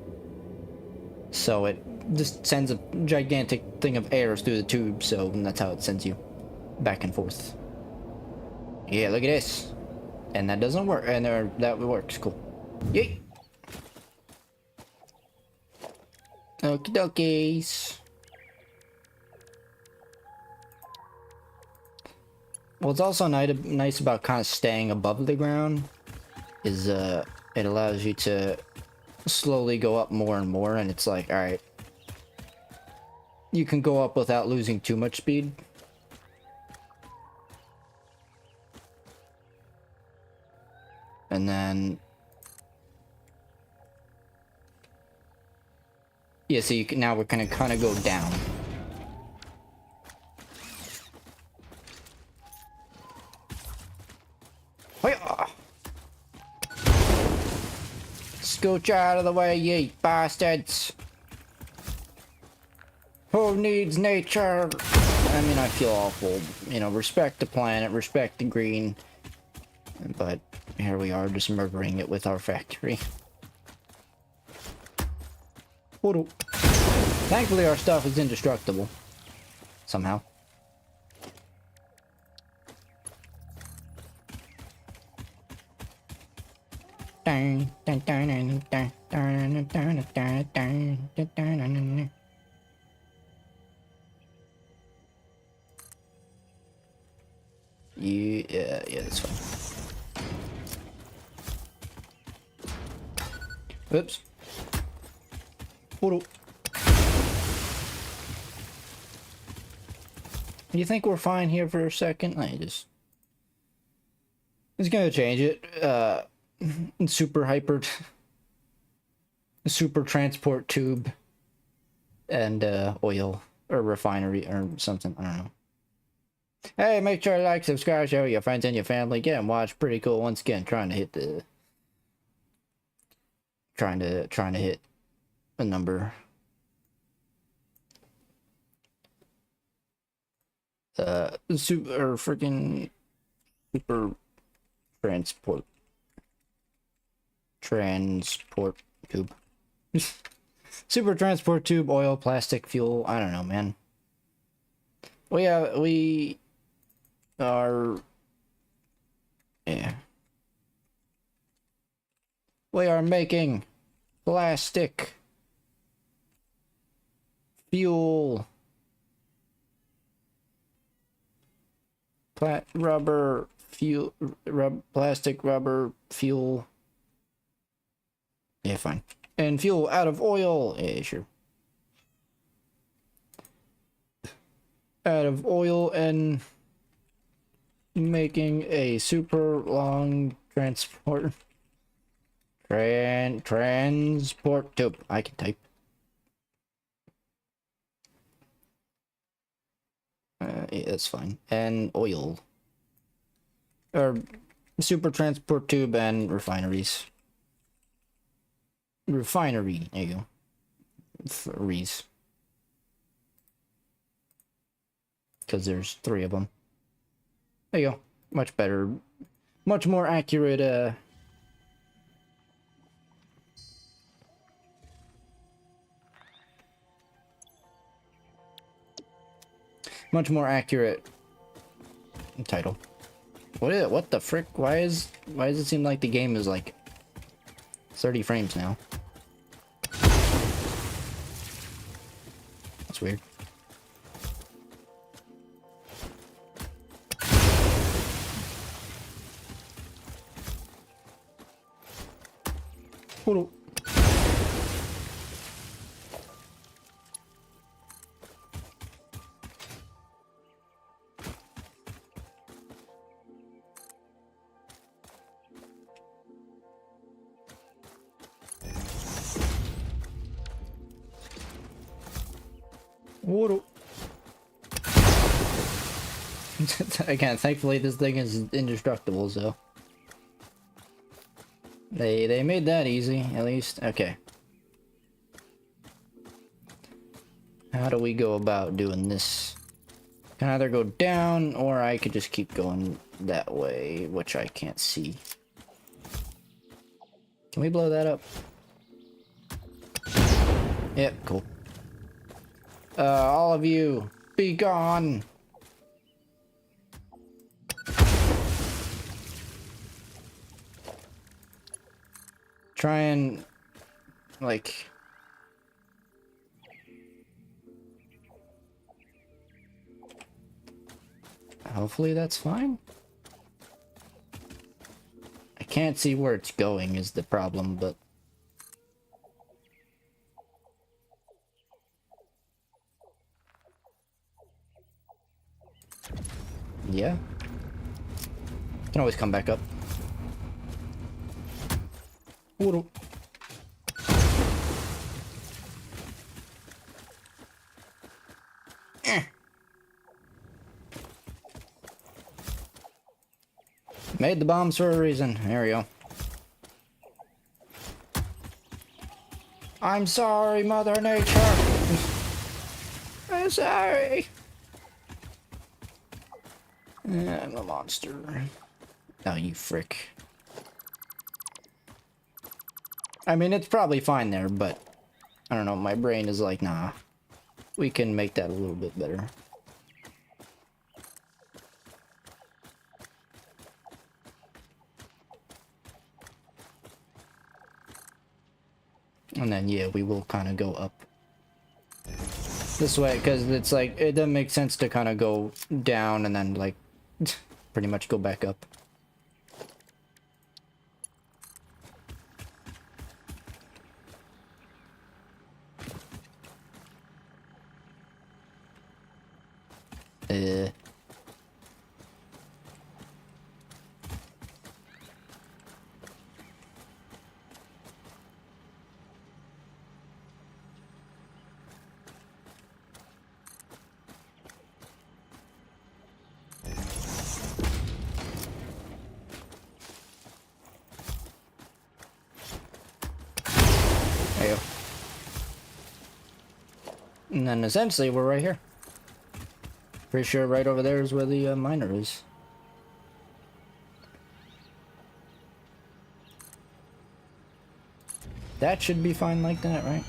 [SPEAKER 1] So it just sends a gigantic thing of air through the tube, so that's how it sends you back and forth. Yeah, look at this. And that doesn't work, and that works, cool. Yay! Okie dokies. What's also nice about kind of staying above the ground is it allows you to slowly go up more and more, and it's like, alright, you can go up without losing too much speed. And then yeah, so you can, now we're gonna kind of go down. Hiya! Scooch out of the way, ye bastards! Who needs nature? I mean, I feel awful. You know, respect the planet, respect the green. But here we are, just murdering it with our factory. Thankfully, our stuff is indestructible. Somehow. Yeah, that's fine. Oops. You think we're fine here for a second? It's gonna change it. Super transport tube and oil or refinery or something. I don't know. Hey, make sure to like, subscribe, share with your friends and your family. Get and watch. Pretty cool. Once again, trying to hit a number. Super transport tube. Super transport tube, oil, plastic, fuel. I don't know, man. We are we are making plastic fuel, rubber fuel, plastic rubber fuel. Yeah, fine. And fuel out of oil. Yeah, sure. Out of oil and making a super long transport tube. I can type. Yeah, that's fine. And oil. Or super transport tube and refineries. Refinery. There you go. Rees. Because there's 3 of them. There you go. Much better. Much more accurate, much more accurate title. What is it? What the frick? Why does it seem like the game is like 30 frames now? That's weird. Hold on. Again, thankfully this thing is indestructible, so they made that easy, at least. Okay. How do we go about doing this? Can either go down, or I could just keep going that way, which I can't see. Can we blow that up? Yep, cool. All of you, be gone. Try and, like... Hopefully that's fine. I can't see where it's going is the problem, but... Yeah. Can always come back up. Whoa. Made the bombs for a reason. There we go. I'm sorry, Mother Nature. I'm sorry. I'm a monster. Oh, you frick. I mean, it's probably fine there, but I don't know. My brain is like, nah. We can make that a little bit better. And then, yeah, we will kind of go up this way, because it's like, it doesn't make sense to kind of go down and then, like, pretty much go back up. There you go. And then essentially we're right here. Pretty sure right over there is where the miner is. That should be fine like that, right?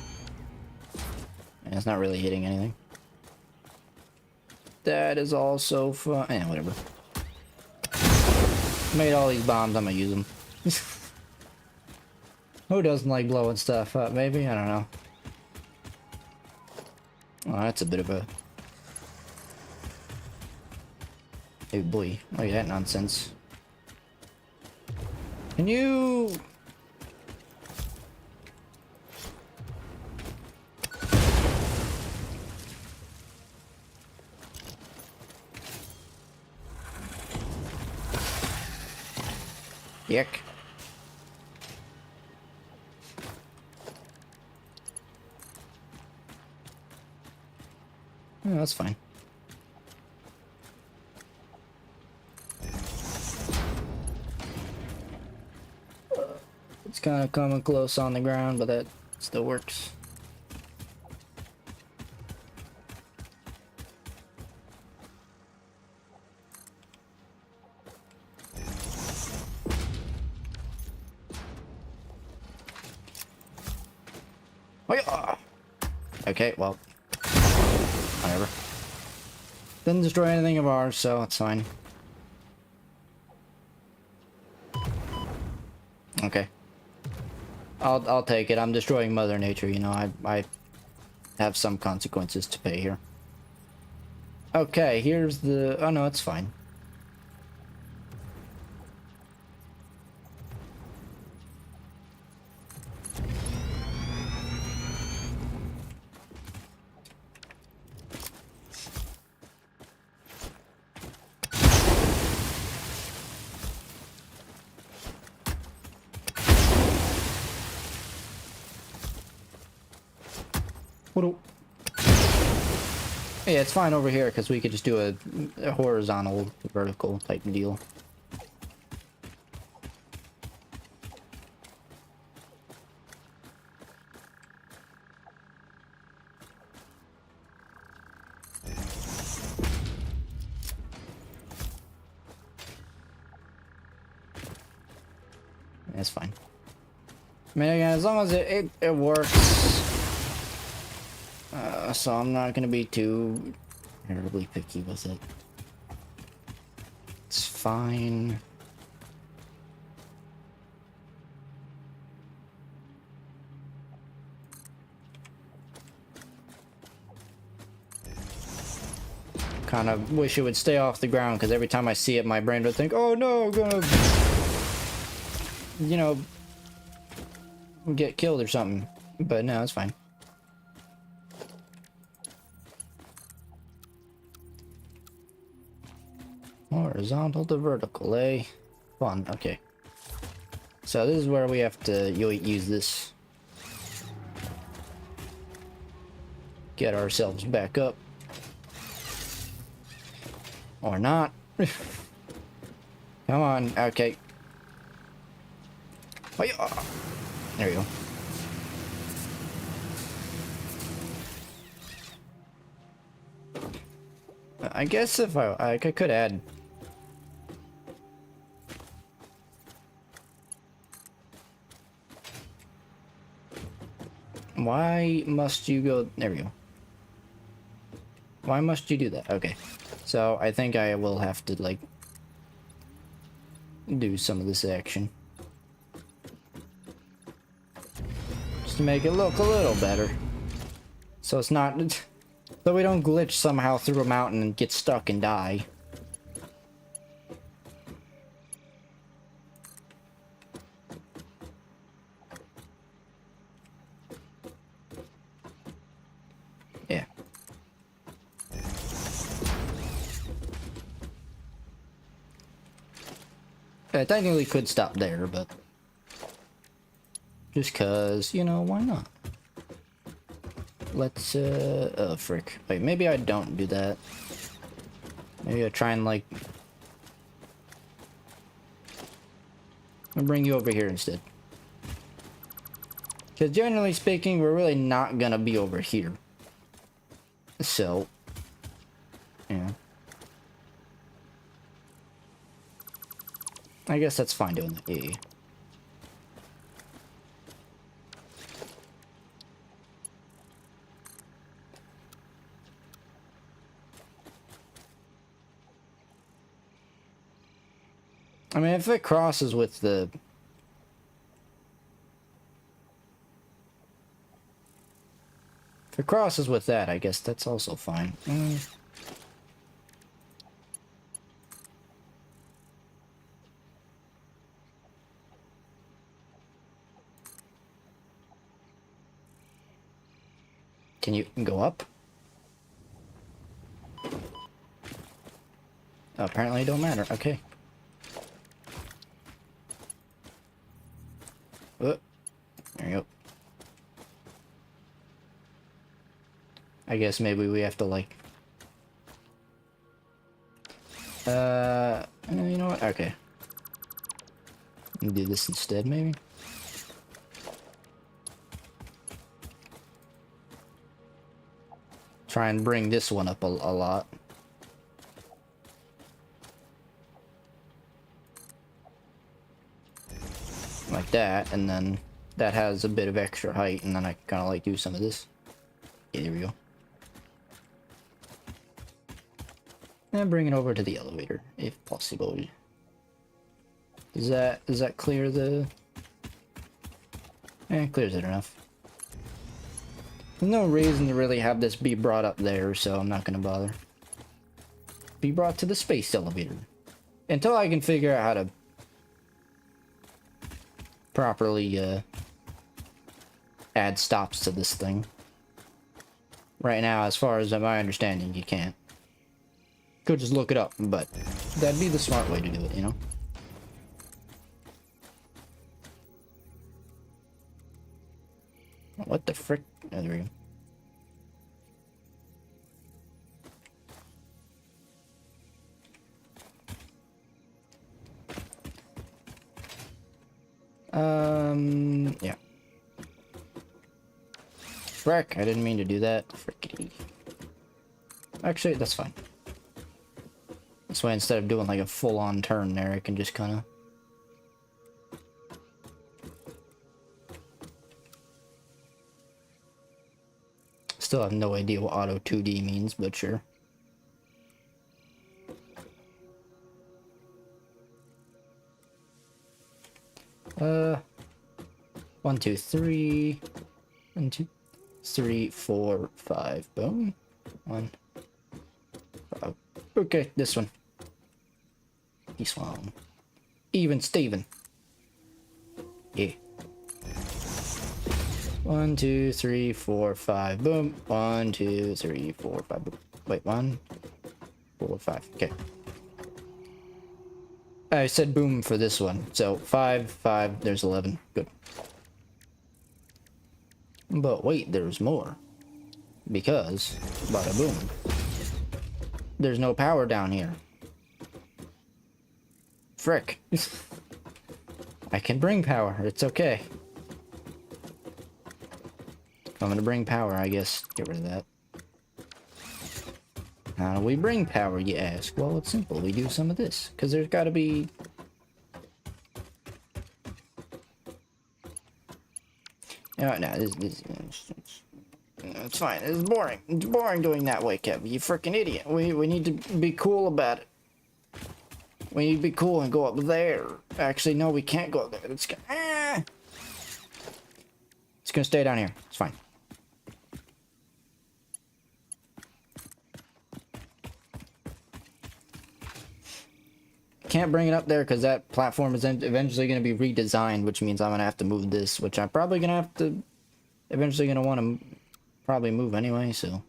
[SPEAKER 1] And it's not really hitting anything. That is also fun. Eh, whatever. Made all these bombs, I'm gonna use them. Who doesn't like blowing stuff up? Maybe? I don't know. Oh, that's a bit of a... Hey boy, look at that nonsense. Can you... Yuck. Oh, that's fine. It's kind of coming close on the ground, but that still works. Okay, well, whatever. Didn't destroy anything of ours, so it's fine. Okay. I'll take it. I'm destroying Mother Nature, you know. I have some consequences to pay here. Okay, here's the... Oh, no, it's fine. Yeah, it's fine over here because we could just do a horizontal, vertical type deal. That's fine. I mean, again, as long as it works. So I'm not gonna be too terribly picky with it. It's fine. Kind of wish it would stay off the ground, because every time I see it, my brain would think, oh no, I'm gonna, you know, get killed or something. But no, it's fine. Horizontal to vertical, eh? Fun, okay. So this is where we have to use this. Get ourselves back up. Or not. Come on, okay. Oh, yeah. There we go. I guess if I could add. Why must you go? There we go. Why must you do that? Okay. So I think I will have to like do some of this action. Just to make it look a little better. So it's not, so we don't glitch somehow through a mountain and get stuck and die. Yeah. I technically could stop there, but just cause, you know, why not? Let's, oh, frick. Wait, maybe I don't do that. Maybe I try and, like, I'll bring you over here instead. Because generally speaking, we're really not gonna be over here. So, yeah. I guess that's fine doing that. Yeah. I mean, if it crosses with the... If it crosses with that, I guess that's also fine. Can you go up? Oh, apparently it don't matter. Okay. Oh, there you go. I guess maybe we have to like... you know what? Okay. Do this instead, maybe? Try and bring this one up a lot. Like that, and then that has a bit of extra height, and then I kind of like do some of this. Yeah, there we go. And bring it over to the elevator, if possible. Does that clear the... It clears it enough. There's no reason to really have this be brought up there, so I'm not gonna bother. Be brought to the space elevator. Until I can figure out how to properly add stops to this thing. Right now, as far as my understanding, you can't. Could just look it up, but that'd be the smart way to do it, you know? What the frick? Oh, there we go. Yeah. Frick, I didn't mean to do that. Frickity. Actually, that's fine. This way, instead of doing like a full-on turn there, I can just kind of... still have no idea what auto 2D means, but sure. One, two, three. 1, 2, 3, 4, 5. Boom. 1, 5. Okay, this one. This one. Even Steven. Yeah. 1, 2, 3, 4, 5. Boom. 1, 2, 3, 4, 5. Boom. Wait, 1, 4, 5. Okay. I said boom for this one. So 5, 5. There's 11. Good. But wait, there's more. Because, bada boom. There's no power down here. Frick. I can bring power. It's okay. I'm gonna bring power, I guess. Get rid of that. How do we bring power, you ask? Well, it's simple. We do some of this. Because there's gotta be... No, it's fine. It's boring. It's boring doing that way, Kev. You freaking idiot. We need to be cool about it. We need to be cool and go up there. Actually, no, we can't go up there. It's gonna stay down here. It's fine. Can't bring it up there because that platform is eventually going to be redesigned, which means I'm going to have to move this, which I'm probably going to have to eventually going to want to probably move anyway, so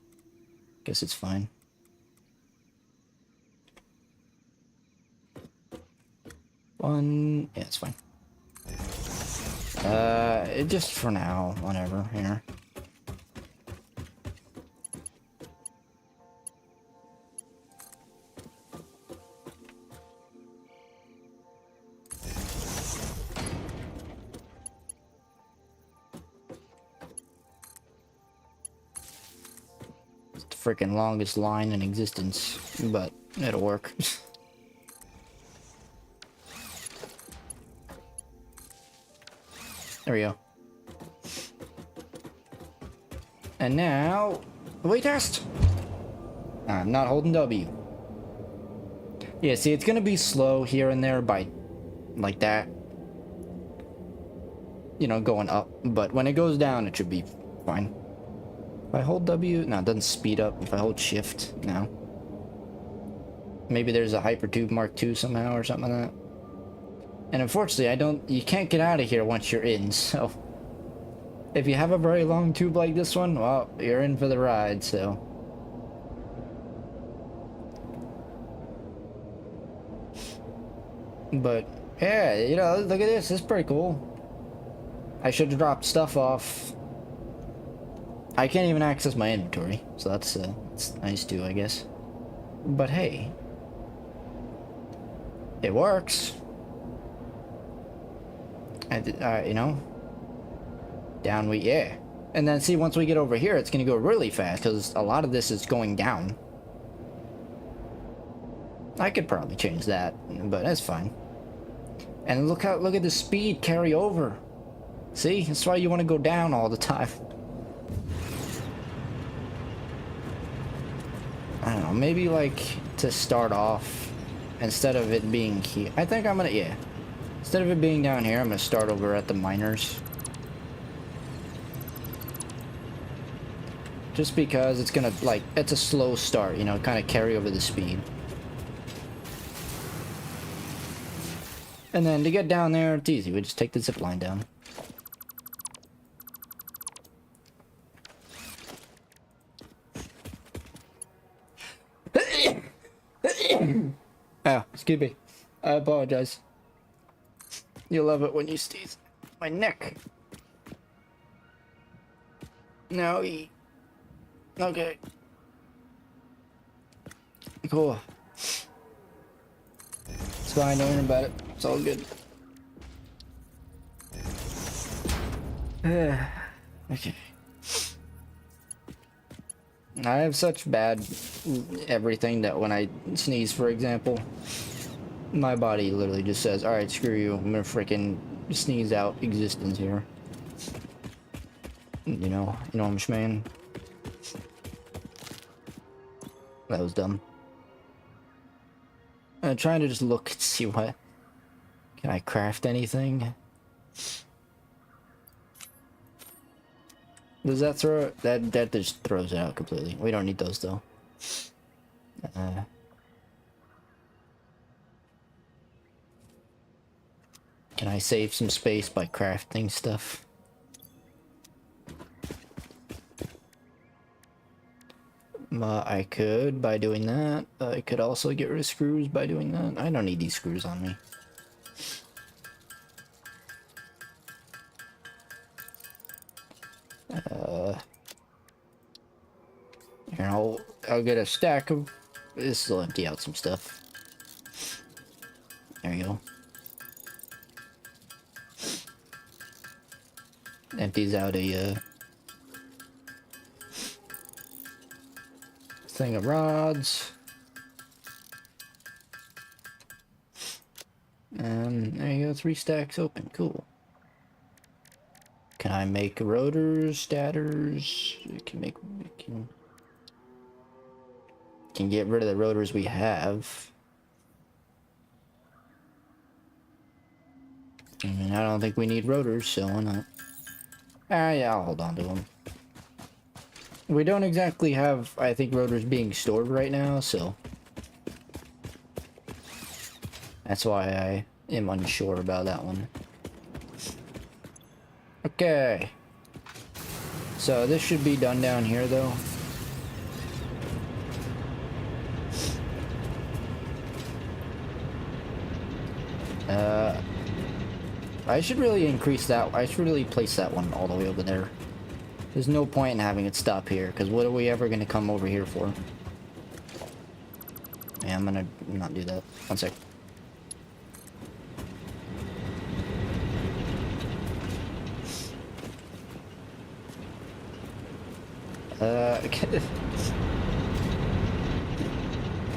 [SPEAKER 1] guess it's fine. Yeah, it's fine. Just for now, whatever, here. Freaking longest line in existence, but it'll work. There we go. And now, the weight test. I'm not holding W. Yeah, see, it's gonna be slow here and there by, like that. You know, going up, but when it goes down, it should be fine. If I hold W, no, it doesn't speed up. If I hold shift, no. Maybe there's a HyperTube Mark II somehow or something like that. And unfortunately, you can't get out of here once you're in, so. If you have a very long tube like this one, well, you're in for the ride, so. But, yeah, you know, look at this, it's pretty cool. I should have dropped stuff off. I can't even access my inventory, so that's nice too, I guess. But hey, it works. You know, yeah. And then see, once we get over here, it's gonna go really fast because a lot of this is going down. I could probably change that, but that's fine. And look at the speed carry over. See, that's why you want to go down all the time. I don't know, maybe like to start off, instead of it being here, I think I'm gonna, yeah. Instead of it being down here, I'm gonna start over at the miners. Just because it's gonna, like, it's a slow start, you know, kind of carry over the speed. And then to get down there, it's easy, we just take the zip line down. Oh, excuse me. I apologize. You love it when you sneeze. My neck. Now eat. Okay. Cool. It's fine, don't worry about it. It's all good. Okay. I have such bad everything that when I sneeze, for example, my body literally just says, alright, screw you, I'm gonna freaking sneeze out existence here. You know what I'm saying? That was dumb. I'm trying to just look and see what... Can I craft anything? Does that throw... That just throws it out completely. We don't need those, though. Can I save some space by crafting stuff? I could by doing that. I could also get rid of screws by doing that. I don't need these screws on me. Here, I'll get a stack of... This will empty out some stuff. There you go. Empties out a thing of rods. And there you go, 3 stacks open. Cool. Can I make rotors, stators? Can get rid of the rotors we have. I mean, I don't think we need rotors, so why not? Ah, yeah, I'll hold on to them. We don't exactly have, I think, rotors being stored right now, so... That's why I am unsure about that one. Okay. So this should be done down here, though. I should really increase that. I should really place that one all the way over there. There's no point in having it stop here, because what are we ever going to come over here for? Yeah, I'm going to not do that. One sec.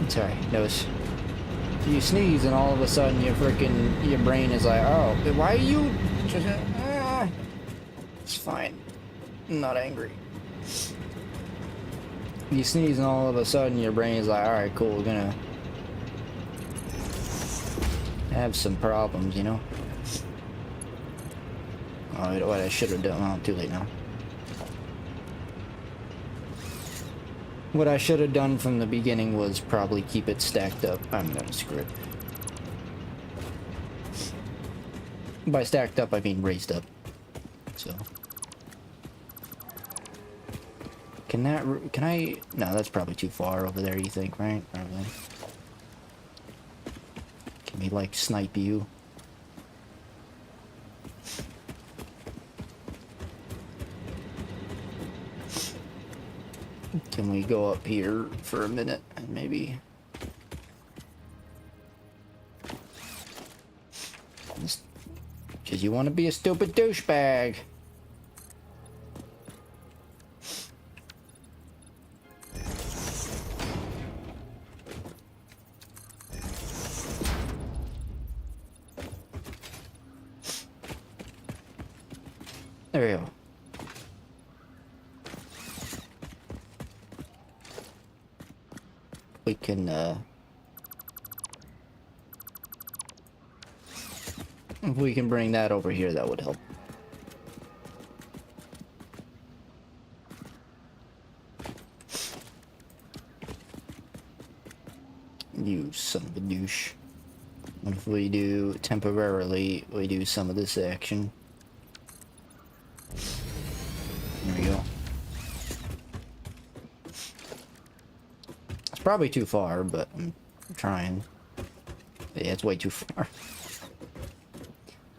[SPEAKER 1] Sorry, nose. You sneeze and all of a sudden your brain is like, oh, why are you just, it's fine. I'm not angry. You sneeze and all of a sudden your brain is like, alright, cool, we're gonna have some problems, you know? Oh, what I should have done, oh, too late now. What I should have done from the beginning was probably keep it stacked up. I'm gonna screw it. By stacked up, I mean raised up. So. Can I? No, that's probably too far over there, you think, right? Probably. Can we, like, snipe you? Can we go up here for a minute and maybe... Because you want to be a stupid douchebag. There we go. We can, if we can bring that over here, that would help. You son of a douche. What if we do, temporarily, we do some of this action? There we go. Probably too far, but I'm trying. Yeah, it's way too far.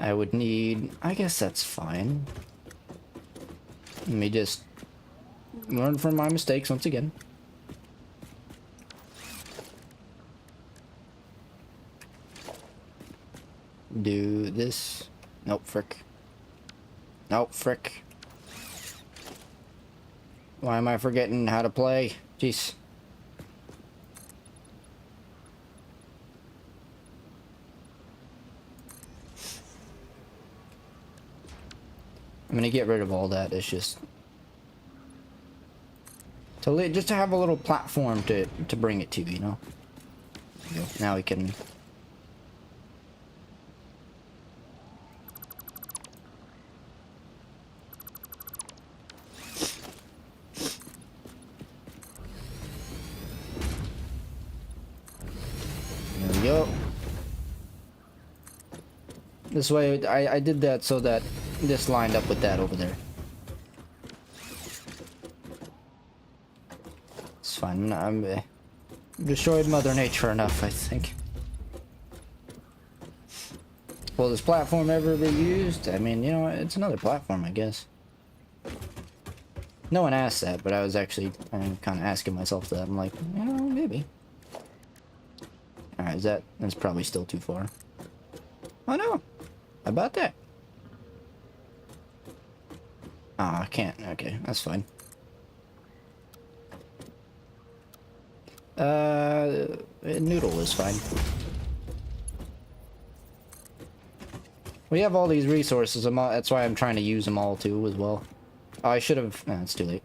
[SPEAKER 1] I would need... I guess that's fine. Let me just learn from my mistakes once again. Do this. Nope, frick. Nope, frick. Why am I forgetting how to play? Jeez. I'm gonna get rid of all that. It's just just to have a little platform to bring it to, you know. Now we can. There we go. This way, I did that so that this lined up with that over there. It's fine. I'm destroyed Mother Nature enough, I think. Will this platform ever be used? I mean, you know, it's another platform, I guess. No one asked that, but I was actually kind of asking myself that. I'm like, you know, maybe. Alright, that's probably still too far. Oh no! How about that? Oh, I can't. Okay, that's fine. Noodle is fine. We have all these resources. That's why I'm trying to use them all too, as well. Oh, I should have. No, it's too late.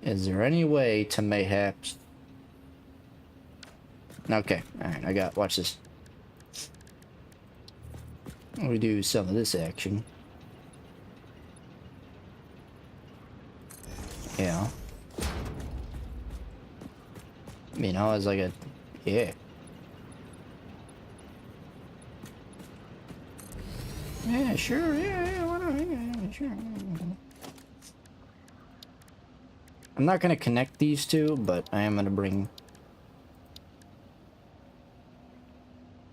[SPEAKER 1] Is there any way to mayhaps? Okay, alright, I got. Watch this. We do some of this action. Yeah. You know, it's like a. Yeah. Yeah, sure, yeah, why not? Yeah, sure. I'm not gonna connect these two, but I am gonna bring.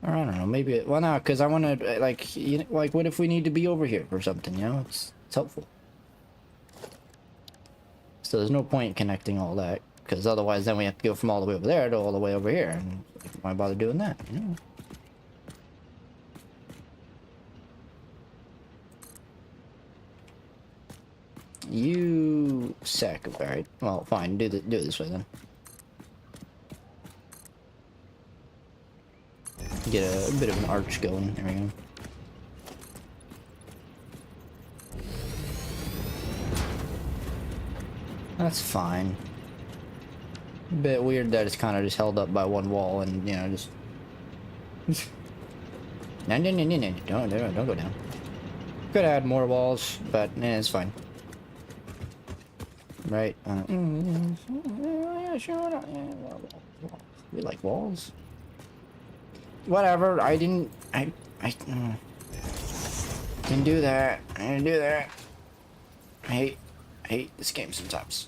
[SPEAKER 1] Or I don't know, maybe. Well, no, because I want to like, you know, like, what if we need to be over here for something? You know, it's helpful. So there's no point connecting all that, because otherwise, then we have to go from all the way over there to all the way over here, and why bother doing that? You know? You sack. All right. Well, fine. Do it this way then. Get a bit of an arch going. There we go. That's fine. A bit weird that it's kind of just held up by one wall, and you know, just. No, don't go down. Could add more walls, but it's fine. Right. Yeah, sure. We like walls. Whatever. I didn't do that. I didn't do that. I hate this game sometimes.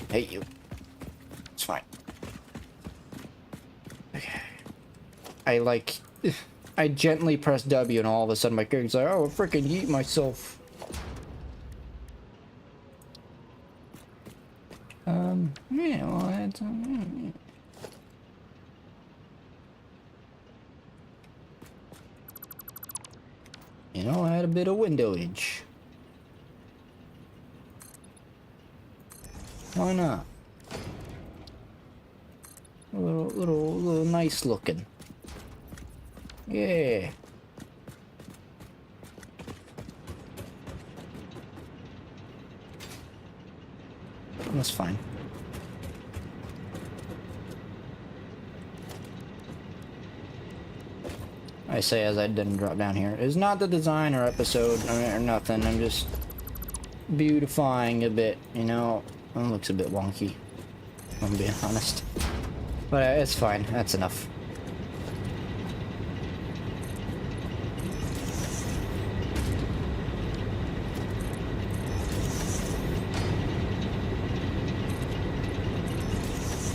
[SPEAKER 1] I hate you. It's fine. Okay. I gently press W and all of a sudden my character's like, oh, freaking yeet myself. Yeah, well, that's, yeah. You know, I had a bit of windowage. Why not? A little nice looking. Yeah. That's fine. I say as I didn't drop down here. It's not the design or episode or nothing. I'm just beautifying a bit, you know. It looks a bit wonky, if I'm being honest. But it's fine. That's enough.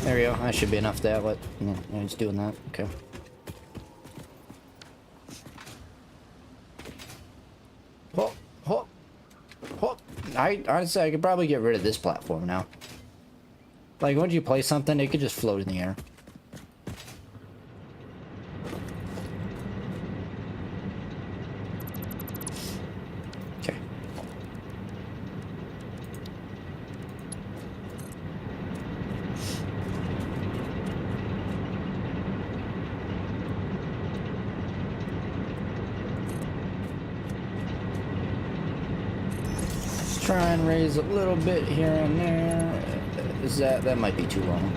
[SPEAKER 1] There we go. That should be enough to outlet. Yeah, it's doing that. Okay. Hop, hop, hop. Honestly, I could probably get rid of this platform now. Like, once you place something, it could just float in the air. Okay. try and raise a little bit here and there. Is that might be too long.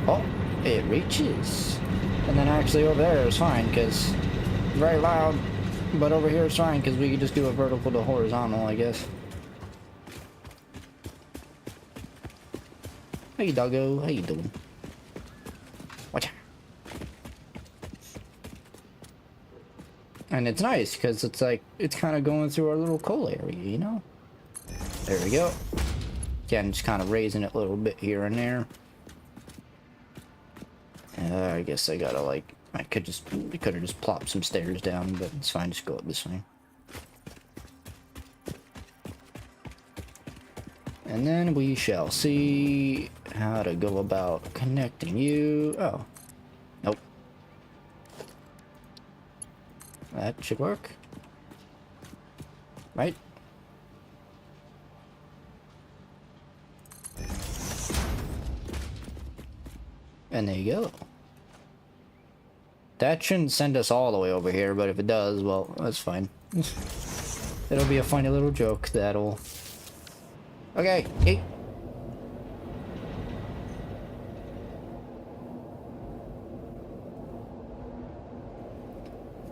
[SPEAKER 1] Oh, it reaches. And then actually over there is fine because very loud, but over here it's fine because we could just do a vertical to horizontal, I guess. Hey doggo, how you doing? Watch out. And it's nice because it's like it's kind of going through our little coal area, you know? There we go. Again, just kind of raising it a little bit here and there. I guess I gotta like I could have just plopped some stairs down, but it's fine. Just go up this way. And then we shall see how to go about connecting you. Oh. Nope. That should work. Right? And there you go. That shouldn't send us all the way over here, but if it does, well, that's fine. It'll be a funny little joke that'll... Okay, hey.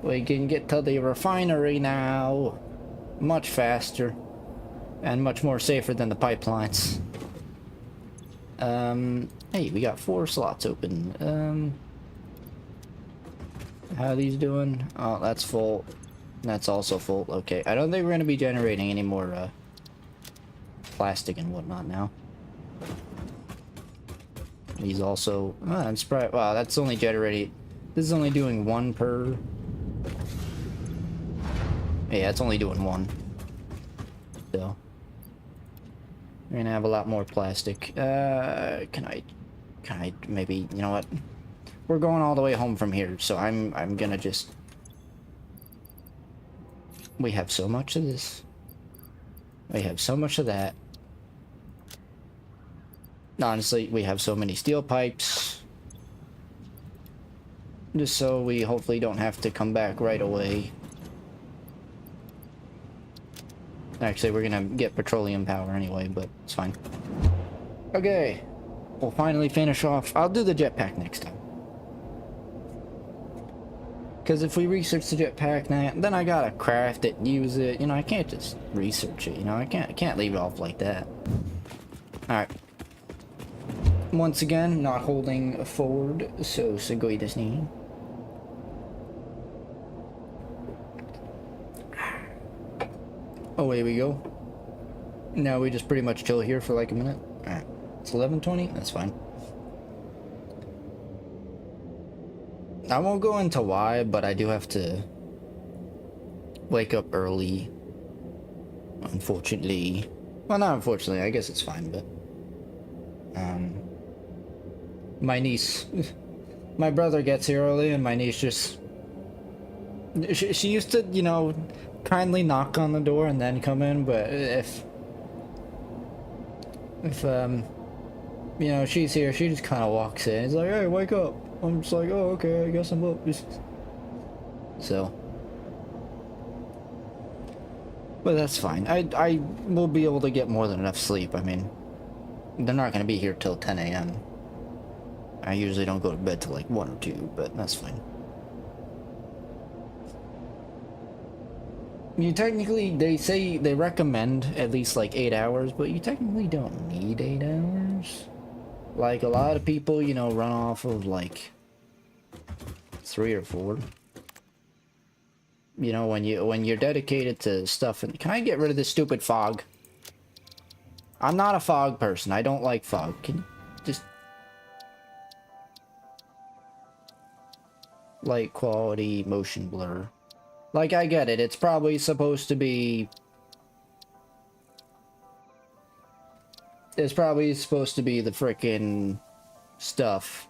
[SPEAKER 1] We can get to the refinery now. Much faster. And much more safer than the pipelines. Hey, we got 4 slots open. How are these doing? Oh, that's full. That's also full. Okay, I don't think we're gonna be generating any more, plastic and whatnot now. He's also... Oh, I'm surprised. Wow, that's only generating... This is only doing 1 per... Yeah, it's only doing 1. So... We're gonna have a lot more plastic. Can I maybe... You know what? We're going all the way home from here, so I'm gonna just... We have so much of this. We have so much of that. Honestly, we have so many steel pipes. Just so we hopefully don't have to come back right away. Actually, we're gonna get petroleum power anyway, but it's fine. Okay. We'll finally finish off. I'll do the jetpack next time. Because if we research the jetpack now, then I gotta craft it and use it. You know, I can't just research it, you know? I can't leave it off like that. Alright. Once again, not holding forward, so sugoi desu ne. Away we go. Now we just pretty much chill here for like a minute. Alright. It's 11:20? That's fine. I won't go into why, but I do have to wake up early. Unfortunately. Well, not unfortunately, I guess it's fine, but... my niece... My brother gets here early, and my niece just... She used to, you know, kindly knock on the door and then come in, but if you know, she's here, she just kind of walks in. It's like, hey, wake up. I'm just like, oh, okay, I guess I'm up. So. But that's fine. I will be able to get more than enough sleep. I mean, they're not going to be here till 10 a.m. I usually don't go to bed till like 1 or 2, but that's fine. You technically, they say, they recommend at least like 8 hours, but you technically don't need 8 hours. Like a lot of people, you know, run off of like 3 or 4. You know, when you're dedicated to stuff. And can I get rid of this stupid fog? I'm not a fog person. I don't like fog. Can you just... Light quality, motion blur. Like, I get it. It's probably supposed to be... It's probably supposed to be the frickin' stuff.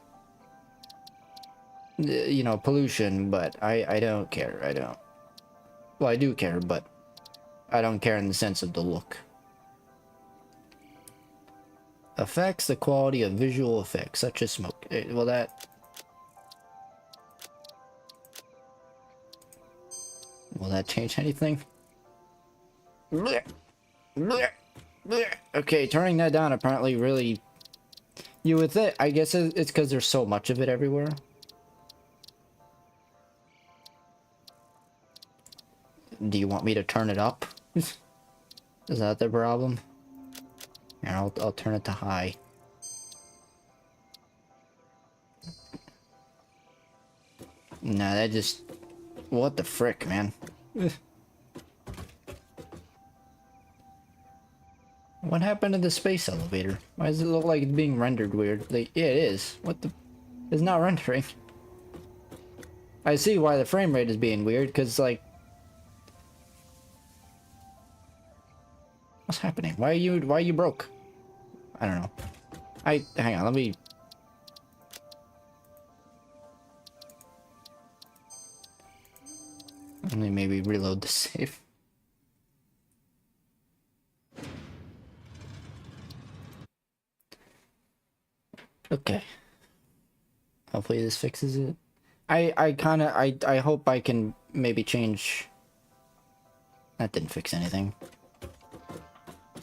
[SPEAKER 1] You know, pollution, but I don't care. I don't. Well, I do care, but I don't care in the sense of the look. Affects the quality of visual effects, such as smoke. Well, that... Will that change anything? Blech. Blech, blech. Okay, turning that down apparently really... You would think... I guess it's because there's so much of it everywhere. Do you want me to turn it up? Is that the problem? Here, I'll turn it to high. Nah, that just... What the frick, man? What happened to the space elevator? Why does it look like it's being rendered weird? Like, yeah, it is. What the... It's not rendering. I see why the frame rate is being weird, because, like... What's happening? Why are you broke? I don't know. Hang on, let me... Let me maybe reload the save. Okay. Hopefully this fixes it. I hope I can maybe change... That didn't fix anything.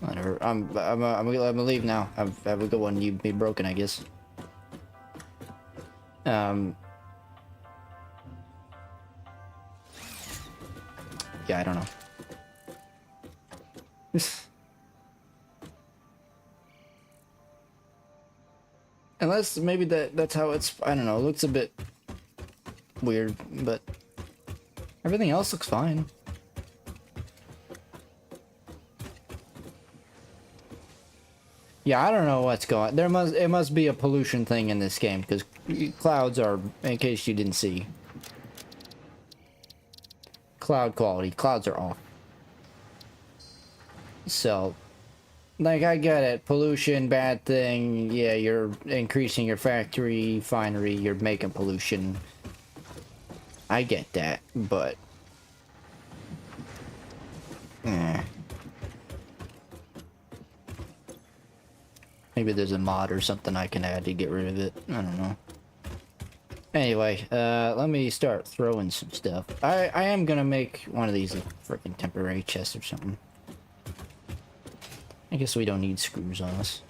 [SPEAKER 1] Whatever. I'm gonna leave now. Have a good one. You be broken, I guess. Yeah, I don't know. Unless maybe that's how it's... I don't know. It looks a bit weird, but everything else looks fine. Yeah, I don't know what's going. It must be a pollution thing in this game, because clouds are, in case you didn't see, cloud quality. Clouds are off. So, like, I get it. Pollution, bad thing. Yeah, you're increasing your refinery, you're making pollution. I get that, but... Maybe there's a mod or something I can add to get rid of it. I don't know. Anyway, let me start throwing some stuff. I am gonna make one of these a freaking temporary chest or something. I guess we don't need screws on us.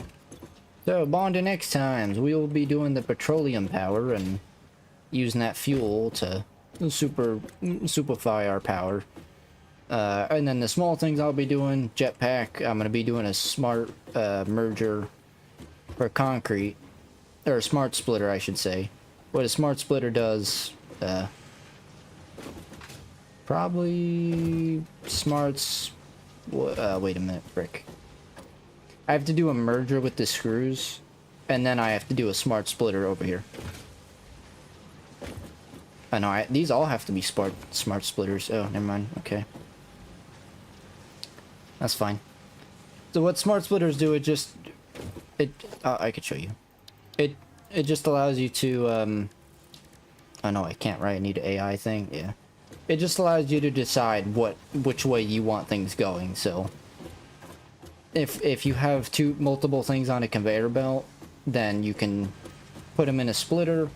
[SPEAKER 1] So, on to next times, we will be doing the petroleum power and using that fuel to superfy our power. And then the small things I'll be doing, jetpack, I'm gonna be doing a smart merger for concrete, or a smart splitter I should say. What a smart splitter does, probably smarts, wait a minute, frick. I have to do a merger with the screws, and then I have to do a smart splitter over here. I know, these all have to be smart splitters. Oh, never mind, okay. That's fine. So what smart splitters do, I could show you. It just allows you to, oh no, I can't, right? I need an AI thing, yeah. It just allows you to decide which way you want things going, so... If you have multiple things on a conveyor belt, then you can put them in a splitter,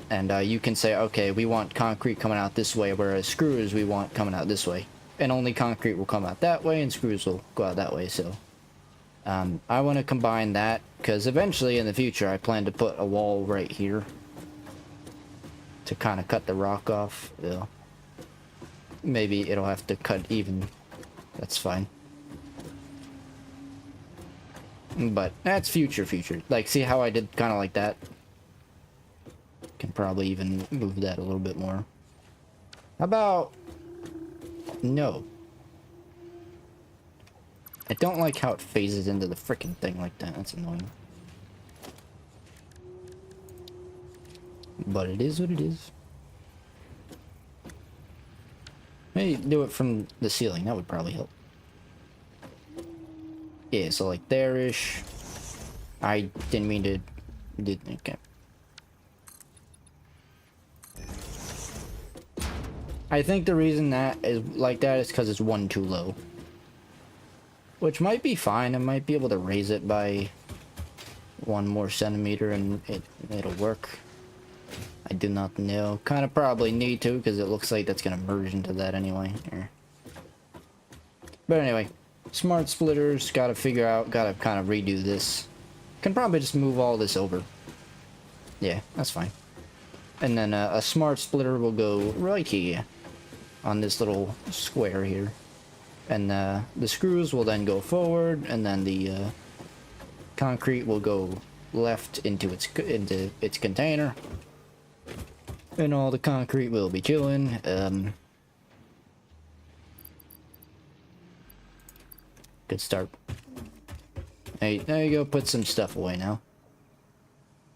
[SPEAKER 1] and you can say, okay, we want concrete coming out this way, whereas screws we want coming out this way. And only concrete will come out that way, and screws will go out that way, so... I want to combine that, because eventually in the future I plan to put a wall right here to kind of cut the rock off. Yeah. Maybe it'll have to cut even. That's fine. But that's future. Like, see how I did kind of like that? Can probably even move that a little bit more. How about... No. I don't like how it phases into the frickin' thing like that. That's annoying. But it is what it is. Maybe do it from the ceiling. That would probably help. Yeah, so like there-ish. I didn't mean to... Okay. I think the reason that is like that is because it's one too low. Which might be fine. I might be able to raise it by 1 more centimeter and it'll work. I do not know. Kind of probably need to, because it looks like that's going to merge into that anyway. Here. But anyway, smart splitters, gotta figure out, gotta kind of redo this. Can probably just move all this over. Yeah, that's fine. And then a smart splitter will go right here on this little square here. And the screws will then go forward, and then the concrete will go left into its container. And all the concrete will be chilling. Good start. Hey, there you go, put some stuff away now.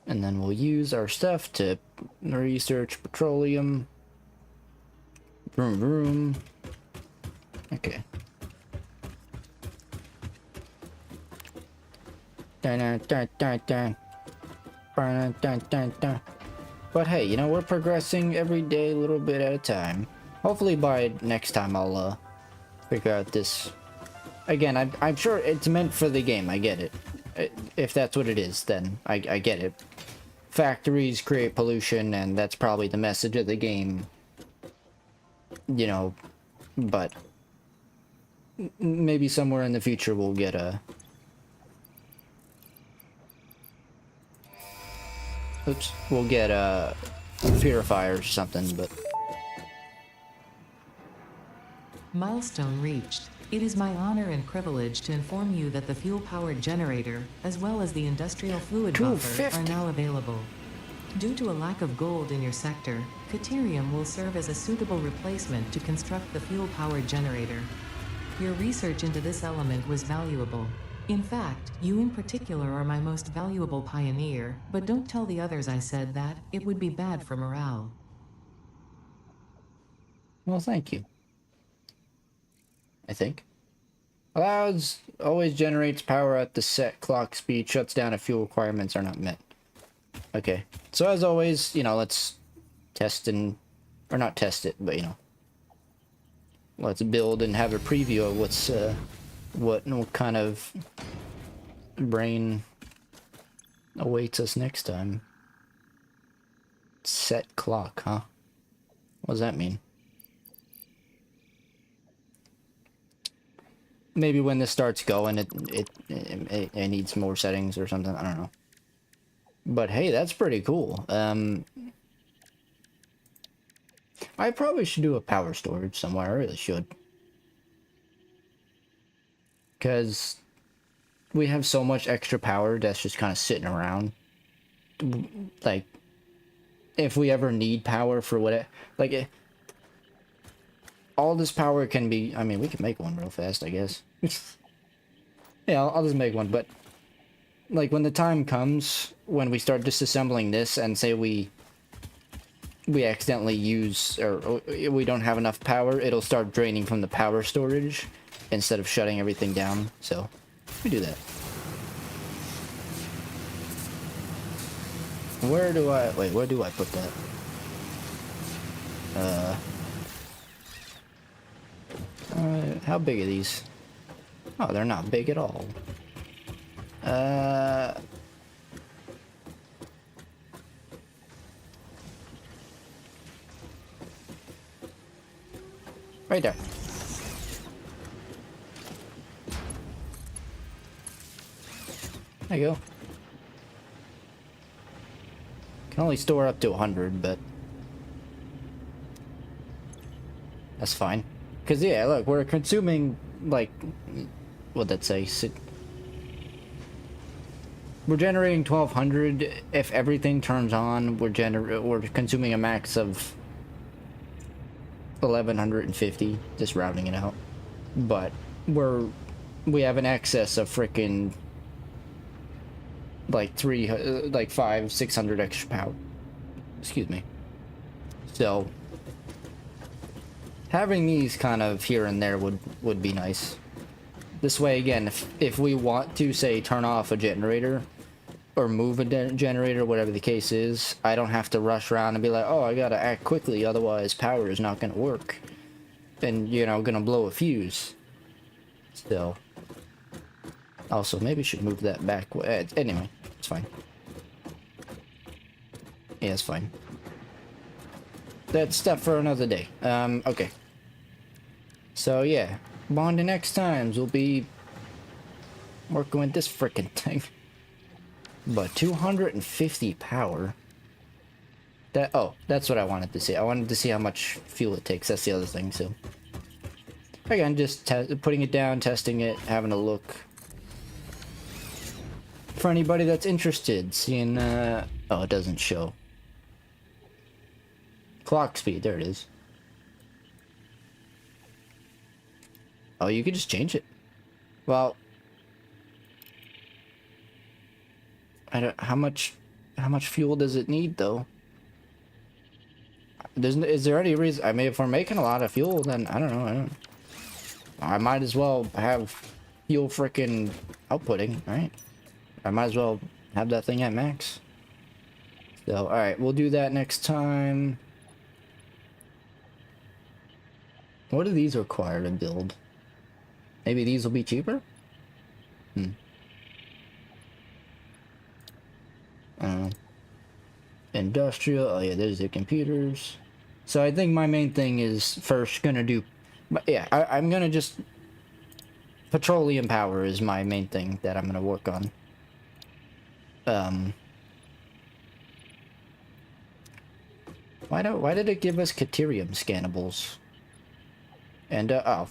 [SPEAKER 1] And then we'll use our stuff to research petroleum. Vroom vroom. Okay. Dun, dun, dun, dun, dun. Dun, dun, dun, dun. But hey, you know, we're progressing every day a little bit at a time. Hopefully by next time I'll figure out this. Again, I'm sure it's meant for the game, I get it. If that's what it is, then I get it. Factories create pollution, and that's probably the message of the game. You know, but maybe somewhere in the future we'll get a... Oops, we'll get a purifier or something, but...
[SPEAKER 3] Milestone reached. It is my honor and privilege to inform you that the fuel-powered generator, as well as the industrial fluid buffer, are
[SPEAKER 1] 250.
[SPEAKER 3] now available. Due to a lack of gold in your sector, Caterium will serve as a suitable replacement to construct the fuel-powered generator. Your research into this element was valuable. In fact, you in particular are my most valuable pioneer, but don't tell the others I said that, it would be bad for morale.
[SPEAKER 1] Well, thank you. I think. Always generates power at the set clock speed, shuts down if fuel requirements are not met. Okay, so as always, you know, let's test and, or not test it, but you know, let's build and have a preview of what kind of brain awaits us next time. Set clock, huh? What does that mean? Maybe when this starts going, it needs more settings or something. I don't know. But hey, that's pretty cool. I probably should do a power storage somewhere. I really should. Because we have so much extra power that's just kind of sitting around. Like, if we ever need power for what all this power can be... I mean, we can make one real fast, I guess. Yeah, I'll just make one, but... Like, when the time comes, when we start disassembling this, and say we accidentally use... or we don't have enough power, it'll start draining from the power storage, instead of shutting everything down, so... we do that. Where do I... wait, where do I put that? How big are these? Oh, they're not big at all. Right there. There you go. Can only store up to 100, but that's fine. Cause yeah, look, we're consuming like, what'd that say? We're generating 1200. If everything turns on, we're consuming a max of 1150. Just rounding it out, but we have an excess of freaking like 500-600 extra power. Excuse me. So having these kind of here and there would be nice. This way, again, if we want to, say, turn off a generator or move a generator, whatever the case is, I don't have to rush around and be like, oh, I gotta act quickly, otherwise power is not gonna work. And, you know, gonna blow a fuse. Still. Also, maybe should move that back. Anyway, it's fine. Yeah, it's fine. That's stuff for another day. Okay. So, yeah. On to next times, we'll be working with this frickin' thing. But 250 power. That, oh, that's what I wanted to see. I wanted to see how much fuel it takes. That's the other thing, so. Again, just putting it down, testing it, having a look. For anybody that's interested, seeing, oh, it doesn't show. Clock speed, there it is. Oh, you could just change it. Well, I don't, how much fuel does it need, though? Is there any reason? I mean, if we're making a lot of fuel, then I don't know. I might as well have fuel frickin' outputting, right? I might as well have that thing at max. So, alright, we'll do that next time. What do these require to build? Maybe these will be cheaper? I don't know. Industrial, oh yeah, there's the computers. So I think my main thing is first gonna do, but yeah, I'm gonna just, petroleum power is my main thing that I'm gonna work on. Why did it give us Caterium scannables? And, oh.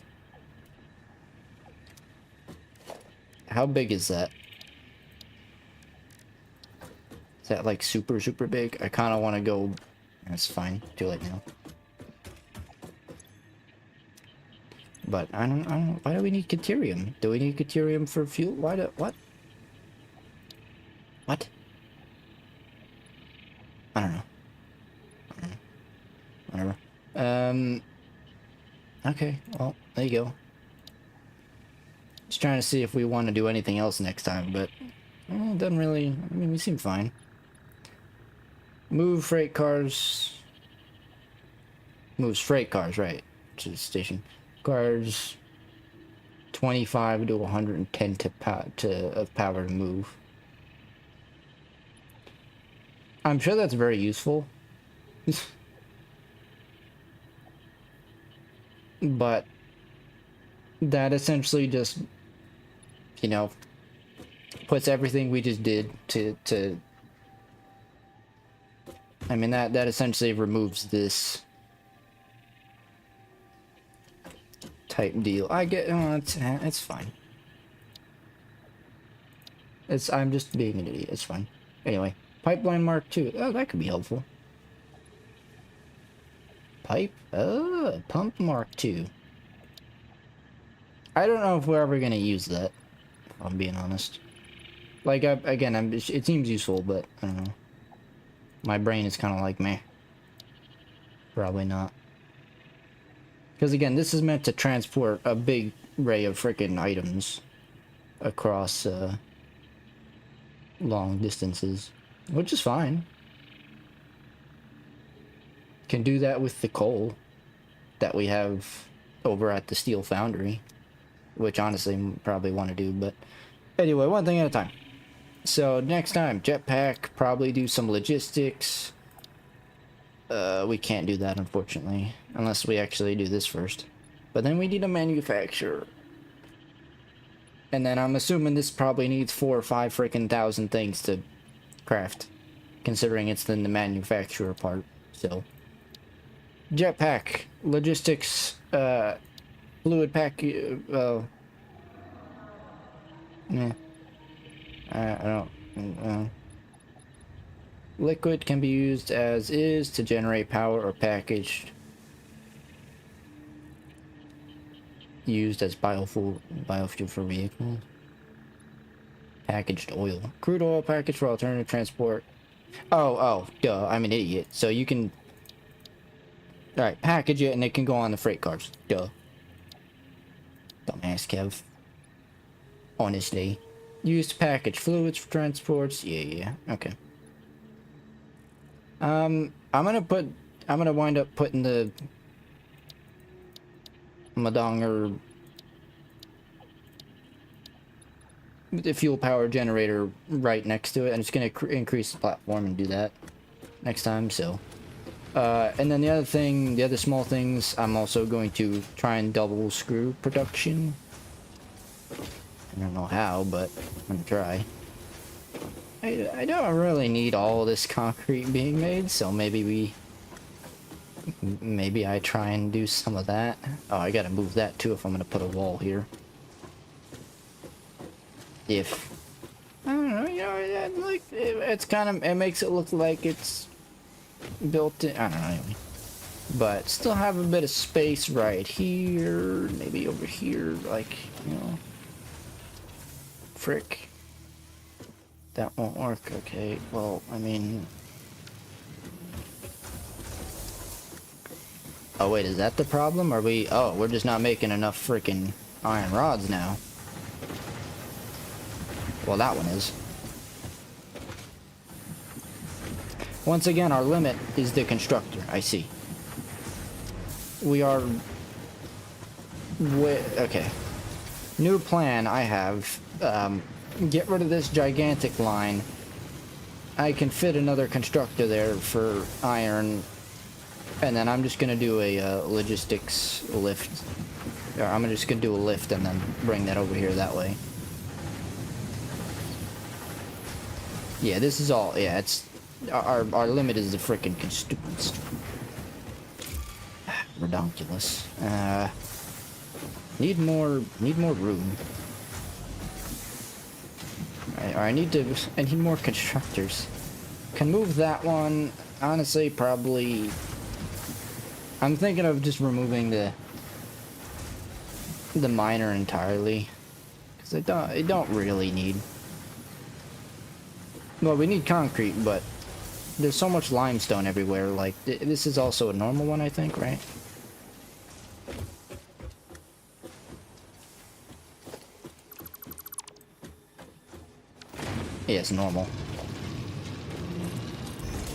[SPEAKER 1] How big is that? Is that like super big? I kind of want to go. That's fine. Too late now. But I don't know. Why do we need Caterium? Do we need Caterium for fuel? Why do what? What? I don't know. Whatever. Okay. Well, there you go. Just trying to see if we want to do anything else next time, but it doesn't really. I mean, we seem fine. Move freight cars. Moves freight cars, right, to the station. Cars 25 to 110 of power to move. I'm sure that's very useful. But that essentially just, you know, puts everything we just did to I mean, that essentially removes this type deal. I get, oh, it's fine. I'm just being an idiot. It's fine. Anyway, pipeline Mark II. Oh, that could be helpful. Pump Mark II. I don't know if we're ever gonna use that, if I'm being honest. Like, it seems useful, but I don't know. My brain is kind of like, meh. Probably not. Because again, this is meant to transport a big array of freaking items across long distances, which is fine. Can do that with the coal that we have over at the steel foundry, which honestly probably want to do, but anyway, one thing at a time. So next time, jetpack, probably do some logistics. We can't do that, unfortunately, unless we actually do this first. But then we need a manufacturer. And then I'm assuming this probably needs 4 or 5 freaking thousand things to craft, considering it's in the manufacturer part. So jetpack, logistics, fluid pack, yeah. I don't. Liquid can be used as is to generate power or packaged. Used as biofuel for vehicles. Packaged oil. Crude oil package for alternative transport. Oh, duh. I'm an idiot. So you can. Alright, package it and it can go on the freight cars. Duh. Dumbass Kev. Honestly. Used to package fluids for transports. Yeah. Okay. I'm gonna wind up putting the Madonger, the fuel power generator right next to it, and it's gonna increase the platform and do that next time. So And then the other thing, the other small things, I'm also going to try and double screw production. I don't know how, but I'm gonna try. I don't really need all this concrete being made, so maybe I try and do some of that. Oh, I gotta move that too if I'm gonna put a wall here. If I don't know, you know, like it's kind of, it makes it look like it's built in. I don't know, anyway. But still have a bit of space right here, maybe over here, like, you know. Frick. That won't work. Okay, well, I mean. Oh wait, is that the problem? Are we? Oh, we're just not making enough freaking iron rods now. Well, that one is. Once again, our limit is the constructor. I see. We are... Okay. New plan I have. Get rid of this gigantic line. I can fit another constructor there for iron. And then I'm just going to do a logistics lift. Or I'm just going to do a lift and then bring that over here that way. Yeah, this is all, yeah, it's, our limit is the frickin' constituents. Redonkulous. Need more room. I need more constructors. Can move that one, honestly, probably, I'm thinking of just removing the miner entirely. Because I don't really need. Well, we need concrete, but there's so much limestone everywhere. Like, this is also a normal one, I think, right? Yeah, it's normal.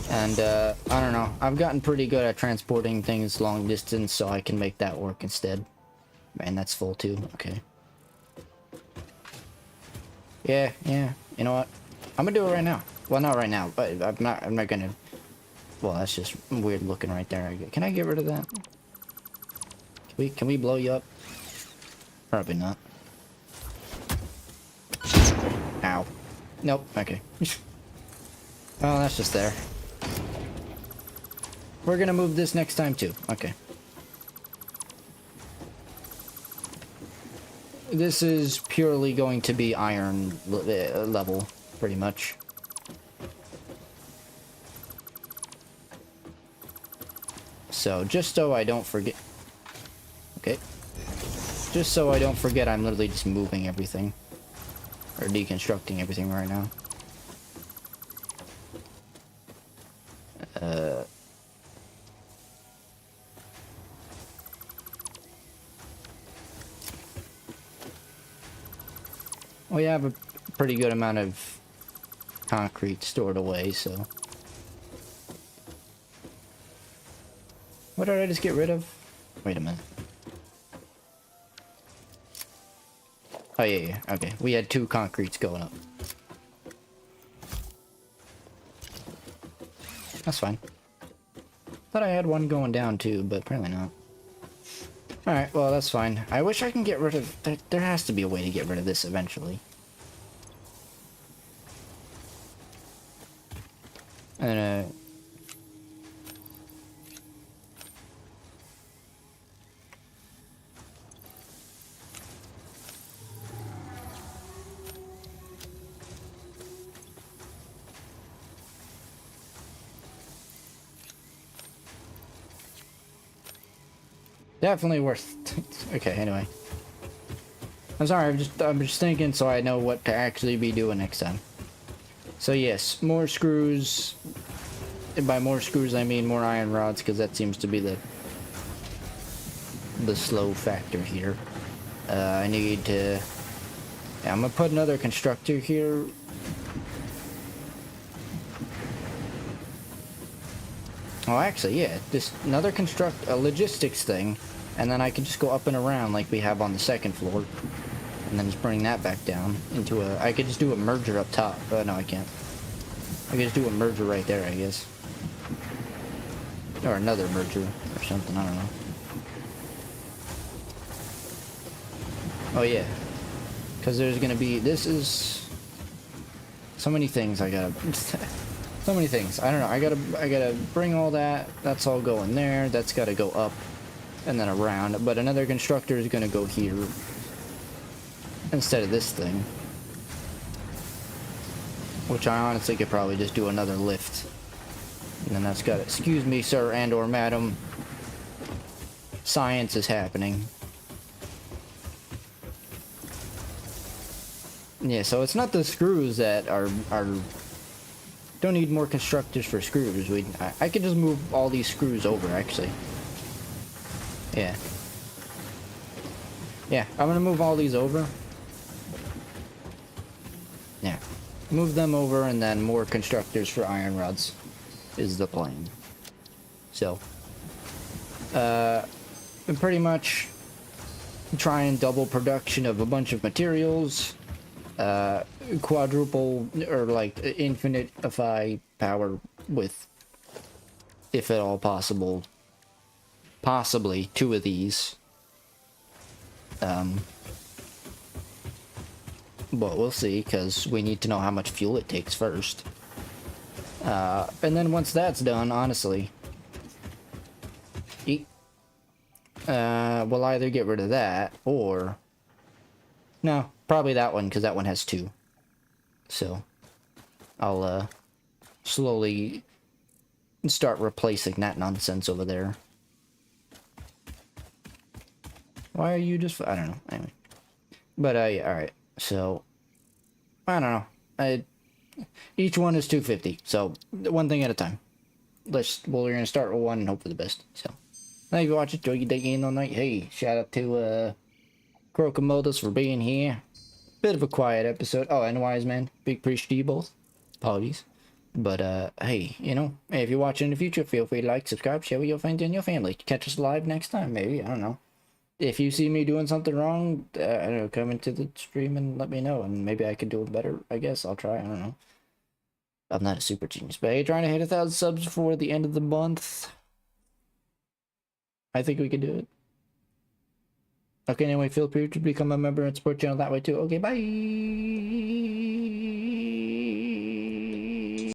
[SPEAKER 1] And, I don't know. I've gotten pretty good at transporting things long distance, so I can make that work instead. Man, that's full too. Okay. Yeah. You know what? I'm gonna do it right now. Well, not right now, but I'm not gonna. Well, that's just weird looking right there. Can I get rid of that? Can we blow you up? Probably not. Ow. Nope. Okay. Oh, that's just there. We're gonna move this next time too. Okay. This is purely going to be iron level. Pretty much. So, just so I don't forget... Okay. Just so I don't forget, I'm literally just moving everything. Or deconstructing everything right now. We have a pretty good amount of concrete stored away, so. What did I just get rid of? Wait a minute. Oh, yeah. Okay. We had 2 concretes going up. That's fine. Thought I had one going down too, but apparently not. Alright, well, that's fine. I wish I can get rid of... There has to be a way to get rid of this eventually. And, definitely worth... Okay, anyway. I'm sorry, I'm just thinking so I know what to actually be doing next time. So yes, more screws. And by more screws I mean more iron rods, because that seems to be the slow factor here. I need to... Yeah, I'm gonna put another constructor here. Oh, actually, yeah, just another a logistics thing, and then I can just go up and around like we have on the second floor, and then just bring that back down into a... I could just do a merger up top. No, I can't. I could just do a merger right there, I guess. Or another merger or something, I don't know. Oh yeah. Because there's gonna be, this is so many things I gotta, so many things. I don't know, I gotta bring all that, that's all going there, that's gotta go up and then around, but another constructor is gonna go here instead of this thing. Which I honestly could probably just do another lift. And then that's got it. Excuse me, sir and or madam. Science is happening. Yeah, so it's not the screws that are don't need more constructors for screws. I could just move all these screws over, actually. Yeah. Yeah, I'm gonna move all these over. Yeah. Move them over and then more constructors for iron rods is the plan. So, pretty much try and double production of a bunch of materials, quadruple or like infiniteify power with, if at all possible, possibly 2 of these. But we'll see, because we need to know how much fuel it takes first. And then once that's done, honestly, we'll either get rid of that, or... No, probably that one, because that one has 2. So, I'll, slowly start replacing that nonsense over there. Why are you just... I don't know, anyway. But, alright. So, I don't know. Each one is 250, so one thing at a time. We're gonna start with one and hope for the best. So, thank you for watching. Enjoy your day in all night. Hey, shout out to Crocomoldus for being here. Bit of a quiet episode. Oh, and Wise Man. Big appreciation to you both. Apologies. But hey, you know, if you're watching in the future, feel free to like, subscribe, share with your friends and your family. Catch us live next time, maybe. I don't know. If you see me doing something wrong, I don't know, come into the stream and let me know, and maybe I could do it better, I guess. I'll try, I don't know. I'm not a super genius, but hey, trying to hit 1,000 subs before the end of the month. I think we could do it. Okay, anyway, feel free to become a member and support channel that way too. Okay, bye!